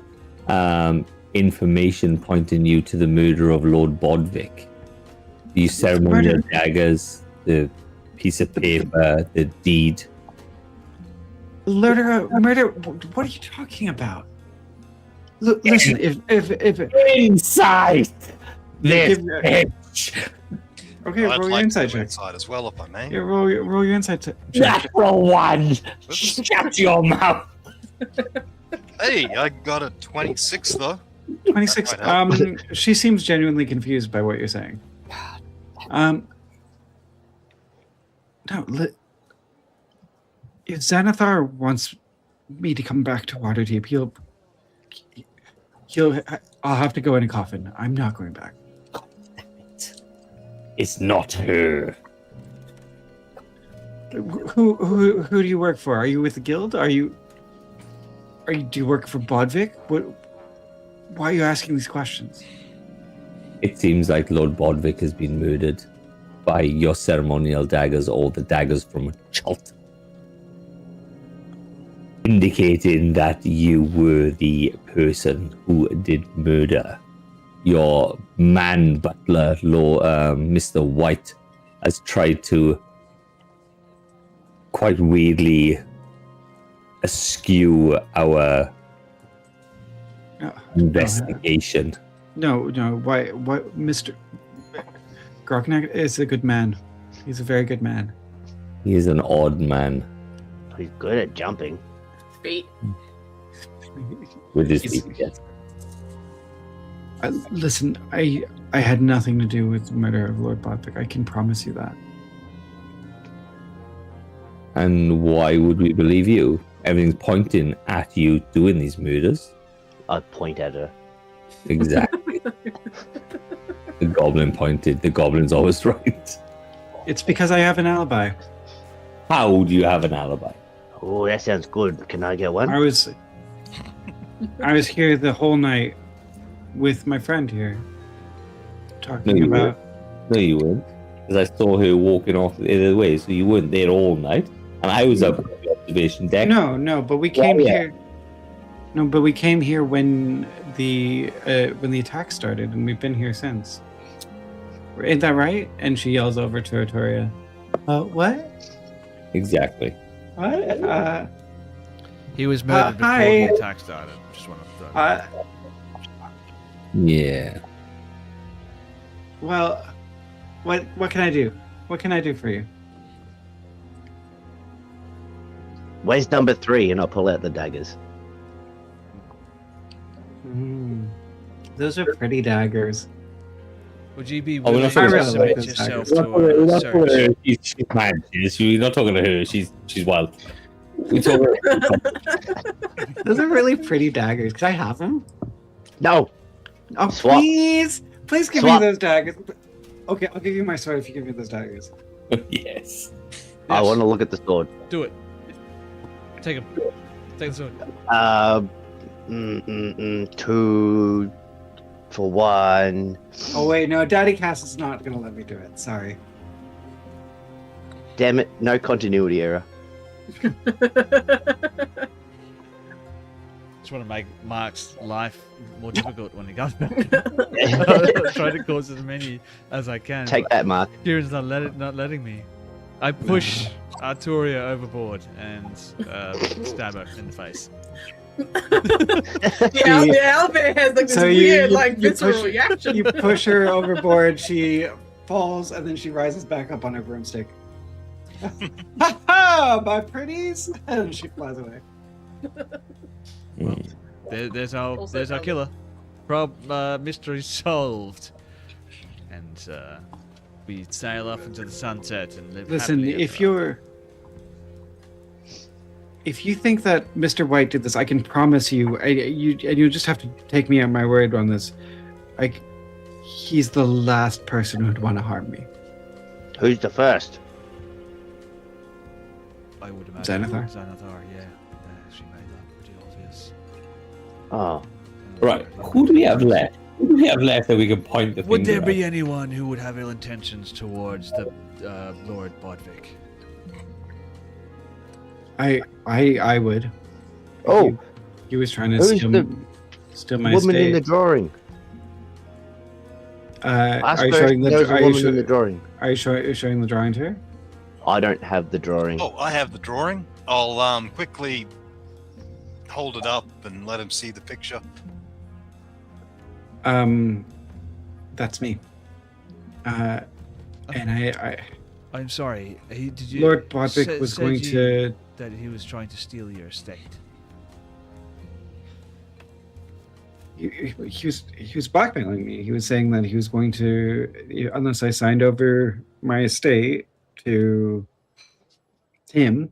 information pointing you to the murder of Lord Bodvik. The ceremonial daggers, the piece of paper, the deed. Murder? What are you talking about? Look, listen. If Inside this Give- bitch. okay, I'd roll your like insight to go check. inside as well, if I may. Yeah, roll your insight check. Natural one. Shut your mouth. Hey, I got a 26 though. 26. That might help. She seems genuinely confused by what you're saying. If Xanathar wants me to come back to Waterdeep, I'll have to go in a coffin. I'm not going back. It's not her. Who do you work for? Are you with the guild? Do you work for Bodvik? Why are you asking these questions? It seems like Lord Bodvik has been murdered by your ceremonial daggers or the daggers from a chult. Indicating that you were the person who did murder. Your man butler, Mr. White, has tried to quite weirdly askew our investigation. No. Why? What? Mr. Grognak is a good man. He's a very good man. He is an odd man He's good at jumping. Feet. with his He's- feet. Yes. Listen, I had nothing to do with the murder of Lord Bodvik. I can promise you that. And why would we believe you? Everything's pointing at you doing these murders. I point at her. Exactly. The goblin pointed. The goblin's always right. It's because I have an alibi. How do you have an alibi? Oh, that sounds good. Can I get one? I was here the whole night with my friend here, talking you about. No, you weren't. Because I saw her walking off the other way, so you weren't there all night. And I was up at the observation deck. No, but we came yeah. here. No, but we came here when the attack started, and we've been here since. Ain't that right? And she yells over to Arturia. What? Exactly. What? He was murdered before hi. the attack started. Just want to. Uh, Yeah. Well, what can I do? What can I do for you? Where's number 3? And I'll pull out the daggers. Those are pretty daggers. Would you be Oh, we're willing not to talking about submit those yourself daggers. to a search? She's mad. You're not talking to her. She's wild. We talk Those are really pretty daggers. Can I have them? No. Oh, Swap. please give Swap. me those daggers. Okay, I'll give you my sword if you give me those daggers. Yes. I Yes. want to look at the sword. Do it. Take him. Take the sword. 2 for 1. Oh wait, no, Daddy Cass is not gonna let me do it. Sorry. Damn it! No continuity error. Just want to make Mark's life more difficult when he comes back. Try to cause as many as I can. Take but that, Mark. Kieran's not letting me. I push Arturia overboard and stab her in the face. The owlbear has like this So weird, you visceral push- reaction. You push her overboard, she falls, and then she rises back up on her broomstick. Ha ha! My pretties! And she flies away. There's Also our valid. killer. Mystery solved. And we sail off into the sunset and live Listen, happily if ever you think that Mr. White did this, I can promise you, you just have to take me at my word on this. Like, he's the last person who'd want to harm me. Who's the first? after. I would imagine. Xanathar? Xanathar, yeah. She made that pretty obvious. Oh, Right. Who do we have left? Who do we have left that we can point the Would there finger be at? anyone who would have ill intentions towards the Lord Bodvik? I would. Oh, He was trying to Who's steal my woman in estate. the drawing. Ask Are you her showing if there's a are you woman in the sho- drawing. are you showing the drawing to her? I don't have the drawing. Oh, I have the drawing. I'll quickly hold it up and let him see the picture. That's me. And I I'm sorry. Did you? Lord Bodvik said- was said going you to. that he was trying to steal your estate. He was blackmailing me. He was saying that he was going to, unless I signed over my estate to him,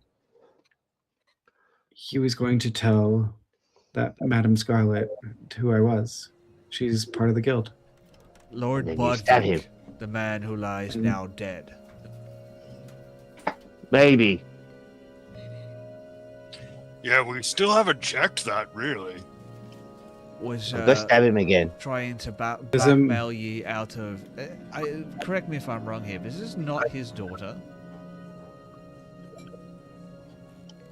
he was going to tell that Madame Scarlet who I was. She's part of the guild. Lord And then you stab him. Bodvik, the man who lies Mm. now dead. Maybe. Yeah, we still haven't checked that, really. Was I'll go stab him again. trying to There's, um, blackmail ye out of. Correct me if I'm wrong here, but this is not his daughter.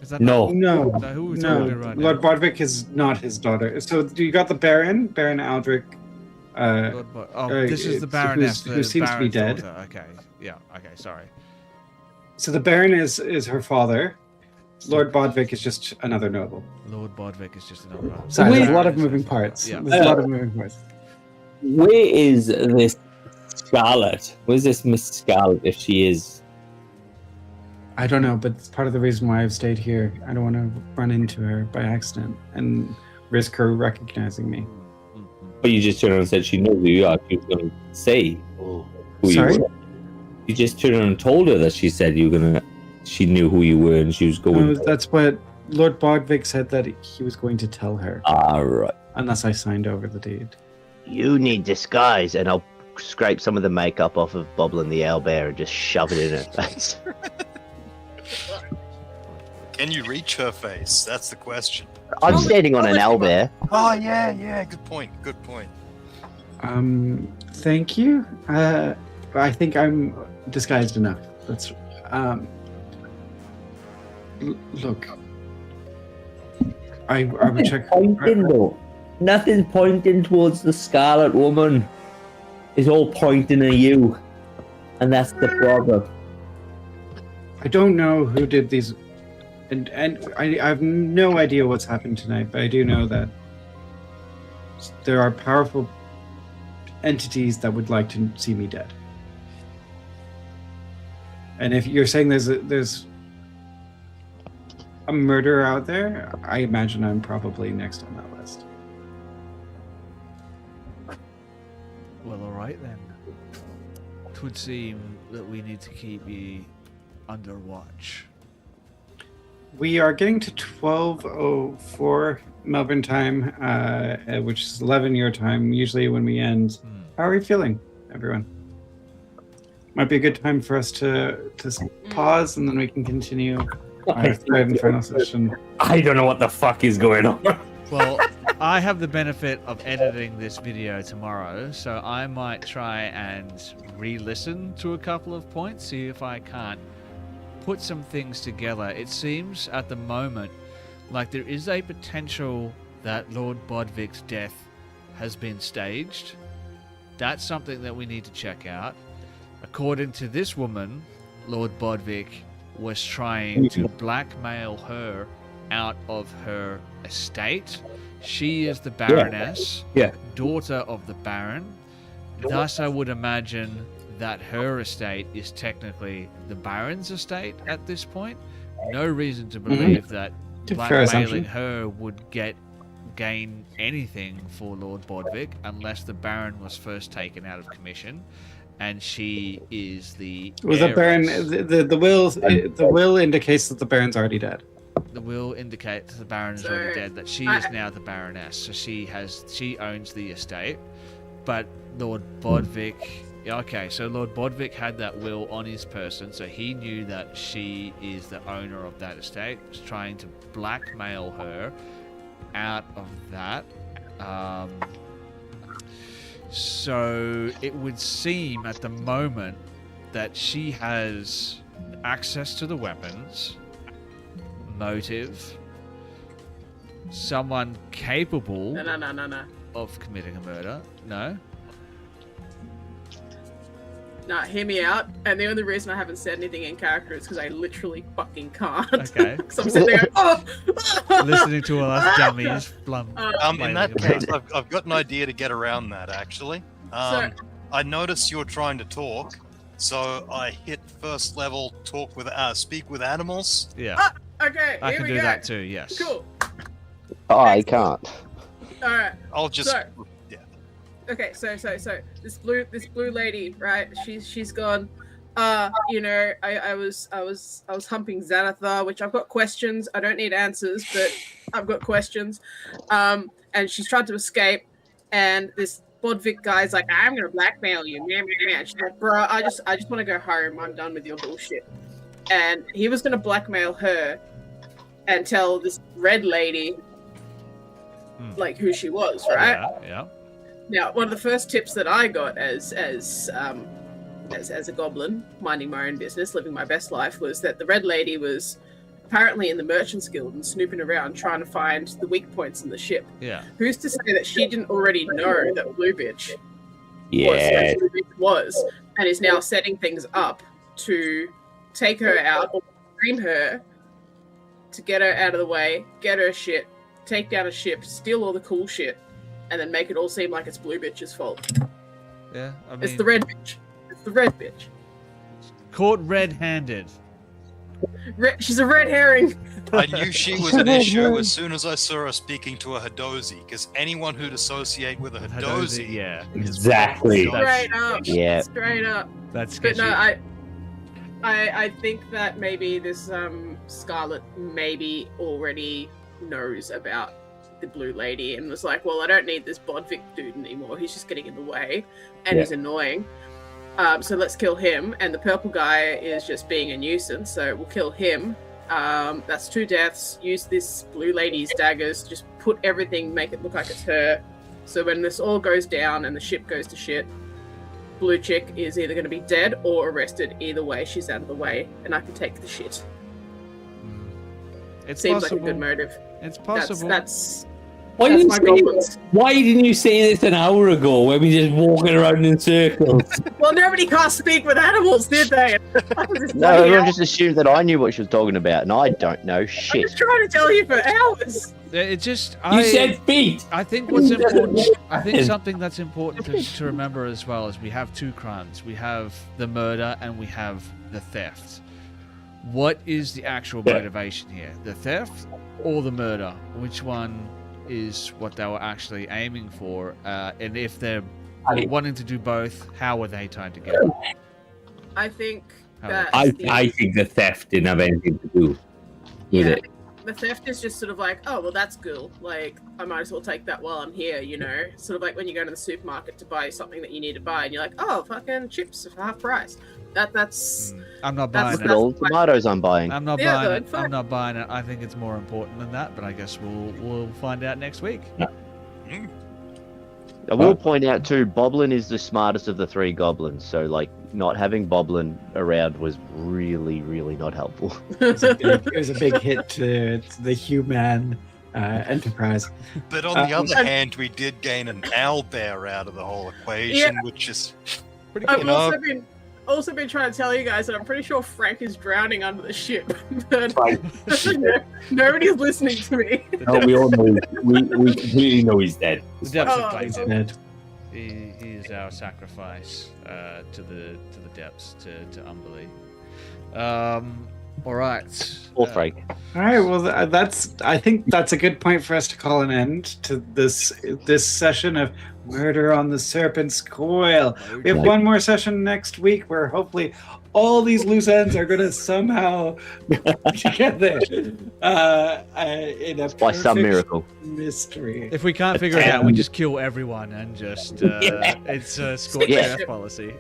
Is that No. No, No, who are we no. talking to right Lord now? Bodvik is not his daughter. So you got the Baron Aldrich. This is the who Baroness. seems to be Baron's dead. daughter. Okay, yeah, okay, sorry. So the Baron is her father. Lord Bodvik is just another noble. Lord Bodvik is just another one. Sorry, there's a lot of Baroness moving is- parts. Yeah. There's a lot of moving parts. Where is this Scarlet? Where's this Miss Scarlet if she is? I don't know, but it's part of the reason why I've stayed here. I don't want to run into her by accident and risk her recognizing me. But you just turned around and said she knows who you are. She was going to say who Sorry? you were. You just turned around and told her that she said you were going to. She knew who you were and she was going. No, that's what Lord Bodvik said that he was going to tell her, All right. unless I signed over the deed. You need disguise, and I'll scrape some of the makeup off of Boblin the owlbear and just shove it in her face. Can you reach her face? That's the question. I'm I'll standing on let an you owlbear. Oh, yeah. Good point. Good point. Thank you. I think I'm disguised enough. That's look. I would check. Pointing though. Nothing's pointing towards the Scarlet Woman. It's all pointing at you, and that's the problem. I don't know who did these, and I have no idea what's happened tonight, but I do know that there are powerful entities that would like to see me dead. And if you're saying there's a murderer out there, I imagine I'm probably next on that list. Well, all right then. It would seem that we need to keep you under watch. We are getting to 12:04 Melbourne time, which is 11 your time, usually when we end. How are we feeling, everyone? Might be a good time for us to pause, and then we can continue our third and final session. I don't know what the fuck is going on. Well, I have the benefit of editing this video tomorrow, so I might try and re-listen to a couple of points, see if I can't put some things together. It seems at the moment like there is a potential that Lord Bodvik's death has been staged. That's something that we need to check out. According to this woman, Lord Bodvik was trying to blackmail her out of her estate. She is the Baroness, daughter of the Baron. Thus, I would imagine that her estate is technically the Baron's estate at this point. No reason to believe that blackmailing her would gain anything for Lord Bodvik unless the Baron was first taken out of commission, and she is the Well, the Baron, the will indicates that the Baron's already dead. The will indicates the Baron is already dead, that she is now the Baroness, so she owns the estate. But Lord Bodvik, okay, so Lord Bodvik had that will on his person, so he knew that she is the owner of that estate, was trying to blackmail her out of that. So it would seem at the moment that she has access to the weapons, motive, someone capable No. of committing a murder. No? No, hear me out. And the only reason I haven't said anything in character is because I literally fucking can't. Okay. So I'm sitting there going, oh! Listening to all us dummies flum. In that case, I've got an idea to get around that, actually. I noticed you're trying to talk, so I hit first level speak with animals. Yeah. Okay, I here can we do go. that too, yes. Cool. Oh, I can't. All right. I'll just... So- Okay, so this blue lady, right? She's gone. You know, I was humping Xanathar, which I've got questions. I don't need answers, but I've got questions. And she's tried to escape, and this Bodvik guy's like, I'm gonna blackmail you. And she's like, bro, I just want to go home. I'm done with your bullshit. And he was gonna blackmail her and tell this red lady like who she was, right? Yeah. Now, one of the first tips that I got as a goblin, minding my own business, living my best life, was that the Red Lady was apparently in the Merchant's Guild and snooping around trying to find the weak points in the ship. Yeah. Who's to say that she didn't already know that Blue Bitch was and is now setting things up to take her out or frame her to get her out of the way, get her shit, take down a ship, steal all the cool shit, and then make it all seem like it's Blue Bitch's fault. Yeah, I mean... It's the red bitch. It's the red bitch. Caught red-handed. She's a red herring. I knew she was an issue as soon as I saw her speaking to a Hadozi, because anyone who'd associate with a Hadozi... yeah. Exactly. Straight up. Yeah. Straight up. That's But sketchy. no, I think that maybe this Scarlet maybe already knows about the Blue Lady and was like, well, I don't need this Bodvik dude anymore. He's just getting in the way and he's annoying. So let's kill him. And the purple guy is just being a nuisance, so we'll kill him. That's 2 deaths. Use this Blue Lady's daggers. Just put everything, make it look like it's her. So when this all goes down and the ship goes to shit, Blue Chick is either going to be dead or arrested. Either way, she's out of the way, and I can take the shit. It's Seems possible. like a good motive. It's possible. That's Why That's didn't, my you say, goblins. why didn't you say this an hour ago when we just walking around in circles? Well, nobody can't speak with animals, did they? No, everyone just assumed that I knew what she was talking about, and I don't know I'm shit. just trying to tell you for hours. It just You said feet. I think what's important. I think something that's important to remember as well is we have two crimes. We have the murder and we have the theft. What is the actual motivation here? The theft or the murder? Which one is what they were actually aiming for? And if they're wanting to do both, how are they tied together? I think How that I think the theft didn't have anything to do with it. the theft is just sort of like, oh, well, that's cool. Like, I might as well take that while I'm here, you know? Sort of like when you go to the supermarket to buy something that you need to buy, and you're like, oh, fucking chips for half price. That's I'm not That's- buying Look at it. all the tomatoes I'm buying. I'm not Yeah, buying good, it. fine. I'm not buying it. I think it's more important than that, but I guess we'll find out next week. I will point out too, Boblin is the smartest of the three goblins, so like not having Boblin around was really, really not helpful. It was a big hit to the human enterprise. But on the other hand, we did gain an owl bear out of the whole equation, which is pretty I've you know. also been trying to tell you guys that I'm pretty sure Frank is drowning under the ship. But nobody's listening to me. No, we all know. We completely know he's dead. The depths Oh, have claimed him. Dead. He is our sacrifice to the depths to Umberly. All right. Or Frank. All right. Well, I think that's a good point for us to call an end to this session of Murder on the Serpent's Coil. We have one more session next week where hopefully all these loose ends are going to somehow together in a By some perfect miracle. mystery. If we can't figure it out, we just kill everyone and just it's a scorched Yeah. earth policy.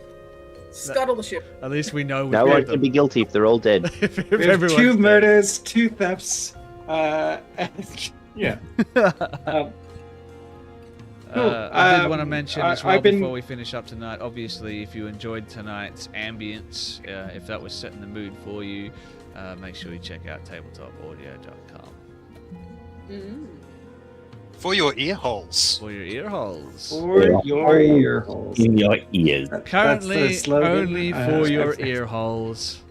Scuttle the ship. At least we know we No one killed can them. be guilty if they're all dead. If We have everyone's two dead. murders, two thefts, and yeah. I did want to mention as well I've been- before we finish up tonight. Obviously, if you enjoyed tonight's ambience, if that was setting the mood for you, make sure you check out tabletopaudio.com For your ear holes. for your ear holes. For your ear holes. In your ears. Currently, That's the slogan. only for your Okay. ear holes,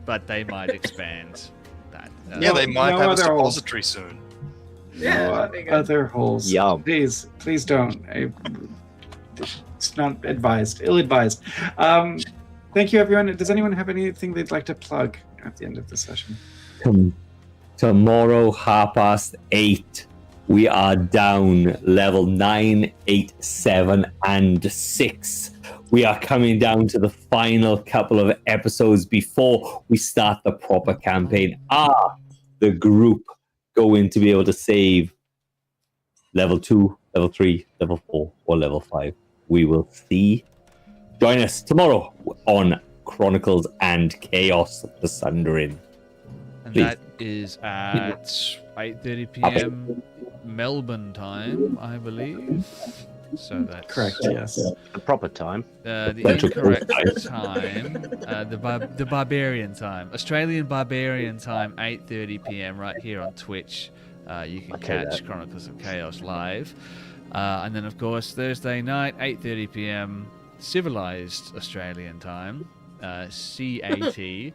but they might expand that. Yeah, they might no have a other holes. suppository soon. Yeah, No that'd be good. other holes. Yum. Please don't. It's not advised. Ill-advised. Thank you, everyone. Does anyone have anything they'd like to plug at the end of the session? Tomorrow, 8:30, we are down level 9, 8, 7, and 6. We are coming down to the final couple of episodes before we start the proper campaign. Are the group going to be able to save level 2, level 3, level 4, or level 5? We will see. Join us tomorrow on Chronicles and Chaos, the Sundering. And Please. that is at 8:30 p.m. Melbourne time, I believe. So that's Correct, yes. The proper time. the Central incorrect Coast time, the barbarian time, Australian barbarian time, 8:30 p.m. right here on Twitch. You can Okay, catch Chronicles of Chaos live, and then of course Thursday night, 8:30 p.m. civilized Australian time, CAT.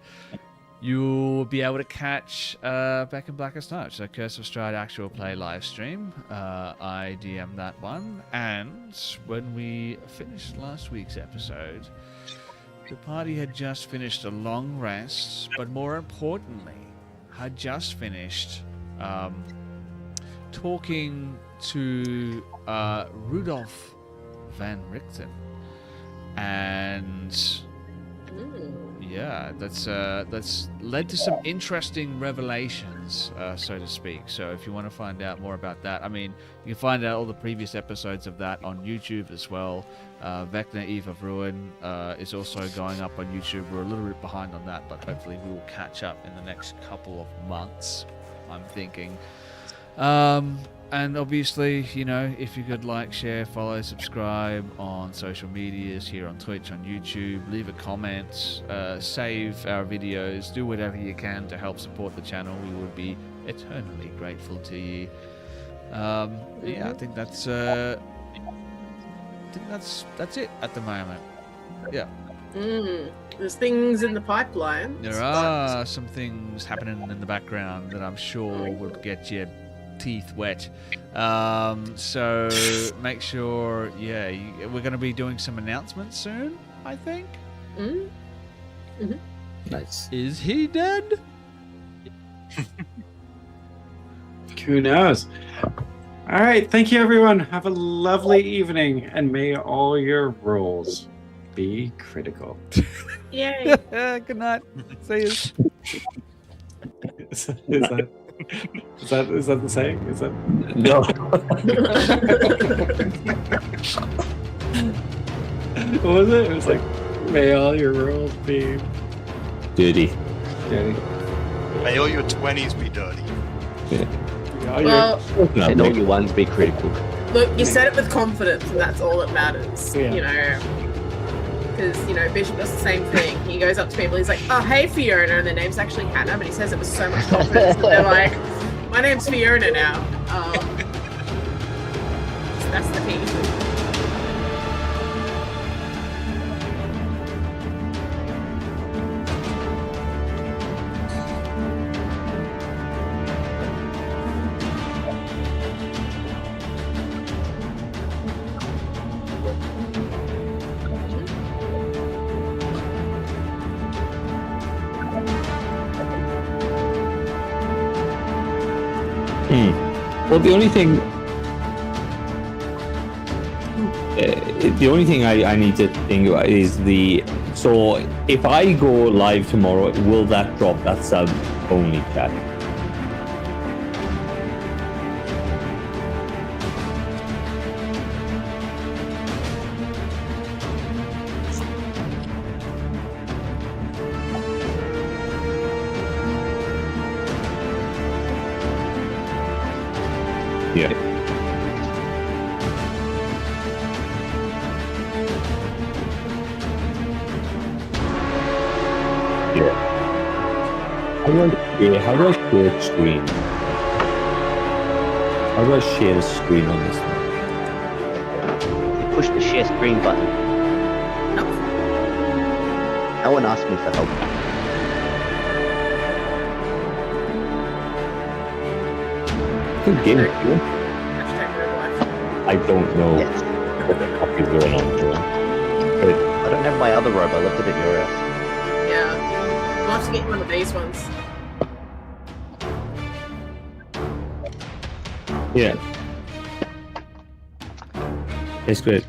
You'll be able to catch Back in Blackest Night, so Curse of Strahd actual play live stream. I DM that one, and when we finished last week's episode, the party had just finished a long rest, but more importantly, had just finished talking to Rudolph Van Richten, and yeah, that's led to some interesting revelations, so to speak. So if you want to find out more about that, I mean, you can find out all the previous episodes of that on YouTube as well. Vecna, Eve of Ruin is also going up on YouTube. We're a little bit behind on that, but hopefully we will catch up in the next couple of months, I'm thinking. And obviously, you know, if you could like, share, follow, subscribe on social medias, here on Twitch, on YouTube, leave a comment, save our videos, do whatever you can to help support the channel. We would be eternally grateful to you. Yeah, I think that's it at the moment. Yeah. There's things in the pipeline. There are some things happening in the background that I'm sure would get your teeth wet. So make sure, we're going to be doing some announcements soon, I think. Nice. Is he dead? Who knows? All right. Thank you, everyone. Have a lovely evening, and may all your rolls be critical. Yay. Good night. See you. Is that the saying? Is that? No. What was it? It was like, may all your rolls be Dirty. dirty. May all your 20s be dirty. May all Well, And all your ones be critical. look, you said it with confidence, and that's all that matters. Yeah. You know, because Bishop does the same thing. He goes up to people. He's like, "Oh, hey, Fiona," and their name's actually Hannah, but he says it with so much confidence that they're like, "My name's Fiona now." So that's the key. Well, the only thing I need to think about is so if I go live tomorrow, will that drop that sub only chat? Yeah. How do I share the screen? How do I share the screen on this one? You push the share screen button. No one asked me for help. Good game. Hashtag real life. I don't know Yes. what the fuck is going on here. I don't have my other robe. I left it at your house. Yeah. We'll have to get one of these ones. Yeah. It's good.